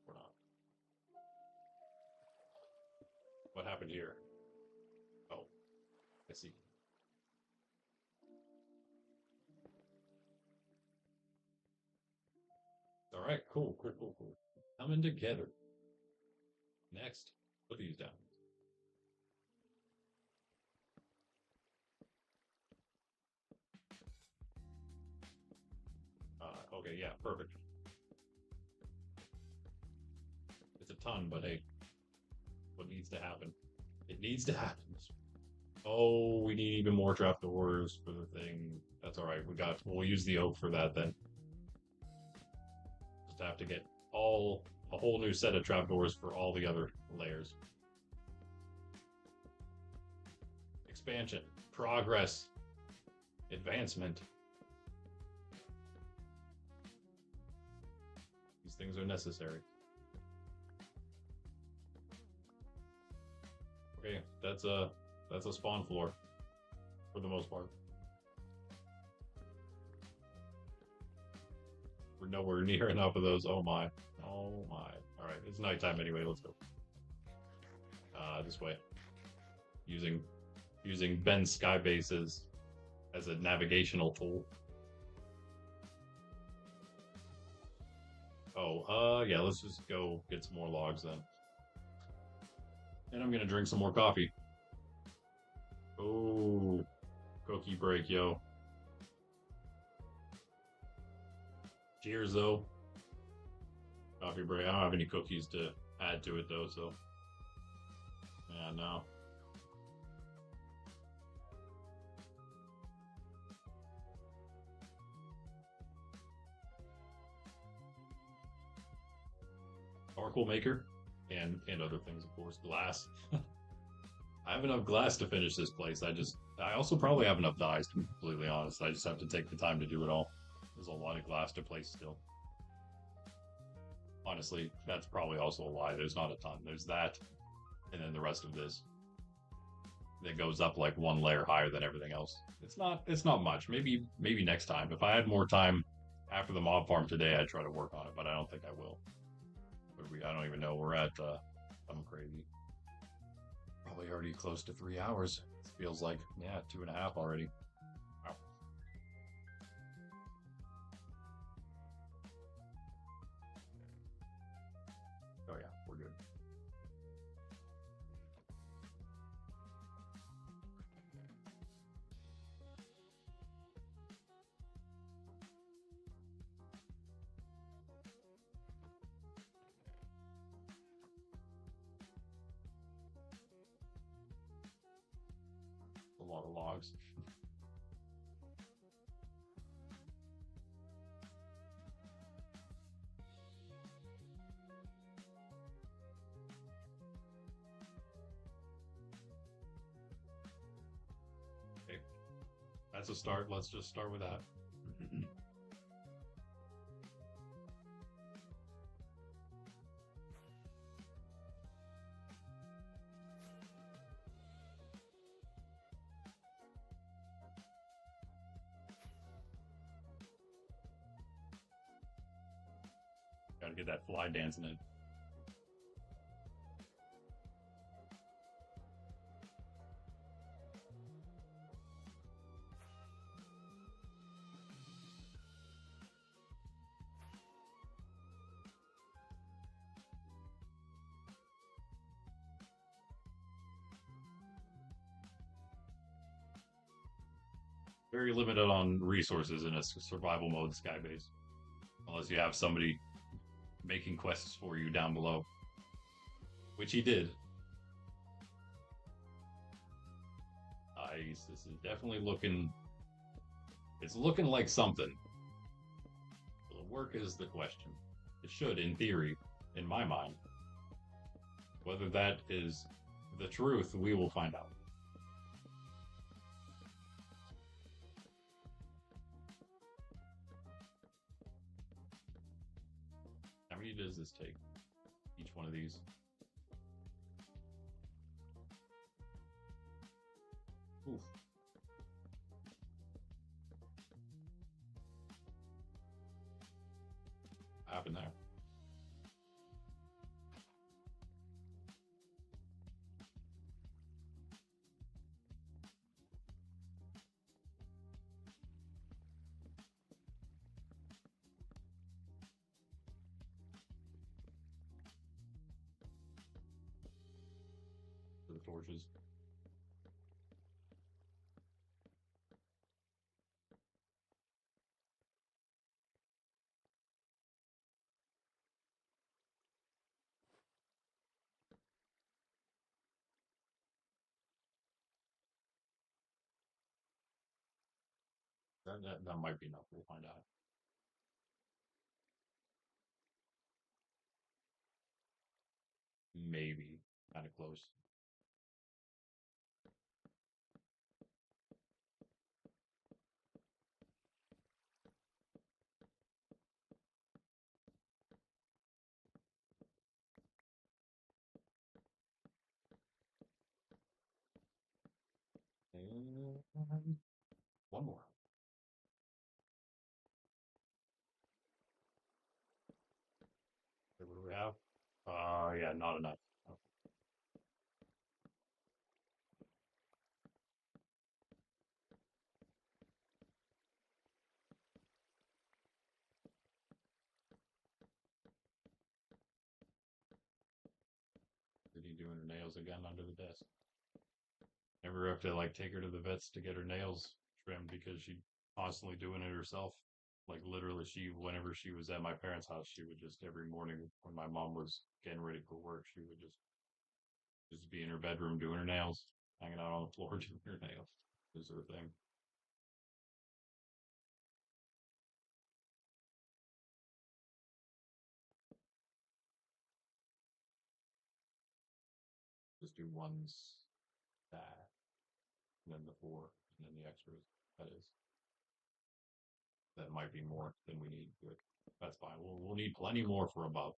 A: Or not. What happened here? Oh, I see. All right, cool. Coming together. Next, put these down. Okay, yeah, perfect. It's a ton, but hey, what needs to happen? It needs to happen. Oh, we need even more trapdoors for the thing. That's all right. We'll use the oak for that then. Just have to get a whole new set of trapdoors for all the other layers. Expansion, progress, advancement. These things are necessary. Okay, that's a spawn floor for the most part. We're nowhere near enough of those. Oh my. All right, it's nighttime anyway. Let's go. This way. Using Ben's Skybase as a navigational tool. Oh, yeah, let's just go get some more logs then. And I'm gonna drink some more coffee. Oh, cookie break, yo. Cheers, though. Coffee break. I don't have any cookies to add to it, though, so. Yeah, no. Charcoal maker and other things, of course. Glass. I have enough glass to finish this place. I also probably have enough dyes, to be completely honest. I just have to take the time to do it all. There's a lot of glass to place still. Honestly, that's probably also a lie. There's not a ton. There's that, and then the rest of this that goes up like one layer higher than everything else. It's not much. Maybe next time. If I had more time after the mob farm today, I'd try to work on it, but I don't think I will. I don't even know. We're at I'm crazy. Probably already close to 3 hours. It feels like, yeah, 2.5 already. Wow. Oh yeah, we're good. A lot of logs. Okay, that's a start. Let's just start with that. Gotta get that fly dancing in. Very limited on resources in a survival mode skybase, unless you have somebody making quests for you down below, which he did. Nice. This is definitely looking. It's looking like something. Will it work is the question. It should, in theory, in my mind. Whether that is the truth, we will find out. many does this take? Each one of these? Oof. What happened there? The torches. That might be enough. We'll find out. Maybe. Kind of close. And one more. Okay, what do we have? Yeah, not enough. Oh, did he doing her nails again under the desk? Never have to like take her to the vets to get her nails trimmed because she's constantly doing it herself. Like literally, whenever she was at my parents' house, she would just every morning when my mom was getting ready for work, she would just be in her bedroom doing her nails, hanging out on the floor doing her nails. Is her thing. Just do ones that, and then the four, and then the extras. That is. That might be more than we need, but that's fine. We'll need plenty more for above.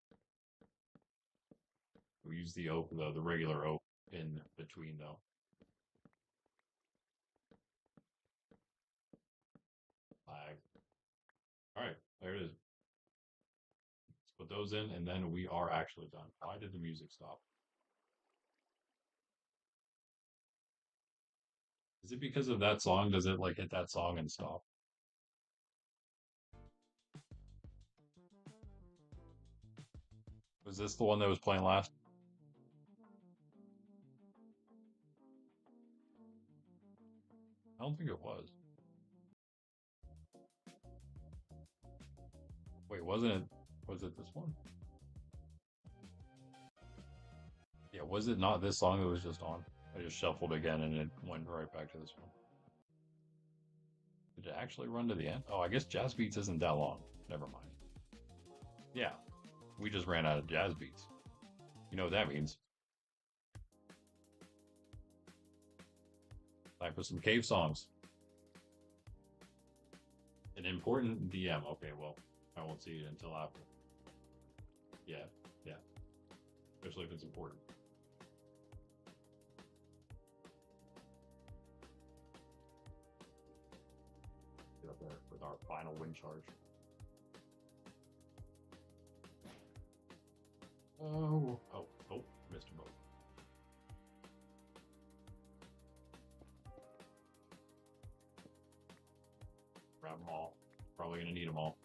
A: We use the oak, the regular oak in between though. Flag. All right, there it is. Let's put those in, and then we are actually done. Why did the music stop? Is it because of that song? Does it like hit that song and stop? Was this the one that was playing last? I don't think it was. Wait, wasn't it? Was it this one? Yeah, was it not this song that was just on? I just shuffled again and it went right back to this one. Did it actually run to the end? Oh, I guess Jazz Beats isn't that long. Never mind. Yeah, we just ran out of Jazz Beats. You know what that means? Time for some cave songs. An important DM. Okay, well, I won't see it until after. Yeah, yeah. Especially if it's important. Get up there with our final wind charge. Oh, missed a boat. Grab them all. Probably gonna need them all.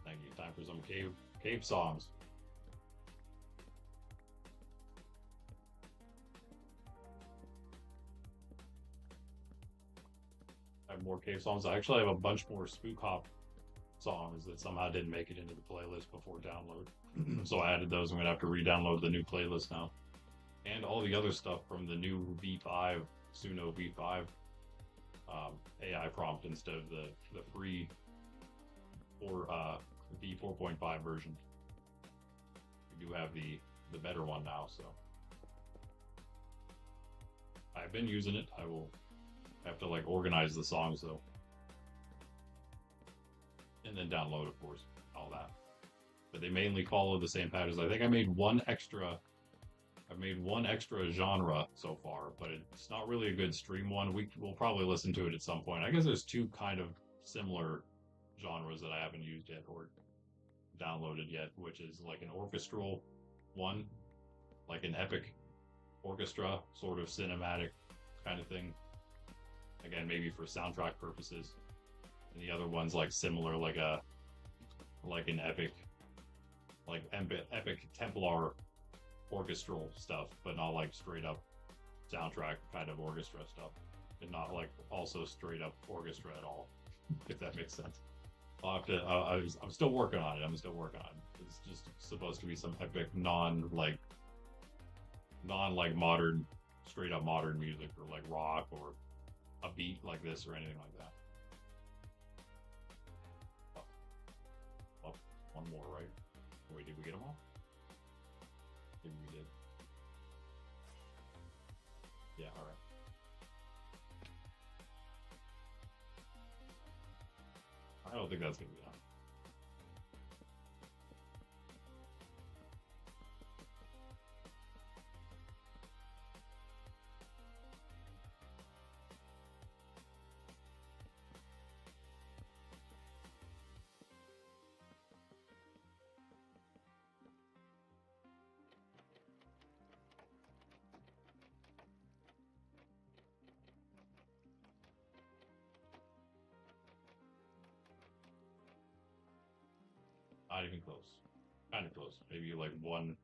A: Thank you. Time for some cave songs. I have more cave songs. I actually have a bunch more Spook Hop songs that somehow didn't make it into the playlist before download. So I added those. I'm gonna have to re-download the new playlist now. And all the other stuff from the new V5, Suno V5 AI prompt instead of the free or V4.5 version. We do have the better one now, so I've been using it. I will have to like organize the songs though. and then download, of course, all that. But they mainly follow the same patterns. I think I made one extra. I've made one extra genre so far, but it's not really a good stream one. We'll probably listen to it at some point. I guess there's two kind of similar genres that I haven't used yet or downloaded yet, which is like an orchestral one, like an epic orchestra, sort of cinematic kind of thing. Again, maybe for soundtrack purposes. And the other one's like similar, like an epic Templar orchestral stuff, but not like straight up soundtrack kind of orchestra stuff, and not like also straight up orchestra at all, if that makes sense. I'll have to. I'm still working on it. It's just supposed to be some epic, non modern, straight up modern music or like rock or a beat like this or anything like that. Oh, one more, right? Wait, did we get them all? Maybe we did. Yeah, all right. I don't think that's gonna be enough. Not even close. Kind of close. Maybe like one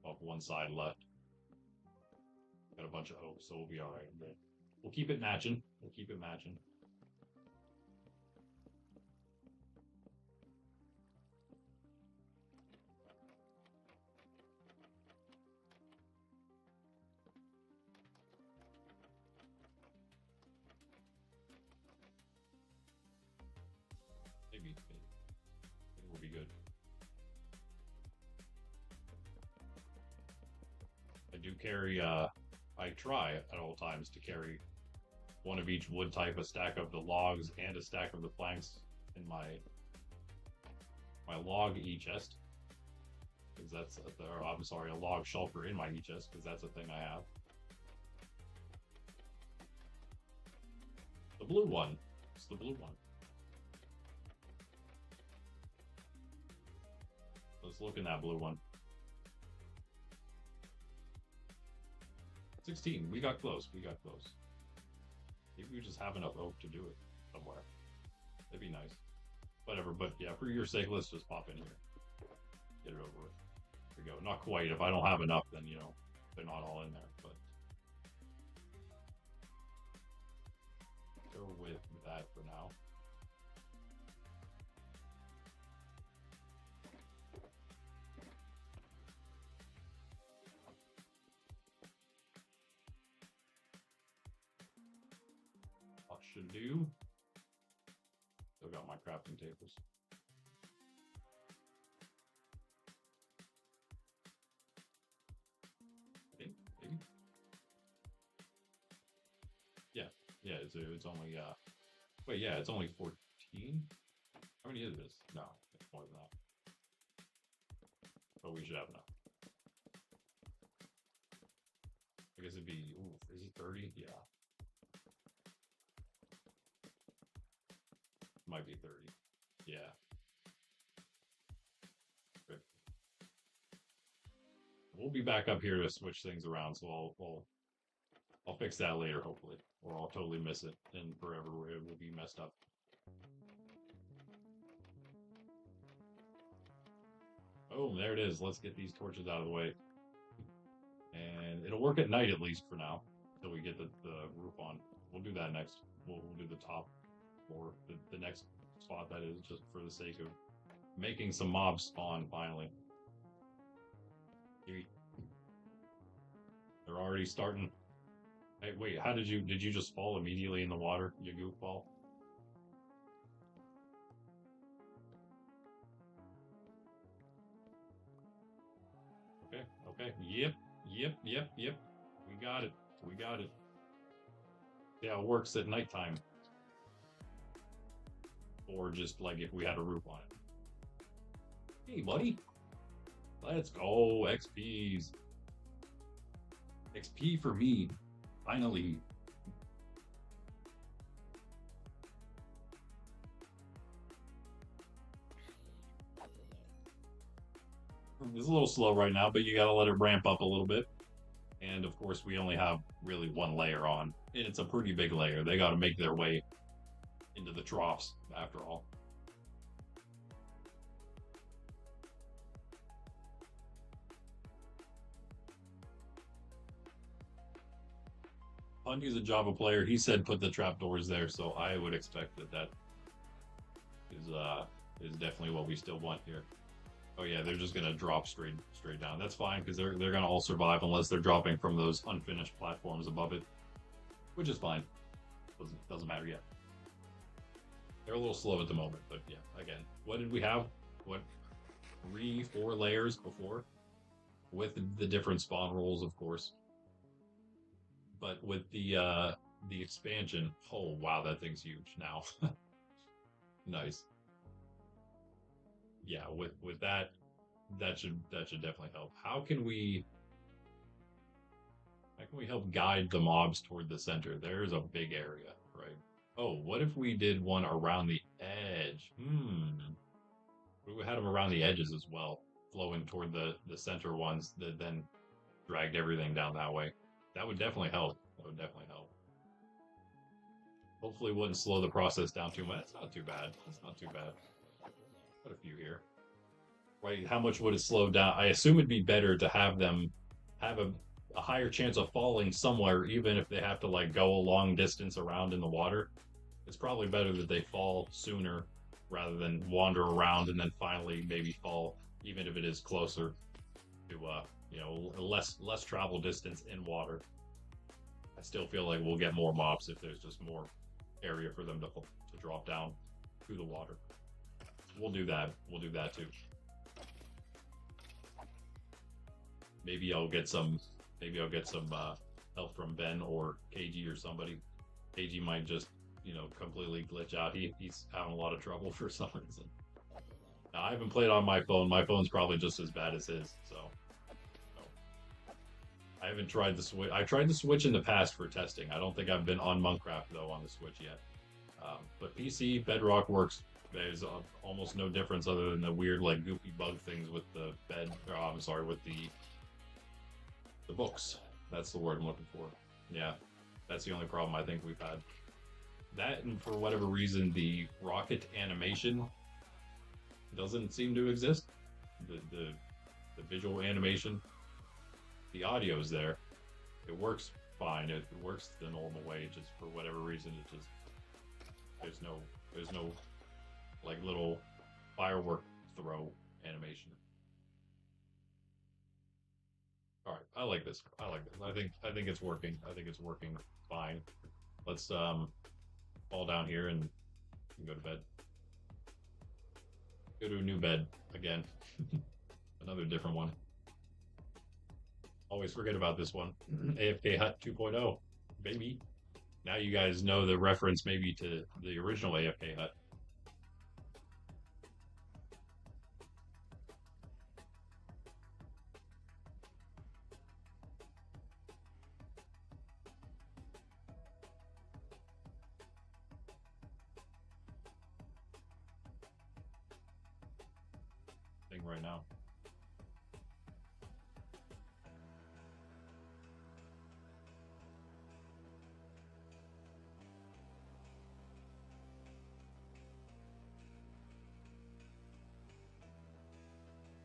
A: off one side left. Got a bunch of oaks, so we'll be all right. We'll keep it matching. We'll keep it matching. Maybe we'll be good. I do carry. I try at all times to carry one of each wood type, a stack of the logs and a stack of the planks in my log e-chest, because that's I'm sorry, a log shulker in my e-chest, because that's a thing I have. The blue one. It's the blue one. Let's look in that blue one. 16. We got close. We got close. Maybe we just have enough oak to do it somewhere. That'd be nice. Whatever, but yeah, for your sake, let's just pop in here. Get it over with. Here we go. Not quite. If I don't have enough, then, you know, they're not all in there, but go with that for now. Should do. Still got my crafting tables. Maybe. Yeah. It's only wait, yeah, it's only 14. How many is this? No, it's more than that. But we should have enough. I guess it'd be. Ooh, is it 30? Yeah. Might be 30. Yeah. Good. We'll be back up here to switch things around, so I'll fix that later, hopefully, or I'll totally miss it and forever it will be messed up. Oh, there it is. Let's get these torches out of the way, and it'll work at night at least for now, until we get the roof on. We'll do that next. We'll do the top. Or the next spot, that is, just for the sake of making some mobs spawn finally. They're already starting. Hey, wait, how did you just fall immediately in the water, you goofball? Okay. Yep. We got it. Yeah, it works at nighttime. or just like if we had a roof on it. Hey, buddy, let's go XPs. XP for me, finally. It's a little slow right now, but you gotta let it ramp up a little bit. And of course, we only have really one layer on, and it's a pretty big layer. They gotta make their way into the troughs after all. Pundy's a Java player. He said put the trapdoors there, so I would expect that that is definitely what we still want here. Oh yeah, they're just gonna drop straight down. That's fine because they're gonna all survive unless they're dropping from those unfinished platforms above it, which is fine. Doesn't matter yet. They're a little slow at the moment, but yeah. Again, what did we have? What 3, 4 layers before, with the different spawn rules, of course. But with the expansion, oh wow, that thing's huge now. Nice. Yeah, with that, that should definitely help. How can we help guide the mobs toward the center? There's a big area, right? Oh, what if we did one around the edge? We would have them around the edges as well, flowing toward the center ones that then dragged everything down that way. That would definitely help. That would definitely help. Hopefully, it wouldn't slow the process down too much. That's not too bad. That's not too bad. Put a few here. Right? How much would it slow down? I assume it'd be better to have them have a higher chance of falling somewhere, even if they have to like go a long distance around in the water. It's probably better that they fall sooner rather than wander around and then finally maybe fall, even if it is closer to less travel distance in water. I still feel like we'll get more mobs if there's just more area for them to drop down through the water. We'll do that. We'll do that too. Maybe I'll get some. Maybe I'll get some help from Ben or KG or somebody. KG might just, completely glitch out. He's having a lot of trouble for some reason. Now, I haven't played on my phone. My phone's probably just as bad as his. So I haven't tried the Switch. I tried the Switch in the past for testing. I don't think I've been on Monkraft though on the Switch yet. But PC Bedrock works. There's almost no difference other than the weird like goofy bug things with the bed. I'm sorry, with the books. That's the word I'm looking for. Yeah, that's the only problem I think we've had. That, and for whatever reason, the rocket animation doesn't seem to exist. The visual animation, the audio's there. It works fine. It works the normal way. Just for whatever reason, it just there's no like little firework throw animation. All right, I like this. I like this. I think it's working. I think it's working fine. Let's fall down here and go to bed. Go to a new bed again. Another different one. Always forget about this one. AFK Hut 2.0, baby. Now you guys know the reference maybe to the original AFK Hut. Thing right now.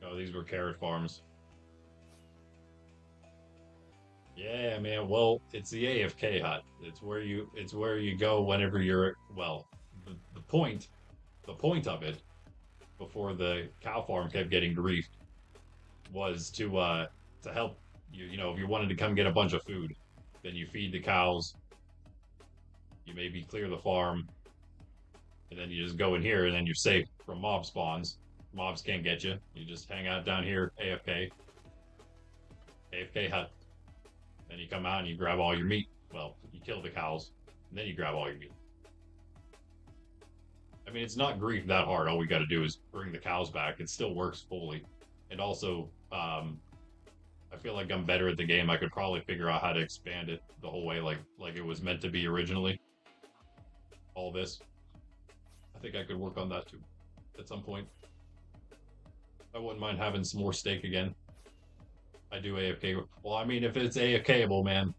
A: Oh, these were carrot farms. Yeah, man. Well, it's the AFK hut. It's where you go whenever you're the point of it before the cow farm kept getting griefed was to help you. If you wanted to come get a bunch of food, then you feed the cows. You maybe clear the farm, and then you just go in here, and then you're safe from mob spawns. Mobs can't get you. You just hang out down here, AFK. AFK hut. Then you come out and you grab all your meat. Well, you kill the cows, and then you grab all your meat. I mean, it's not grief that hard. All we got to do is bring the cows back. It still works fully. And also, I feel like I'm better at the game. I could probably figure out how to expand it the whole way, like it was meant to be originally. All this, I think I could work on that too, at some point. I wouldn't mind having some more steak again. I do AFK. Well, I mean, if it's AFKable, man,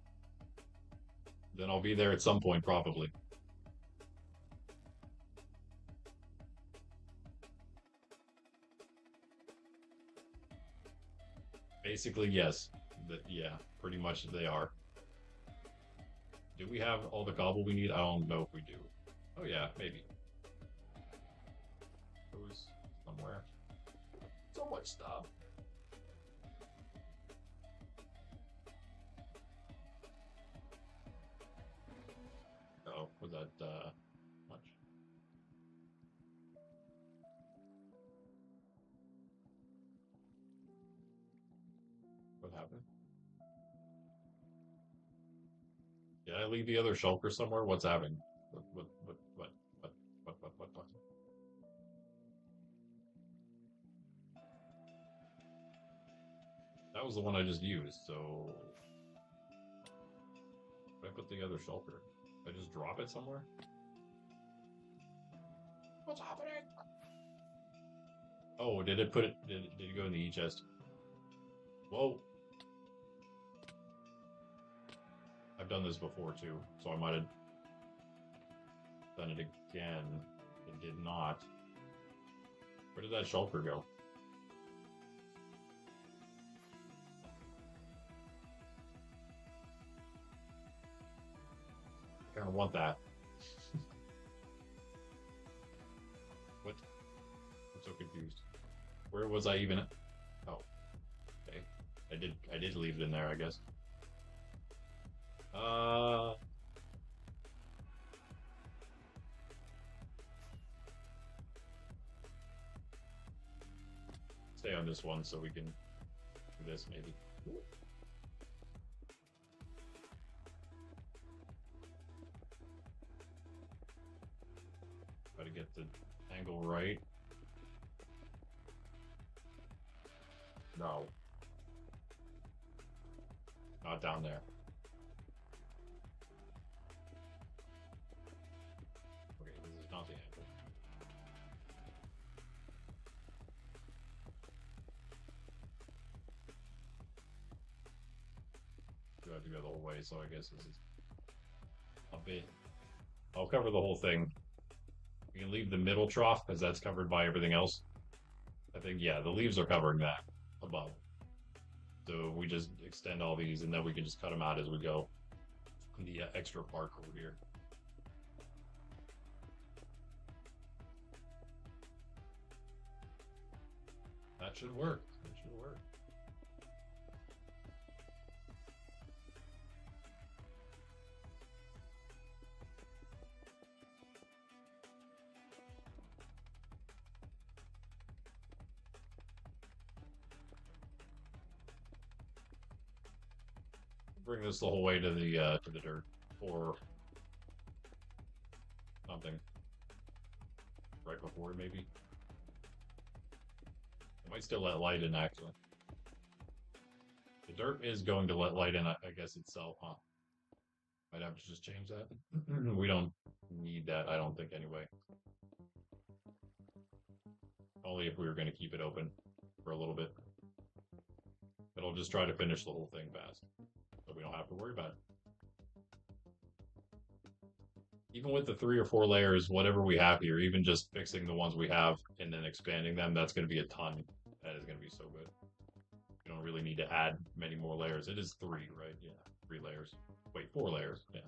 A: then I'll be there at some point, probably. Basically, yes. Yeah, pretty much they are. Do we have all the cobble we need? I don't know if we do. Oh yeah, maybe. Goes somewhere. So much stuff. Oh, was that much? What happened? Did I leave the other shulker somewhere? What's happening? What? That was the one I just used, so did I put the other shulker? Did I just drop it somewhere? What's happening? Oh, did it put it did it go in the E chest? Whoa. I've done this before too, so I might have done it again. It did not. Where did that shulker go? I kind of want that. What? I'm so confused. Where was I even? Oh, okay. I did leave it in there, I guess. Stay on this one so we can do this maybe. Try to get the angle right. No. Not down there. Okay, this is not the angle. You have to go the whole way, so I guess this is a bit. I'll cover the whole thing. We can leave the middle trough because that's covered by everything else. I think, yeah, the leaves are covering that above. So we just extend all these and then we can just cut them out as we go. The extra part over here. That should work. That should work. Bring this the whole way to the dirt or something right before maybe. It might still let light in actually. The dirt is going to let light in, I guess itself, huh? Might have to just change that. We don't need that, I don't think anyway. Only if we were going to keep it open for a little bit. But I'll just try to finish the whole thing fast. So we don't have to worry about it. Even with the 3 or 4 layers, whatever we have here, even just fixing the ones we have and then expanding them, that's going to be a ton. That is going to be so good. You don't really need to add many more layers. It is 3, right? Yeah, 3 layers. Wait, 4 layers. Yeah.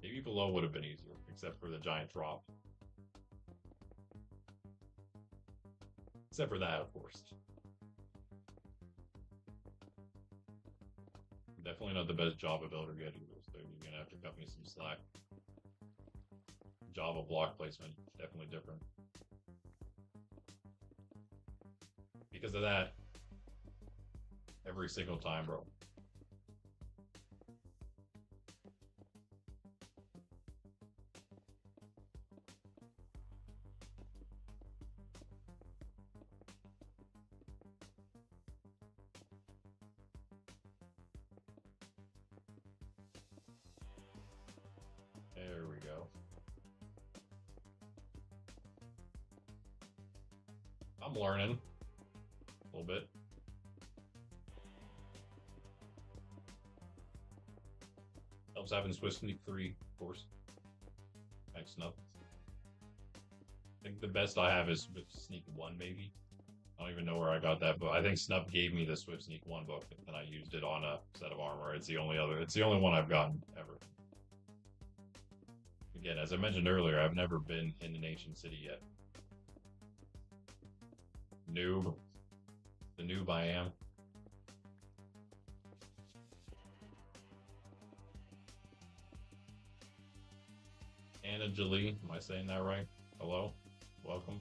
A: Maybe below would have been easier, except for the giant drop. Except for that, of course. Definitely not the best Java builder yet either, so you're gonna have to cut me some slack. Java block placement is definitely different. Because of that, every single time, bro. There we go. I'm learning a little bit. Helps having Swift Sneak 3, of course. Thanks, Snuff. I think the best I have is Swift Sneak 1, maybe. I don't even know where I got that, but I think Snuff gave me the Swift Sneak 1 book, and I used it on a set of armor. It's the only one I've gotten ever. Again, as I mentioned earlier, I've never been in an ancient city yet. Noob. The noob I am. Anna Jolie, am I saying that right? Hello? Welcome.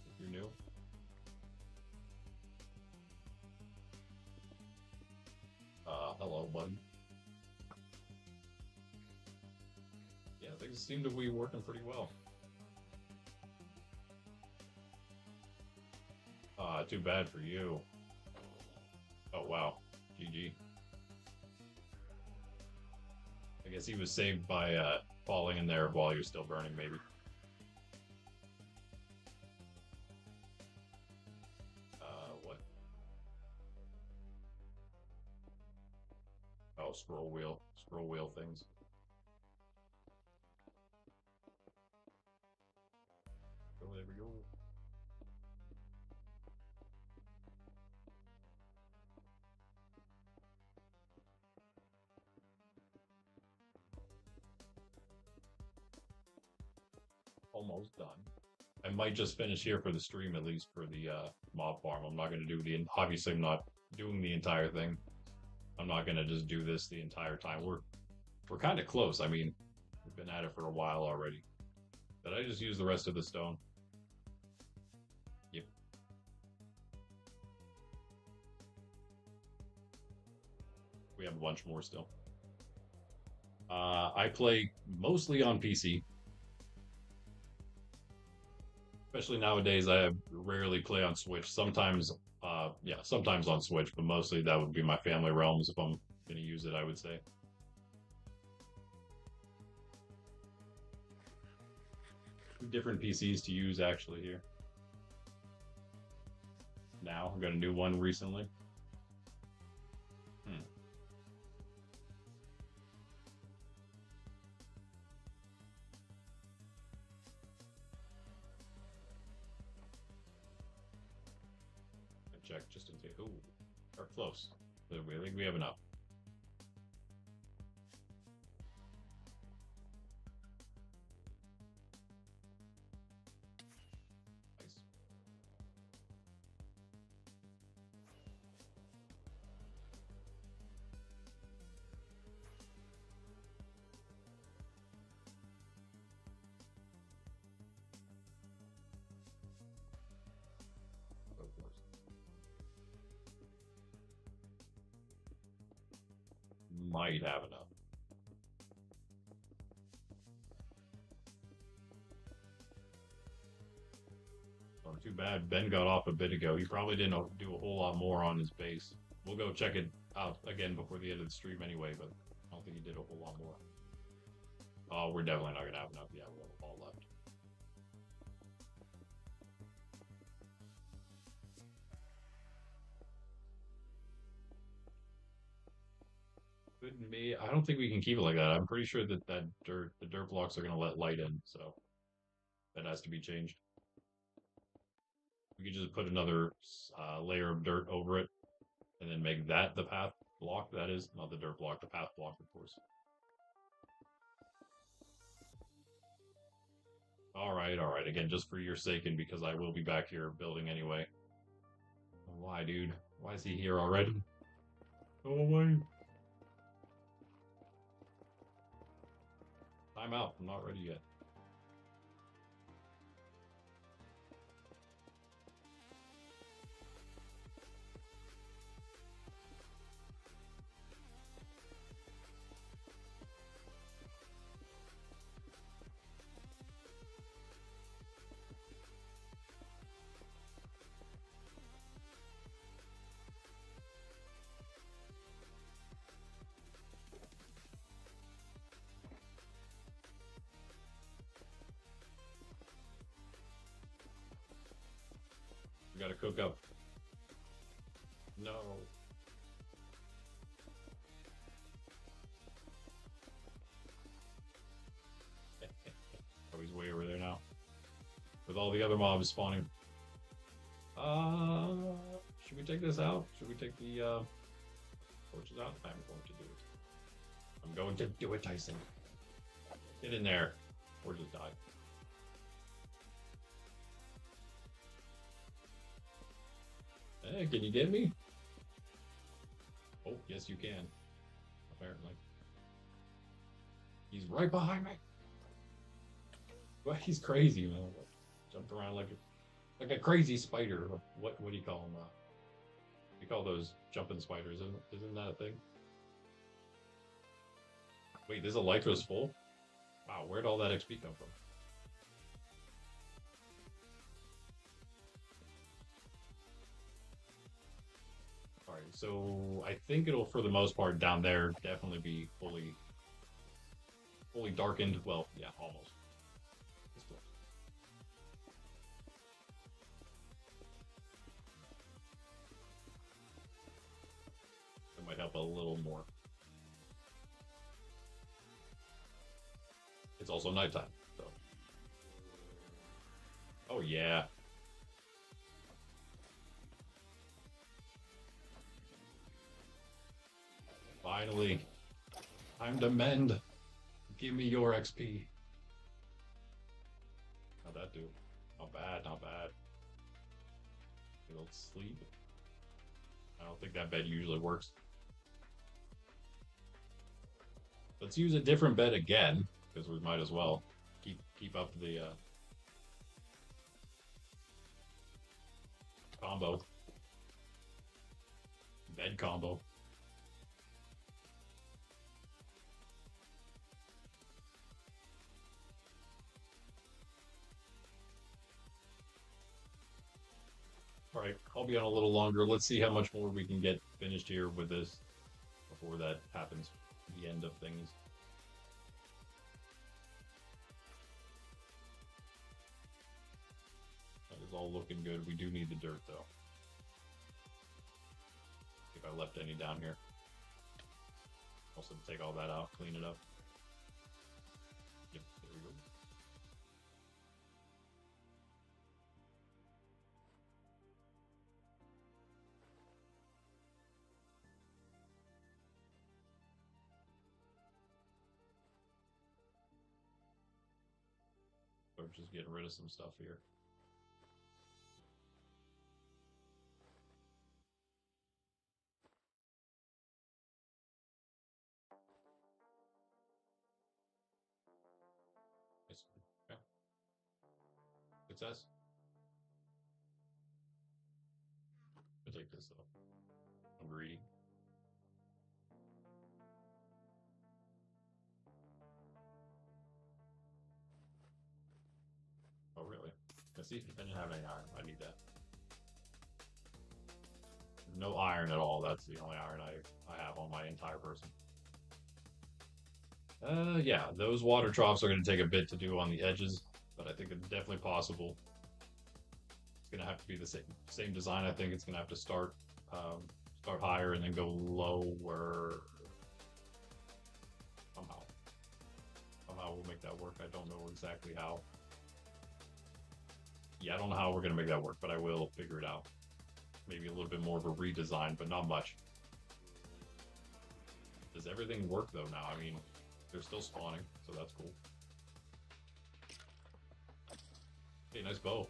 A: If you're new. Hello, bud. Yeah, things seem to be working pretty well. Too bad for you. Oh, wow. GG. I guess he was saved by falling in there while you're still burning, maybe. What? Oh, scroll wheel things. Oh, there we go. Almost done. I might just finish here for the stream, at least for the mob farm. I'm not going to do obviously I'm not doing the entire thing. I'm not going to just do this the entire time. We're kind of close. I mean, we've been at it for a while already. Did I just use the rest of the stone? Yep. We have a bunch more still. I play mostly on PC. Especially nowadays, I rarely play on Switch. Sometimes, yeah, sometimes on Switch, but mostly that would be my family realms if I'm going to use it, I would say. Two different PCs to use actually here. Now, I got a new one recently. Check just in case. Ooh, or close. I think we have enough. Nice. Of course. Might have enough. Oh, too bad. Ben got off a bit ago. He probably didn't do a whole lot more on his base. We'll go check it out again before the end of the stream anyway, but I don't think he did a whole lot more. Oh, we're definitely not going to have enough. Yeah, we have all left. Couldn't be. I don't think we can keep it like that. I'm pretty sure that the dirt blocks are going to let light in, so that has to be changed. We could just put another layer of dirt over it, and then make that the path block. That is not the dirt block, the path block, of course. All right, all right. Again, just for your sake, and because I will be back here building anyway. Why, dude? Why is he here already? Go away. I'm out. I'm not ready yet. Gotta cook up. No. Oh, he's way over there now. With all the other mobs spawning. Should we take this out? Should we take the torches out? I'm going to do it. I'm going to do it, Tyson. Get in there. Or just die. Hey, can you get me? Oh, yes you can. Apparently. He's right behind me. Well, he's crazy, man. Jumped around like a crazy spider. What do you call them? You call those jumping spiders? Isn't that a thing? Wait, this Elytra's full? Wow, where'd all that XP come from? Alright, so I think it'll, for the most part, down there definitely be fully darkened. Well, yeah, almost. It might help a little more. It's also nighttime, so. Oh yeah. Finally. Time to mend. Give me your XP. How'd that do? Not bad, not bad. It'll sleep. I don't think that bed usually works. Let's use a different bed again, because we might as well keep up the combo. Bed combo. All right, I'll be on a little longer. Let's see how much more we can get finished here with this before that happens. The end of things. That is all looking good. We do need the dirt, though. If I left any down here. Also, take all that out, clean it up. Yep, there we go. We're just getting rid of some stuff here. Nice. Okay. Success. I'll take this though. I'm greedy. Oh really? Let's see. I didn't have any iron. I need that. No iron at all. That's the only iron I have on my entire person. Yeah, those water troughs are going to take a bit to do on the edges, but I think it's definitely possible. It's going to have to be the same design. I think it's going to have to start higher and then go lower. Somehow we'll make that work. I don't know exactly how. Yeah, I don't know how we're going to make that work, but I will figure it out. Maybe a little bit more of a redesign, but not much. Does everything work though now? I mean, they're still spawning, so that's cool. Hey, nice bow.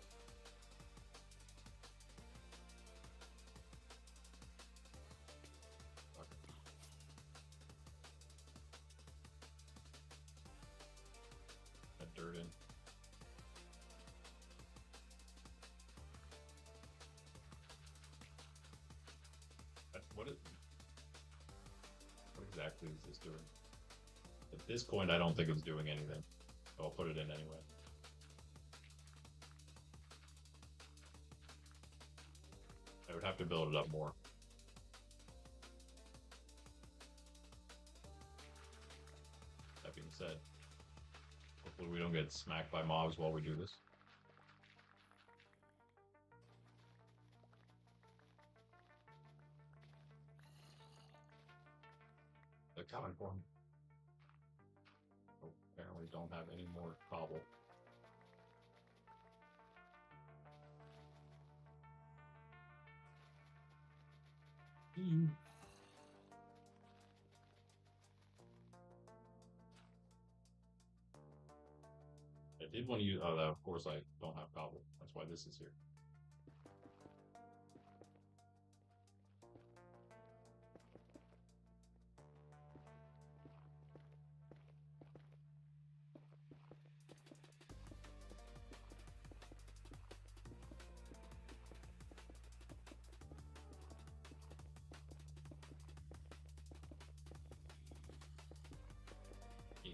A: That dirt in. What exactly is this doing? At this point, I don't think it's doing anything. So I'll put it in anyway. I would have to build it up more. That being said, hopefully we don't get smacked by mobs while we do this. coming for me. Oh, apparently don't have any more cobble. I did want to use. Oh, of course I don't have cobble. That's why this is here.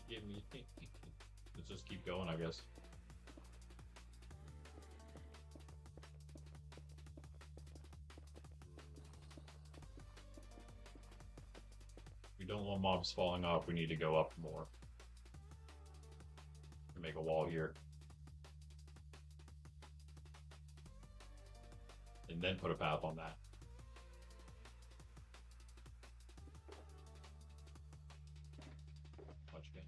A: Give me. Let's just keep going, I guess. We don't want mobs falling off. We need to go up more. Make a wall here. And then put a path on that. Watch again.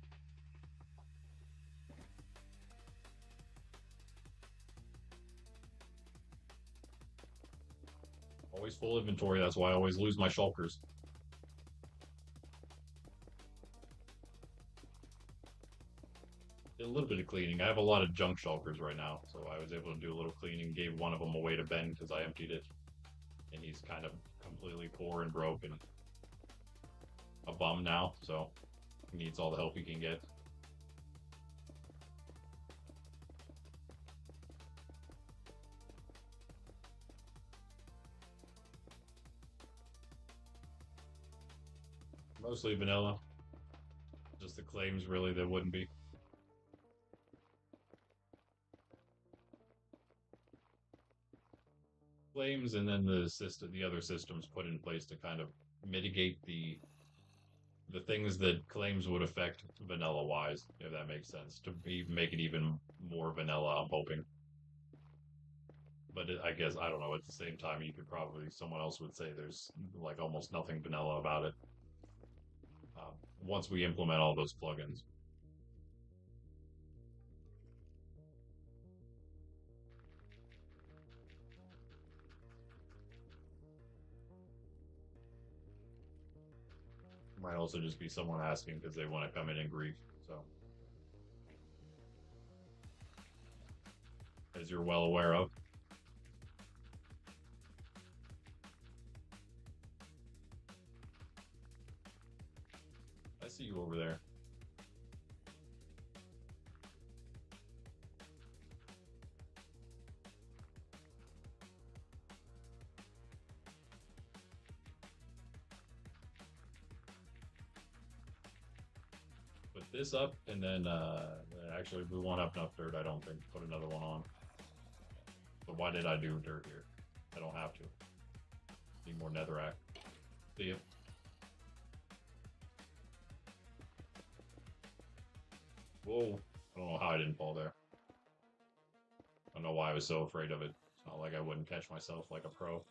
A: Always full inventory, that's why I always lose my shulkers. Did a little bit of cleaning. I have a lot of junk shulkers right now, so I was able to do a little cleaning. Gave one of them away to Ben because I emptied it. And he's kind of completely poor and broke and a bum now, so he needs all the help he can get. Mostly vanilla. Just the claims, really, there wouldn't be. Claims, and then the other systems put in place to kind of mitigate the things that claims would affect vanilla wise, if that makes sense. To make it even more vanilla, I'm hoping. But I guess I don't know. At the same time, you could probably someone else would say there's like almost nothing vanilla about it. Once we implement all those plugins. Might also just be someone asking because they want to come in and grief. So, as you're well aware of. I see you over there. Put this up, and then actually we won't have enough dirt, I don't think. Put another one on. But why did I do dirt here? I don't have to. Need more netherrack. See ya. Whoa. I don't know how I didn't fall there. I don't know why I was so afraid of it. It's not like I wouldn't catch myself like a pro.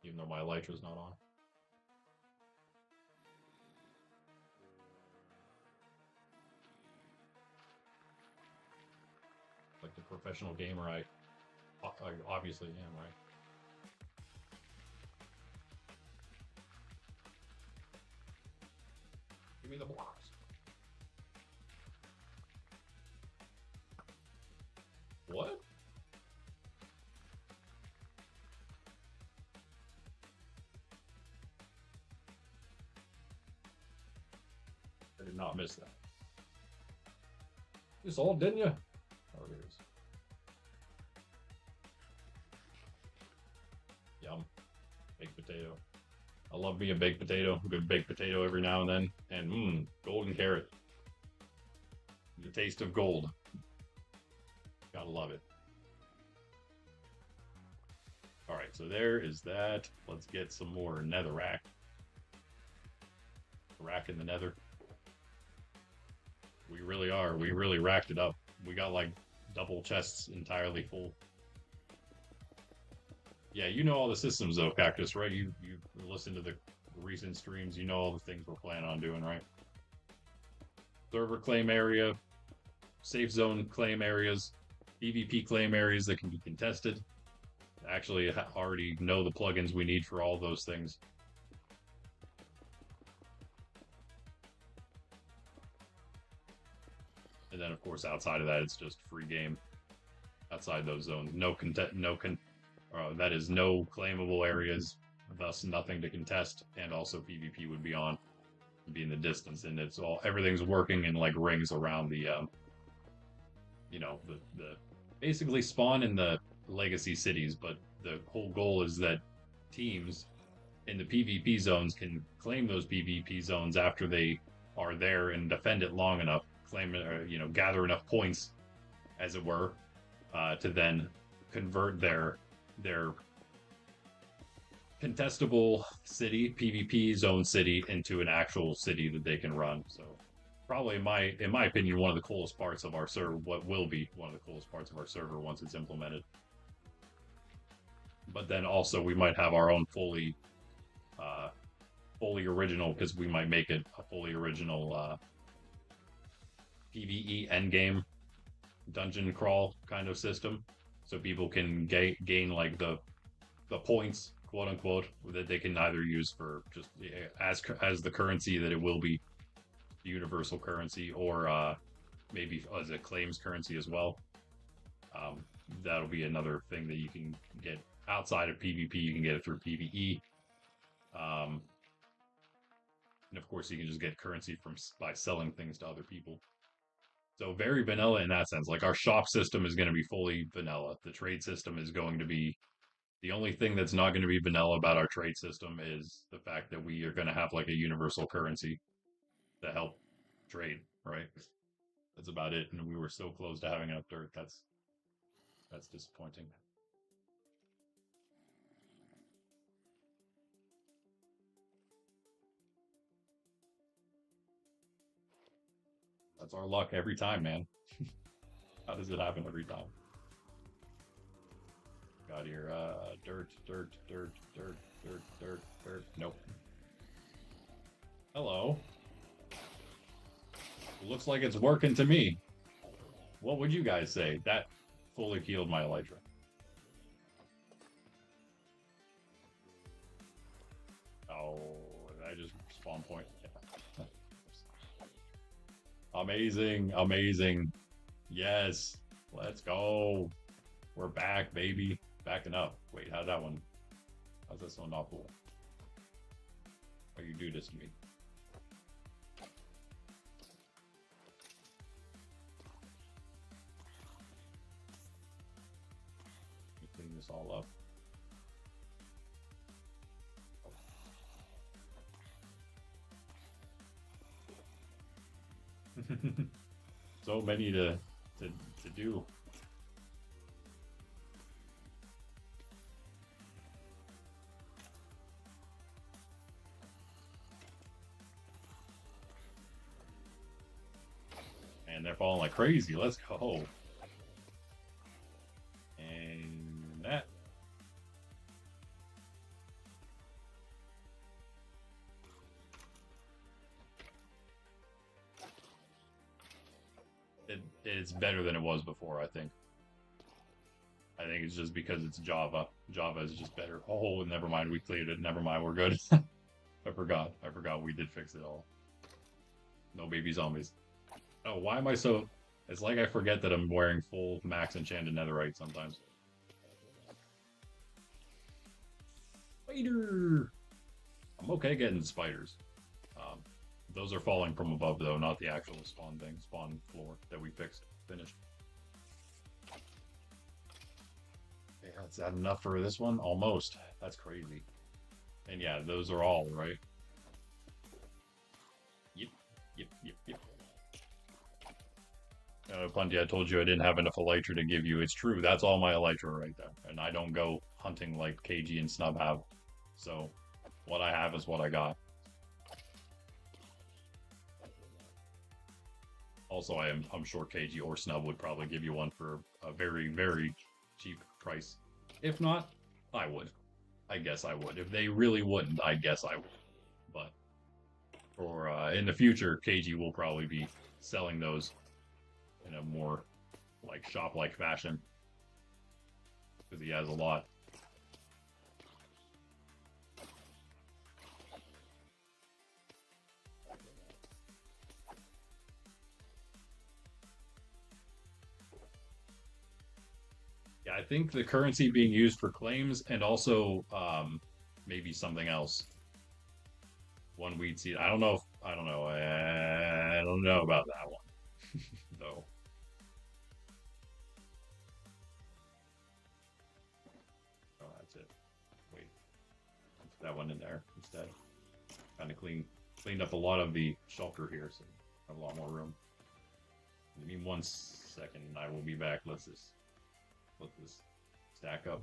A: Even though my elytra's not on. Like the professional gamer I obviously am, right? Give me the blocks. What? I did not miss that. This all, didn't you? Oh, it is. Yum. Baked potato. I love me a baked potato. A good baked potato every now and then. And golden carrot. The taste of gold. Gotta love it. Alright, so there is that. Let's get some more netherrack. Rack in the nether. We really are. We really racked it up. We got like double chests entirely full. Yeah, you know all the systems though, Cactus, right? You listen to the recent streams, you know all the things we're planning on doing, right? Server claim area, safe zone claim areas, PvP claim areas that can be contested. Actually, already know the plugins we need for all those things. And then, of course, outside of that, it's just free game. Outside those zones, that is no claimable areas, thus nothing to contest, and also PvP would be on, be in the distance, and it's all everything's working in like rings around the, the basically spawn in the legacy cities, but the whole goal is that teams in the PvP zones can claim those PvP zones after they are there and defend it long enough, claim gather enough points, as it were, to then convert their contestable city, PvP zone city, into an actual city that they can run. So probably in my opinion, one of the coolest parts of our server, what will be one of the coolest parts of our server once it's implemented. But then also we might have our own fully original, because we might make it a fully original PvE endgame dungeon crawl kind of system, so people can gain like the points, quote unquote, that they can either use for just as the currency that it will be, the universal currency, or maybe as a claims currency as well. That'll be another thing that you can get outside of PvP. You can get it through PvE. And of course, you can just get currency by selling things to other people. So very vanilla in that sense. Like our shop system is going to be fully vanilla. The trade system is going to be, the only thing that's not going to be vanilla about our trade system is the fact that we are going to have like a universal currency to help trade, right? That's about it. And we were so close to having enough dirt. That's disappointing. That's our luck every time, man. How does it happen every time? Got here, dirt. Nope. Hello. Looks like it's working to me. What would you guys say? That fully healed my elytra. Oh, I just spawn point. Yeah. Amazing, amazing. Yes, let's go. We're back, baby. Backing up. Wait, how's that one? How's this one not cool? Oh, you do this to me. Clean this all up. So many to do. And they're falling like crazy. Let's go. And that. It's better than it was before, I think. I think it's just because it's Java. Java is just better. Oh, never mind. We cleared it. Never mind. We're good. I forgot. We did fix it all. No baby zombies. Oh, why am I so... It's like I forget that I'm wearing full max enchanted netherite sometimes. Spider! I'm okay getting spiders. Those are falling from above, though, not the actual spawn floor that we finished. Yeah, is that enough for this one? Almost. That's crazy. And yeah, those are all, right? Yep. Punty, I told you I didn't have enough elytra to give you. It's true. That's all my elytra right there. And I don't go hunting like KG and Snub have. So, what I have is what I got. Also, I'm sure KG or Snub would probably give you one for a very, very cheap price. If not, I would. I guess I would. If they really wouldn't, I guess I would. Or in the future, KG will probably be selling those in a more like shop-like fashion because he has a lot. Yeah, I think the currency being used for claims and also maybe something else. One weed seed. I don't know. I don't know. I don't know about that one though. Oh, that's it. Wait, put that one in there instead. Kind of cleaned up a lot of the shulker here, so I have a lot more room. Give me 1 second, and I will be back. Let this stack up.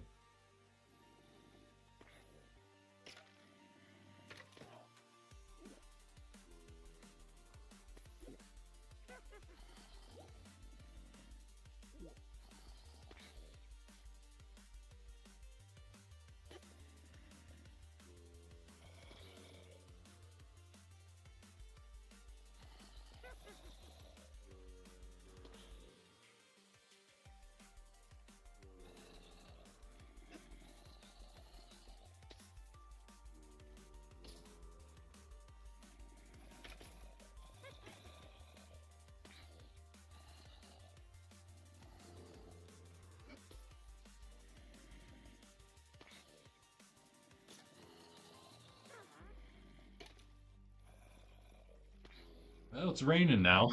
A: Well, it's raining now,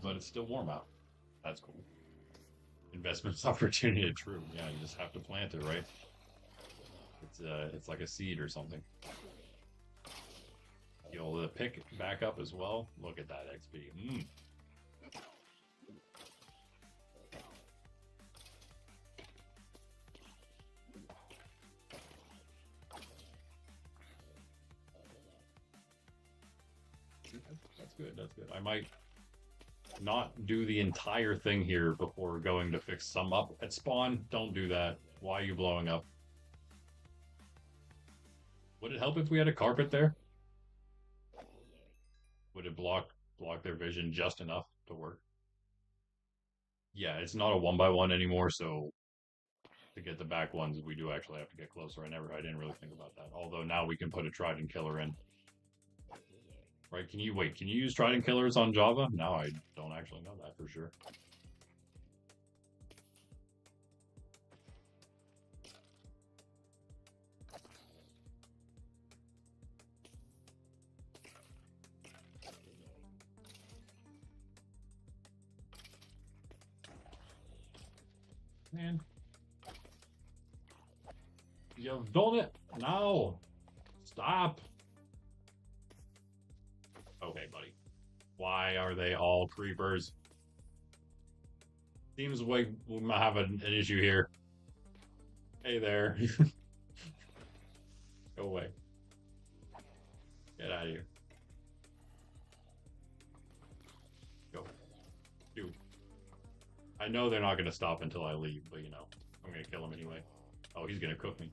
A: but it's still warm out. That's cool. Investment opportunity, true. Yeah, you just have to plant it, right? It's like a seed or something. You'll pick back up as well. Look at that XP. That's good. That's good. I might not do the entire thing here before going to fix some up at spawn. Don't do that. Why are you blowing up? Would it help if we had a carpet there? Would it block their vision just enough to work? Yeah, it's not a 1x1 anymore, so to get the back ones, we do actually have to get closer. I didn't really think about that. Although now we can put a trident killer in. Right, can you use trident killers on Java? Now I don't actually know that for sure. Man. You've done it! No! Stop! Okay, buddy. Why are they all creepers? Seems like we might have an issue here. Hey there. Go away. Get out of here. Go. Dude. I know they're not going to stop until I leave, but you know, I'm going to kill him anyway. Oh, he's going to cook me.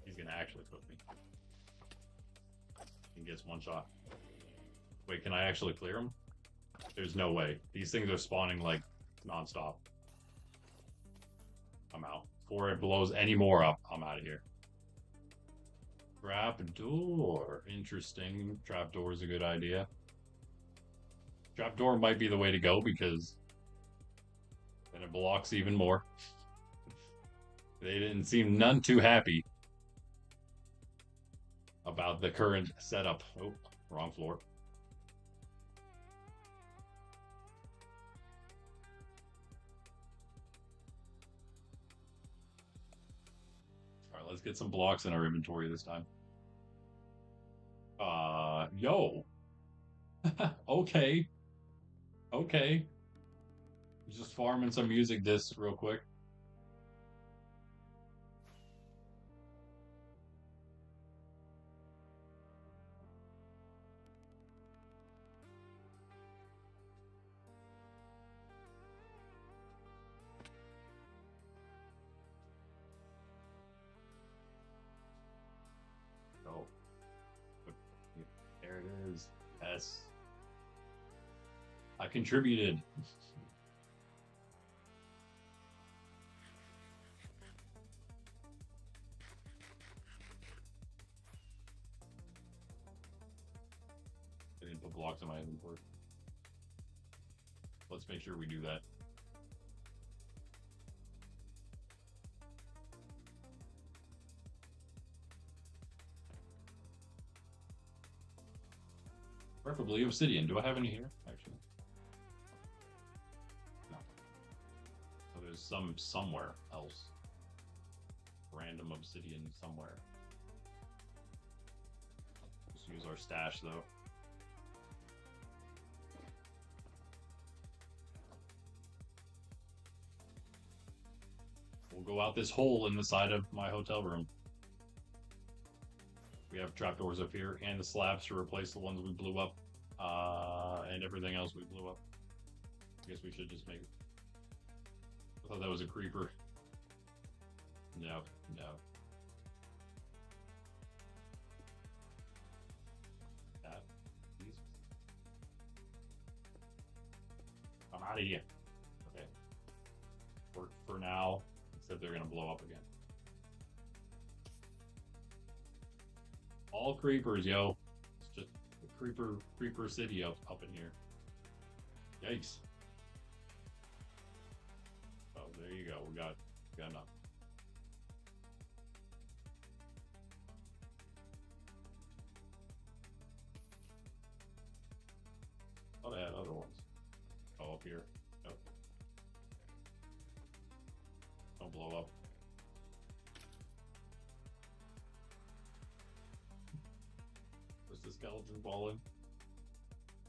A: He's going to actually cook me. He gets one shot. Wait, can I actually clear him? There's no way. These things are spawning like non-stop. I'm out. Before it blows any more up, I'm out of here. Trapdoor. Interesting. Trapdoor is a good idea. Trapdoor might be the way to go because then it blocks even more. They didn't seem none too happy about the current setup. Oh, wrong floor. All right, let's get some blocks in our inventory this time. Yo. Okay. Okay. Just farming some music discs real quick. Yes. I contributed. I didn't put blocks in my inventory. Let's make sure we do that. Preferably obsidian. Do I have any here? Actually. No. So there's some somewhere else. Random obsidian somewhere. Just use our stash though. We'll go out this hole in the side of my hotel room. We have trapdoors up here and the slabs to replace the ones we blew up, and everything else we blew up. I guess we should just make it. I thought that was a creeper. No, no. That, please. I'm out of here. Okay. Work for now, except they're gonna blow up again. All creepers, yo. It's just a creeper city up in here. Yikes. Oh, there you go. We got enough. Thought I had other ones. Oh, up here. Nope. Don't blow up. Where's the skeleton falling?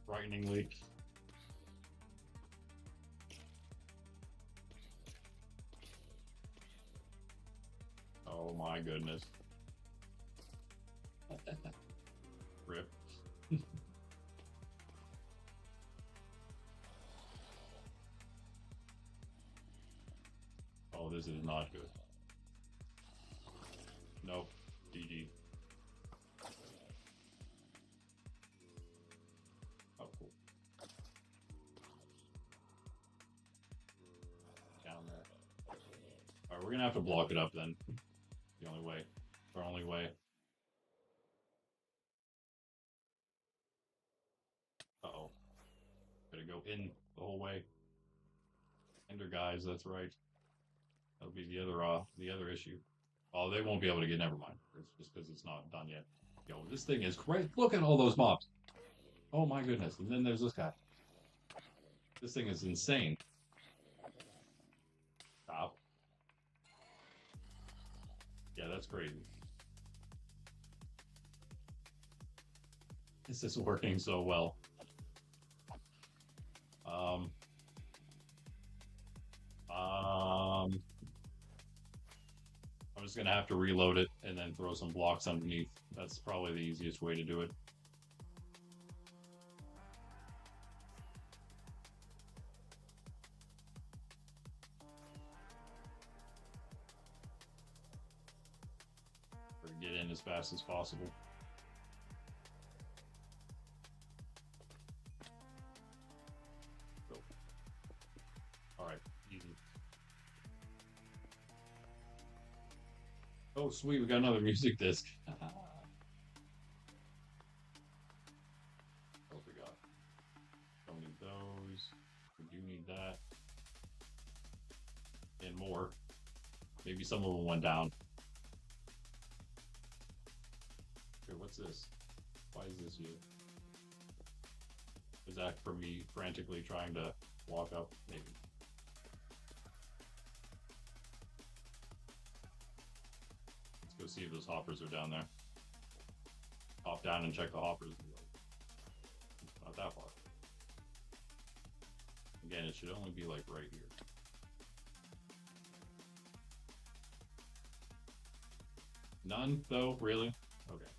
A: Frighteningly. Oh my goodness. Rip. Oh, this is not good. Nope. GG. Oh, cool. Down there. Alright, we're gonna have to block it up then. The only way. Our only way. Uh-oh. Gotta go in the whole way. Ender guys, that's right. That'll be the other issue. Oh, they won't be able to get. Never mind. It's just because it's not done yet. Yo, this thing is great. Look at all those mobs. Oh my goodness. And then there's this guy. This thing is insane. Stop. Yeah, that's crazy. This is working so well. I'm just gonna have to reload it and then throw some blocks underneath. That's probably the easiest way to do it. Or get in as fast as possible. Go. All right, easy. Oh, sweet, we got another music disc. What we got? Don't need those. We do need that. And more. Maybe some of them went down. Okay, what's this? Why is this here? Is that for me frantically trying to walk up? Maybe. Let's go see if those hoppers are down there. Hop down and check the hoppers. Not that far. Again, it should only be like right here. None, though? Really? Okay.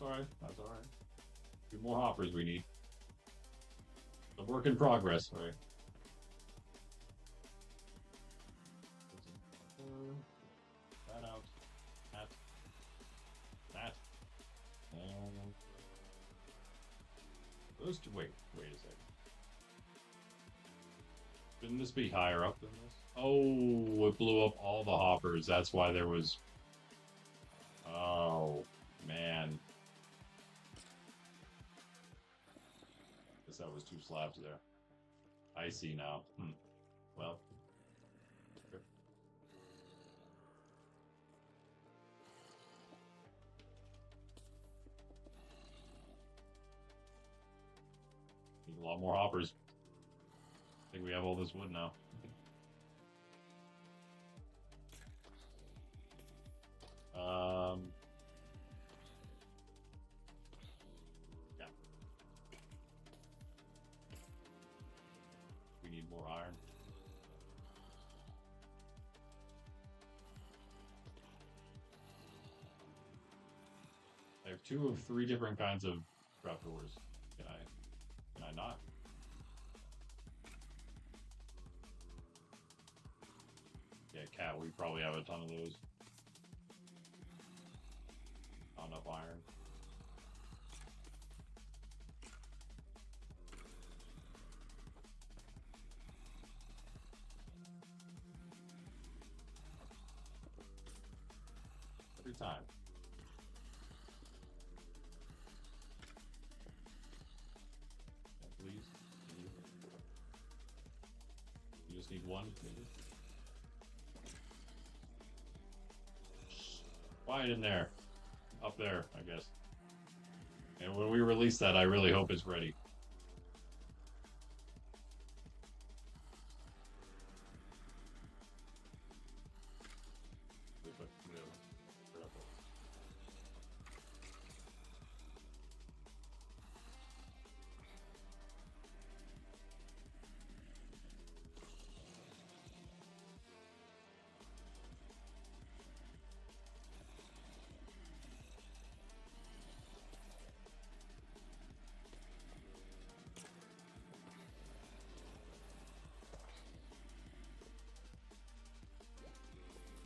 A: That's alright. That's alright. Two more hoppers we need. A work in progress, right? That out. That. That. And those two. Wait a second. Shouldn't this be higher up than this? Oh, it blew up all the hoppers. That's why there was. Oh, man. Guess that was two slabs there. I see now. Well. Need a lot more hoppers. I think we have all this wood now. Yeah. We need more iron. I have 2 of 3 different kinds of trapdoors. Can I not? Yeah, cat, we probably have a ton of those. Not enough iron. Every time. Yeah, please. You just need one, maybe? Quiet in there. Up there, I guess. And when we release that, I really hope it's ready.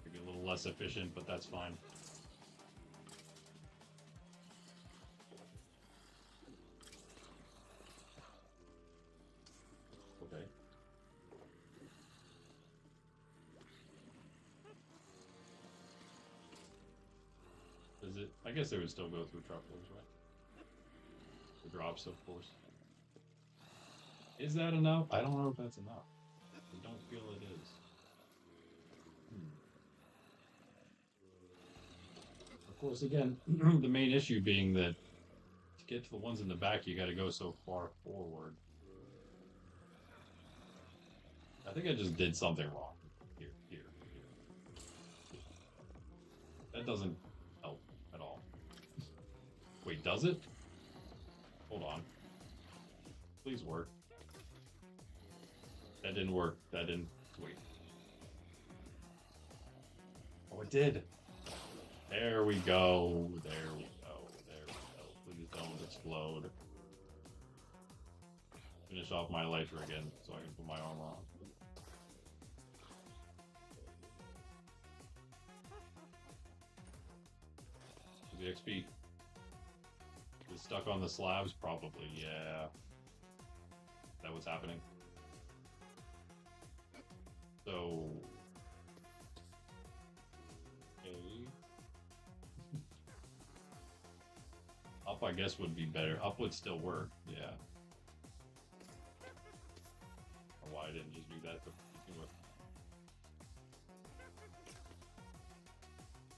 A: Maybe a little less efficient, but that's fine. Okay. Does it? I guess it would still go through truckloads, right? The drops, of course. Is that enough? I don't know if that's enough. I don't feel it is. Of course, again, the main issue being that to get to the ones in the back, you got to go so far forward. I think I just did something wrong. Here. That doesn't help at all. Wait, does it? Hold on. Please work. That didn't work. That didn't. Wait. Oh, it did. There we go. There we go. There we go. Please don't explode. Finish off my elytra again so I can put my armor on. The XP. Is it stuck on the slabs? Probably, yeah. That was happening. So. Okay. Up, I guess, would be better. Up would still work, yeah. Or why I didn't just do that to begin with.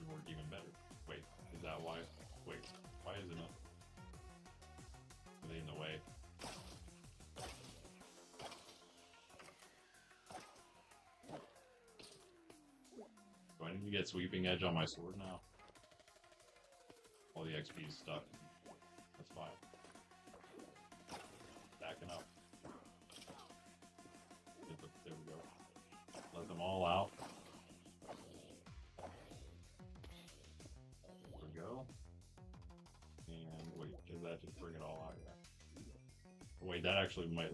A: It would work even better. Wait, is that why? Wait, why is it not? Are they in the way? Do I need to get sweeping edge on my sword now? All the XP is stuck. That's fine. Backing up. There we go. Let them all out. There we go. And wait, does that just bring it all out? Yeah. Wait, that actually might.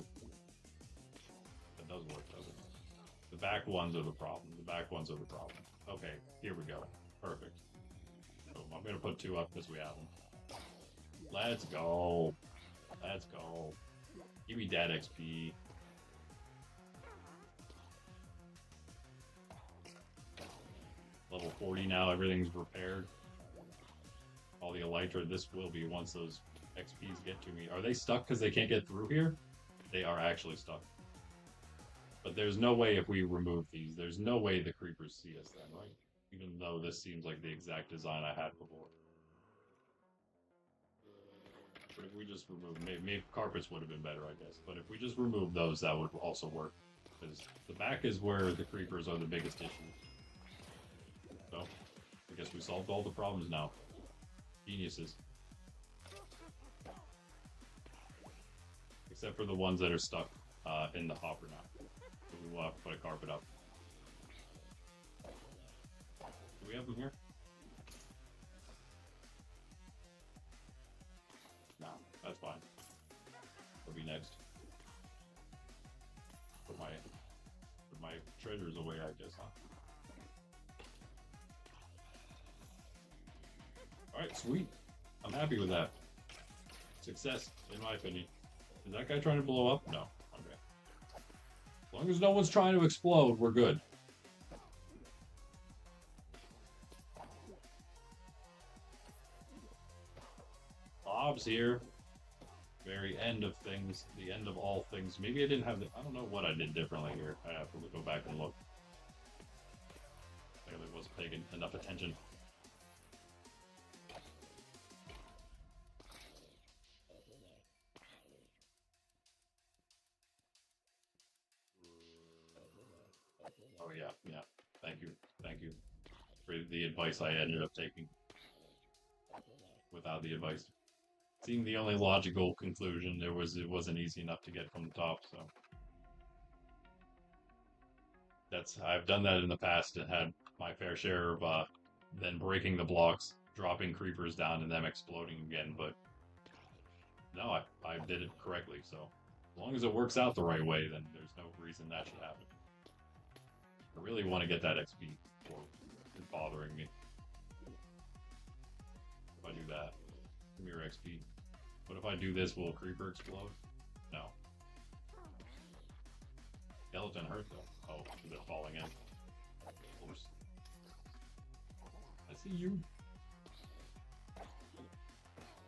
A: That does work, doesn't it? The back ones are the problem. The back ones are the problem. Okay, here we go. Perfect. Boom. I'm gonna put 2 up because we have them. Let's go. Let's go. Give me that XP. Level 40 now, everything's repaired. All the Elytra, this will be once those XPs get to me. Are they stuck because they can't get through here? They are actually stuck. But there's no way if we remove these, there's no way the creepers see us then, right? Even though this seems like the exact design I had before. But if we just remove, maybe carpets would have been better, I guess. But if we just remove those, that would also work. Because the back is where the creepers are the biggest issue. So, I guess we solved all the problems now. Geniuses. Except for the ones that are stuck in the hopper now. So we will have to put a carpet up. Do we have them here? No, that's fine. That'll be next. Put my treasures away, I guess, huh? Alright, sweet. I'm happy with that. Success, in my opinion. Is that guy trying to blow up? No. Okay. As long as no one's trying to explode, we're good. Bob's here. Very end of things. The end of all things. Maybe I didn't have the... I don't know what I did differently here. I have to go back and look. I really wasn't paying enough attention. Oh yeah, yeah. Thank you for the advice I ended up taking. Without the advice, seemed the only logical conclusion. It wasn't easy enough to get from the top, so I've done that in the past and had my fair share of then breaking the blocks, dropping creepers down, and them exploding again. But no, I did it correctly. So as long as it works out the right way, then there's no reason that should happen. I really want to get that XP before it's bothering me. If I do that, give me your XP. What if I do this? Will a creeper explode? No. Skeleton hurt though. Oh, they're falling in. Of course. I see you.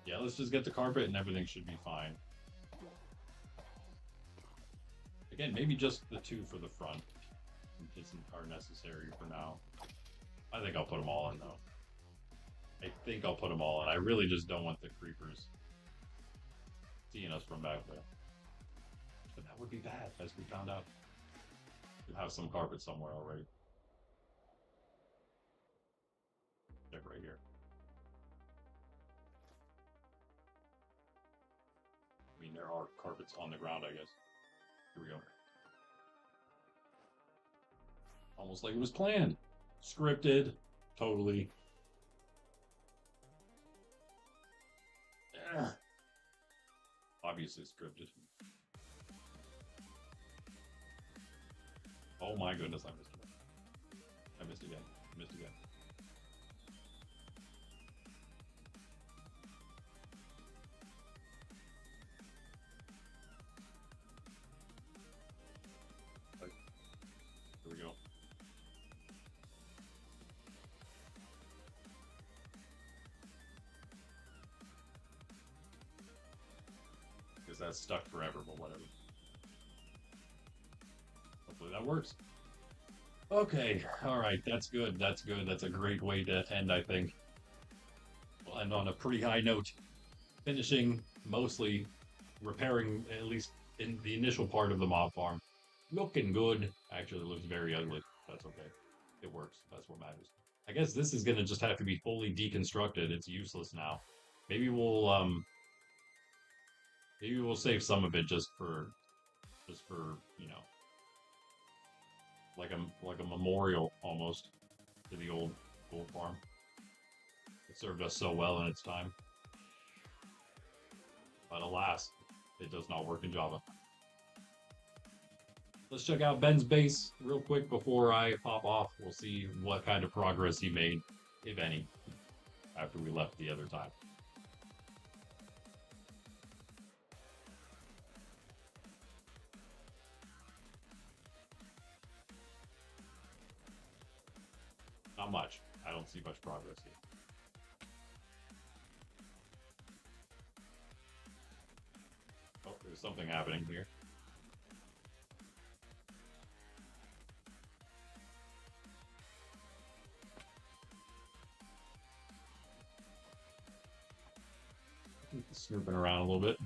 A: Yeah, let's just get the carpet and everything should be fine. Again, maybe just the 2 for the front are necessary for now. I think I'll put them all in though. I think I'll put them all in. I really just don't want the creepers seeing us from back there. But that would be bad, as we found out. We'll have some carpet somewhere already. Check right here. I mean, there are carpets on the ground, I guess. Here we go. Almost like it was planned. Scripted. Totally. Yeah. Obviously scripted. Oh my goodness, I missed again. I missed again. I missed again. Here we go. Because that's stuck forever, but whatever. Hopefully that works. Okay, alright, that's good, that's good. That's a great way to end, I think. We'll end on a pretty high note. Finishing, mostly, repairing, at least in the initial part of the mob farm. Looking good. Actually, it looks very ugly. That's okay. It works. That's what matters. I guess this is gonna just have to be fully deconstructed. It's useless now. Maybe we'll save some of it just for you know, like a memorial almost to the old farm. It served us so well in its time. But alas, it does not work in Java. Let's check out Ben's base real quick before I pop off. We'll see what kind of progress he made, if any, after we left the other time. Not much. I don't see much progress here. Oh, there's something happening here. Snooping around a little bit.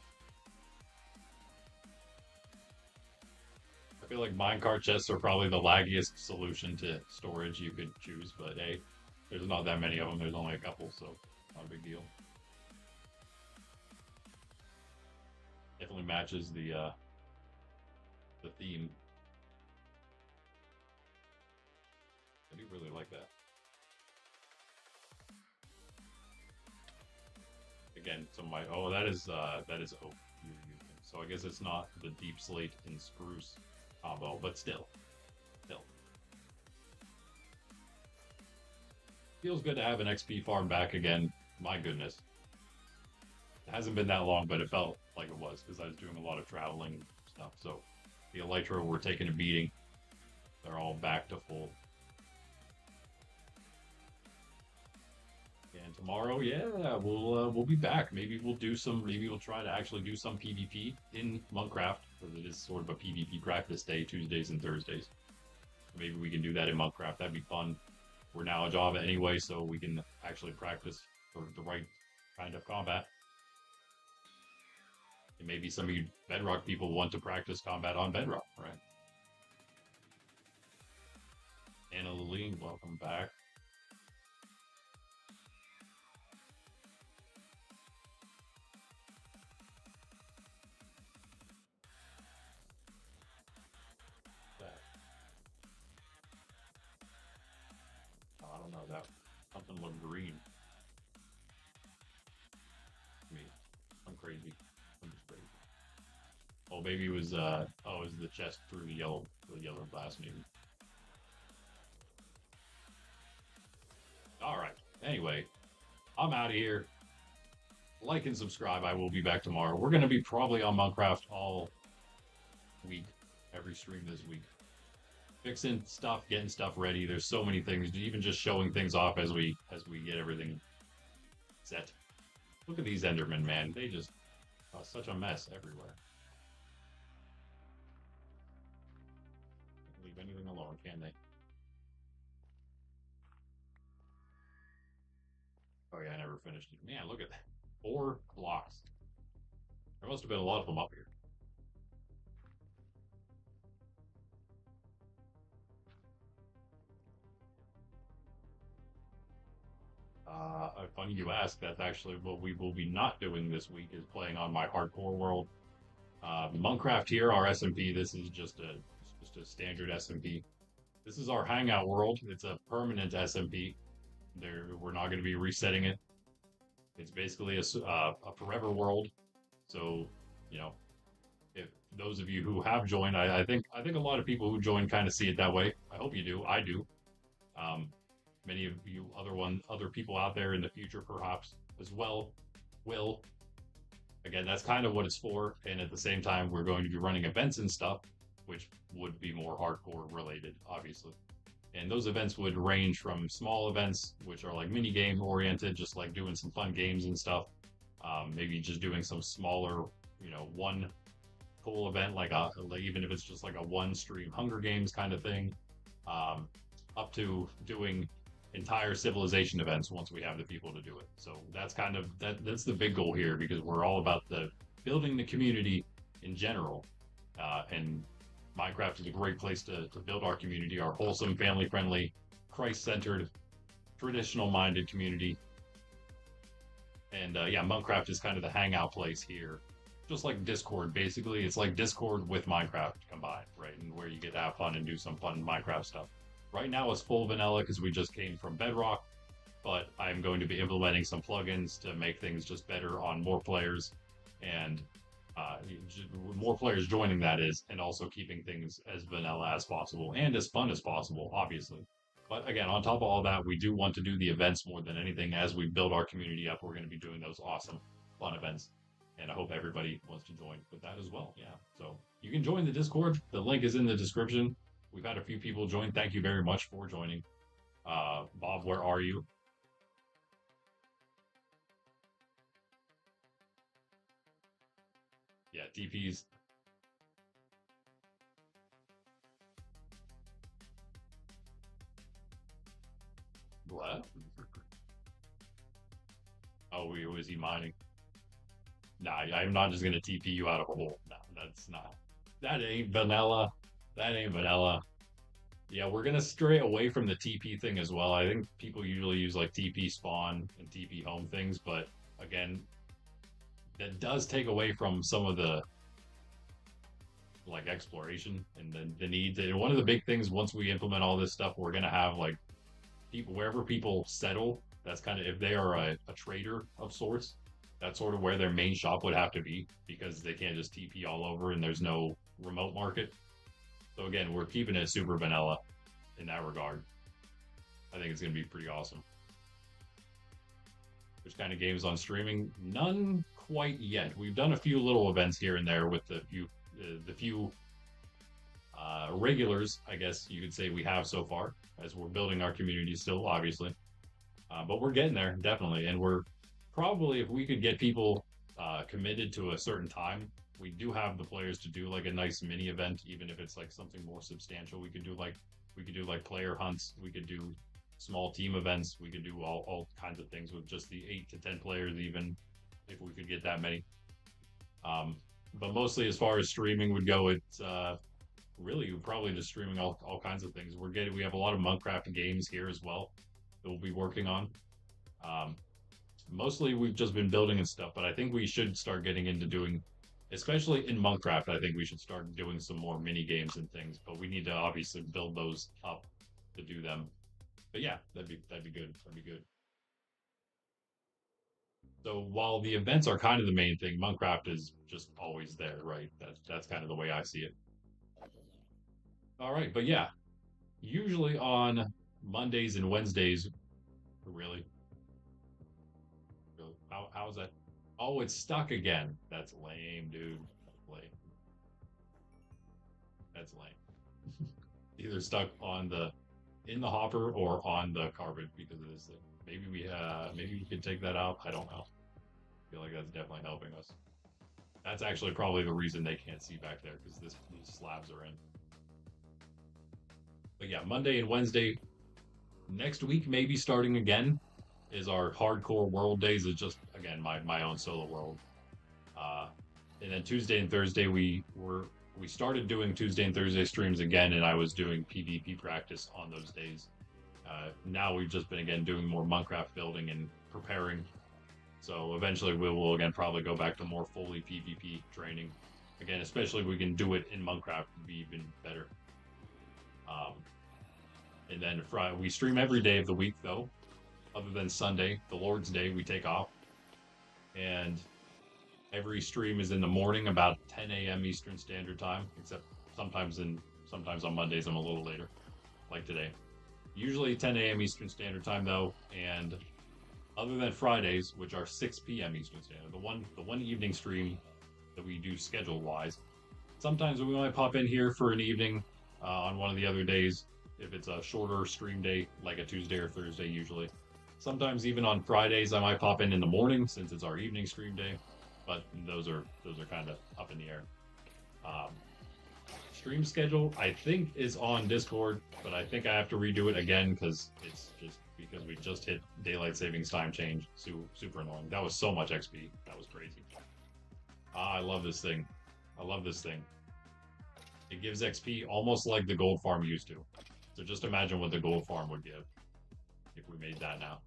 A: I feel like minecart chests are probably the laggiest solution to storage you could choose, but hey, there's not that many of them. There's only a couple, so not a big deal. Definitely matches the theme. I do really like that. Again, some of my that is oak you're using. So I guess it's not the deep slate and spruce combo, but still. Feels good to have an XP farm back again. My goodness. It hasn't been that long, but it felt like it was because I was doing a lot of traveling stuff. So the Elytra were taking a beating. They're all back to full. And tomorrow, yeah, we'll be back. Maybe we'll do some. Maybe we'll try to actually do some PvP in Monkraft because it is sort of a PvP practice day, Tuesdays and Thursdays. Maybe we can do that in Monkraft. That'd be fun. We're now a Java anyway, so we can actually practice for the right kind of combat. And maybe some of you Bedrock people want to practice combat on Bedrock, right? Anna Lillian, welcome back. I don't know, that something looked green. Me, I'm crazy. I'm just crazy. Oh, maybe it was it was the chest through the yellow glass maybe. All right. Anyway, I'm out of here. Like and subscribe. I will be back tomorrow. We're gonna be probably on Minecraft all week, every stream this week. Fixing stuff, getting stuff ready. There's so many things. Even just showing things off as we get everything set. Look at these Endermen, man. They just cause such a mess everywhere. Can't leave anything alone, can they? Oh yeah, I never finished it. Man, look at that. 4 blocks. There must have been a lot of them up here. Funny you ask. That's actually what we will be not doing this week is playing on my hardcore world. Monkraft here, our SMP. This is just a standard SMP. This is our hangout world. It's a permanent SMP. We're not going to be resetting it. It's basically a forever world. So, you know, if those of you who have joined, I think a lot of people who join kind of see it that way. I hope you do. I do. Um, Many of you other people out there in the future perhaps as well will. Again, that's kind of what it's for. And at the same time, we're going to be running events and stuff, which would be more hardcore related, obviously. And those events would range from small events, which are like mini game oriented, just like doing some fun games and stuff. Maybe just doing some smaller, one cool event, like even if it's just like a one stream Hunger Games kind of thing, up to doing entire civilization events once we have the people to do it. So that's kind of that's the big goal here because we're all about the building the community in general, and Minecraft is a great place to build our community, our wholesome, family-friendly, Christ-centered, traditional-minded community. And yeah, Minecraft is kind of the hangout place here, just like Discord. Basically, it's like Discord with Minecraft combined, right? And where you get to have fun and do some fun Minecraft stuff. Right now it's full vanilla because we just came from Bedrock, but I'm going to be implementing some plugins to make things just better on more players. and more players joining that is, and also keeping things as vanilla as possible and as fun as possible, obviously. But again, on top of all that, we do want to do the events more than anything. As we build our community up, we're going to be doing those awesome, fun events. And I hope everybody wants to join with that as well. Yeah. So you can join the Discord. The link is in the description. We've had a few people join. Thank you very much for joining. Bob, where are you? Yeah, DPs. What? Oh, was he mining? Nah, I'm not just gonna TP you out of a hole. No, that's not. That ain't vanilla. That ain't vanilla. Yeah, we're gonna stray away from the TP thing as well. I think people usually use like TP spawn and TP home things, but again, that does take away from some of the like exploration and the need to. One of the big things once we implement all this stuff, we're gonna have like people wherever people settle. That's kind of if they are a trader of sorts. That's sort of where their main shop would have to be because they can't just TP all over and there's no remote market. So again, we're keeping it super vanilla in that regard. I think it's going to be pretty awesome. Which kind of games on streaming? None quite yet. We've done a few little events here and there with the few regulars, I guess you could say we have so far, as we're building our community still, obviously. But we're getting there, definitely. And we're probably, if we could get people committed to a certain time, we do have the players to do like a nice mini event, even if it's like something more substantial. We could do like player hunts. We could do small team events. We could do all kinds of things with just the 8 to 10 players, even if we could get that many. But mostly, as far as streaming would go, it's really probably just streaming all kinds of things. We have a lot of Monkraft games here as well that we'll be working on. Um, Mostly we've just been building and stuff, but I think we should start getting into doing, especially in Monkraft. I think we should start doing some more mini games and things, but we need to obviously build those up to do them. But yeah, that'd be good. That'd be good. So while the events are kind of the main thing, Monkraft is just always there, right? That's kind of the way I see it. All right, but yeah, usually on Mondays and Wednesdays, really, really how's that? Oh, it's stuck again. That's lame, dude. That's lame. That's lame. Either stuck on the in the hopper or on the carpet because of this thing. Maybe we could take that out. I don't know. I feel like that's definitely helping us. That's actually probably the reason they can't see back there because these slabs are in. But yeah, Monday and Wednesday next week, maybe starting again, is our hardcore world days. Is just again my own solo world. Uh, and then Tuesday and Thursday we started doing Tuesday and Thursday streams again, and I was doing PvP practice on those days. Now we've just been again doing more Minecraft building and preparing. So eventually we will again probably go back to more fully PvP training. Again, especially if we can do it in Minecraft, would be even better. Um, and then Friday, we stream every day of the week though, other than Sunday, the Lord's Day, we take off. And every stream is in the morning about 10 a.m. Eastern Standard Time, except sometimes on Mondays I'm a little later, like today. Usually 10 a.m. Eastern Standard Time though, and other than Fridays, which are 6 p.m. Eastern Standard, the one evening stream that we do schedule wise. Sometimes we might pop in here for an evening on one of the other days if it's a shorter stream day, like a Tuesday or Thursday usually. Sometimes even on Fridays I might pop in the morning since it's our evening stream day, but those are kind of up in the air. Um, Stream schedule I think is on Discord, but I think I have to redo it again because it's just because we just hit daylight savings time change. Super annoying. That was so much XP. That was crazy. I love this thing. I love this thing. It gives XP almost like the gold farm used to. So just imagine what the gold farm would give if we made that now.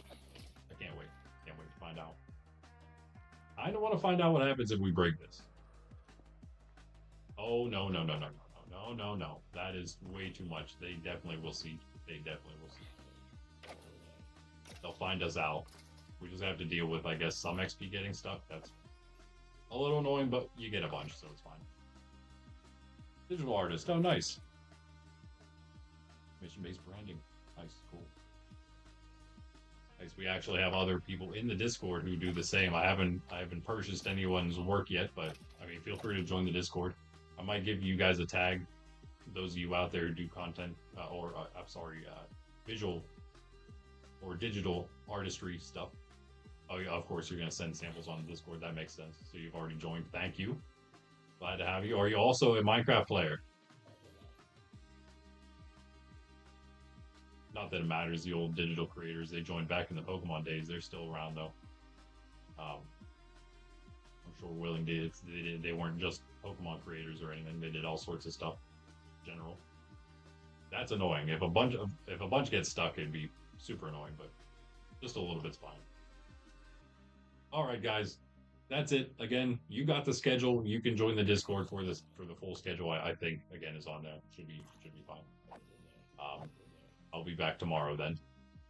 A: I can't wait. Can't wait to find out. I don't want to find out what happens if we break this. Oh, no, no, no, no, no, no, no, no, no. That is way too much. They definitely will see. They definitely will see. They'll find us out. We just have to deal with, I guess, some XP getting stuck. That's A little annoying, but you get a bunch, so it's fine. Digital artist. Oh, nice. Mission-based branding. Nice, cool. Nice. We actually have other people in the Discord who do the same. I haven't purchased anyone's work yet, but I mean, feel free to join the Discord. I might give you guys a tag. Those of you out there who do content, I'm sorry, visual or digital artistry stuff. Oh yeah, of course you're gonna send samples on the Discord. That makes sense. So you've already joined. Thank you. Glad to have you. Are you also a Minecraft player? Not that it matters. The old digital creators, they joined back in the Pokemon days. They're still around though. Um, I'm sure Willing did. They weren't just Pokemon creators or anything. They did all sorts of stuff. In general, that's annoying. If a bunch gets stuck, it'd be super annoying. But just a little bit's fine. All right, guys, that's it. Again, you got the schedule. You can join the Discord for the full schedule. I think again is on there. Should be fine. Um, I'll be back tomorrow then.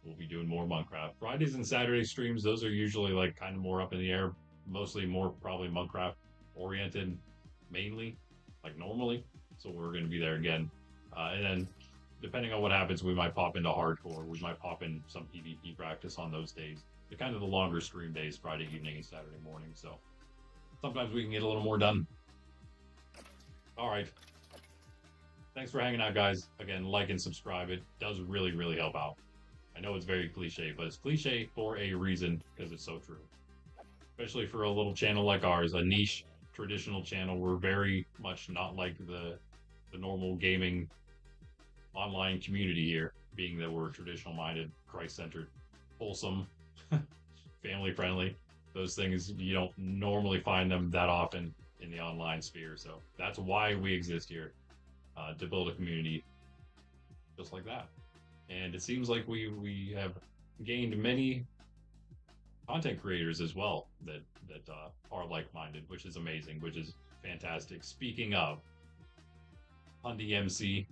A: We'll be doing more Monkraft. Fridays and Saturday streams, those are usually like kind of more up in the air. Mostly more probably Monkraft oriented mainly, like normally. So we're going to be there again. And then depending on what happens, we might pop into hardcore. We might pop in some PvP practice on those days. They're kind of the longer stream days, Friday evening and Saturday morning. So sometimes we can get a little more done. All right. Thanks for hanging out, guys. Again, like and subscribe. It does really, really help out. I know it's very cliche, but it's cliche for a reason because it's so true. Especially for a little channel like ours, a niche traditional channel. We're very much not like the normal gaming online community here, being that we're traditional minded, Christ centered, wholesome, family friendly. Those things you don't normally find them that often in the online sphere. So that's why we exist here, to build a community just like that. And it seems like we have gained many content creators as well that are like-minded, which is amazing, which is fantastic. Speaking of Pundy MC,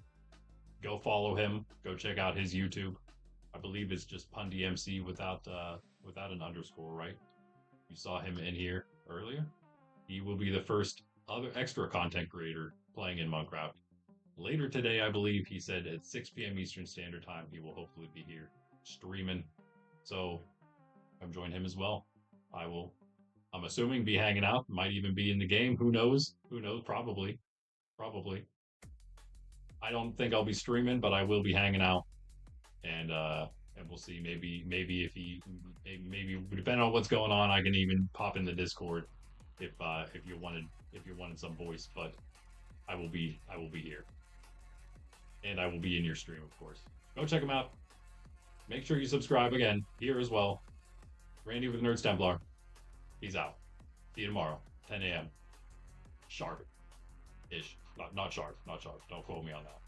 A: go follow him. Go check out his YouTube. I believe it's just Pundy MC without an underscore, right? You saw him in here earlier. He will be the first other extra content creator playing in Minecraft. Later today, I believe he said at 6 p.m. Eastern Standard Time, he will hopefully be here streaming. So come join him as well. I'm assuming be hanging out, might even be in the game. Who knows? Who knows? Probably. Probably. I don't think I'll be streaming, but I will be hanging out. And we'll see. Maybe if maybe depending on what's going on, I can even pop in the Discord if you wanted some voice. But I will be here. And I will be in your stream, of course. Go check them out. Make sure you subscribe again here as well. Randy with Nerds Templar. He's out. See you tomorrow, 10 a.m. Sharp-ish. Not sharp. Not sharp. Don't quote me on that.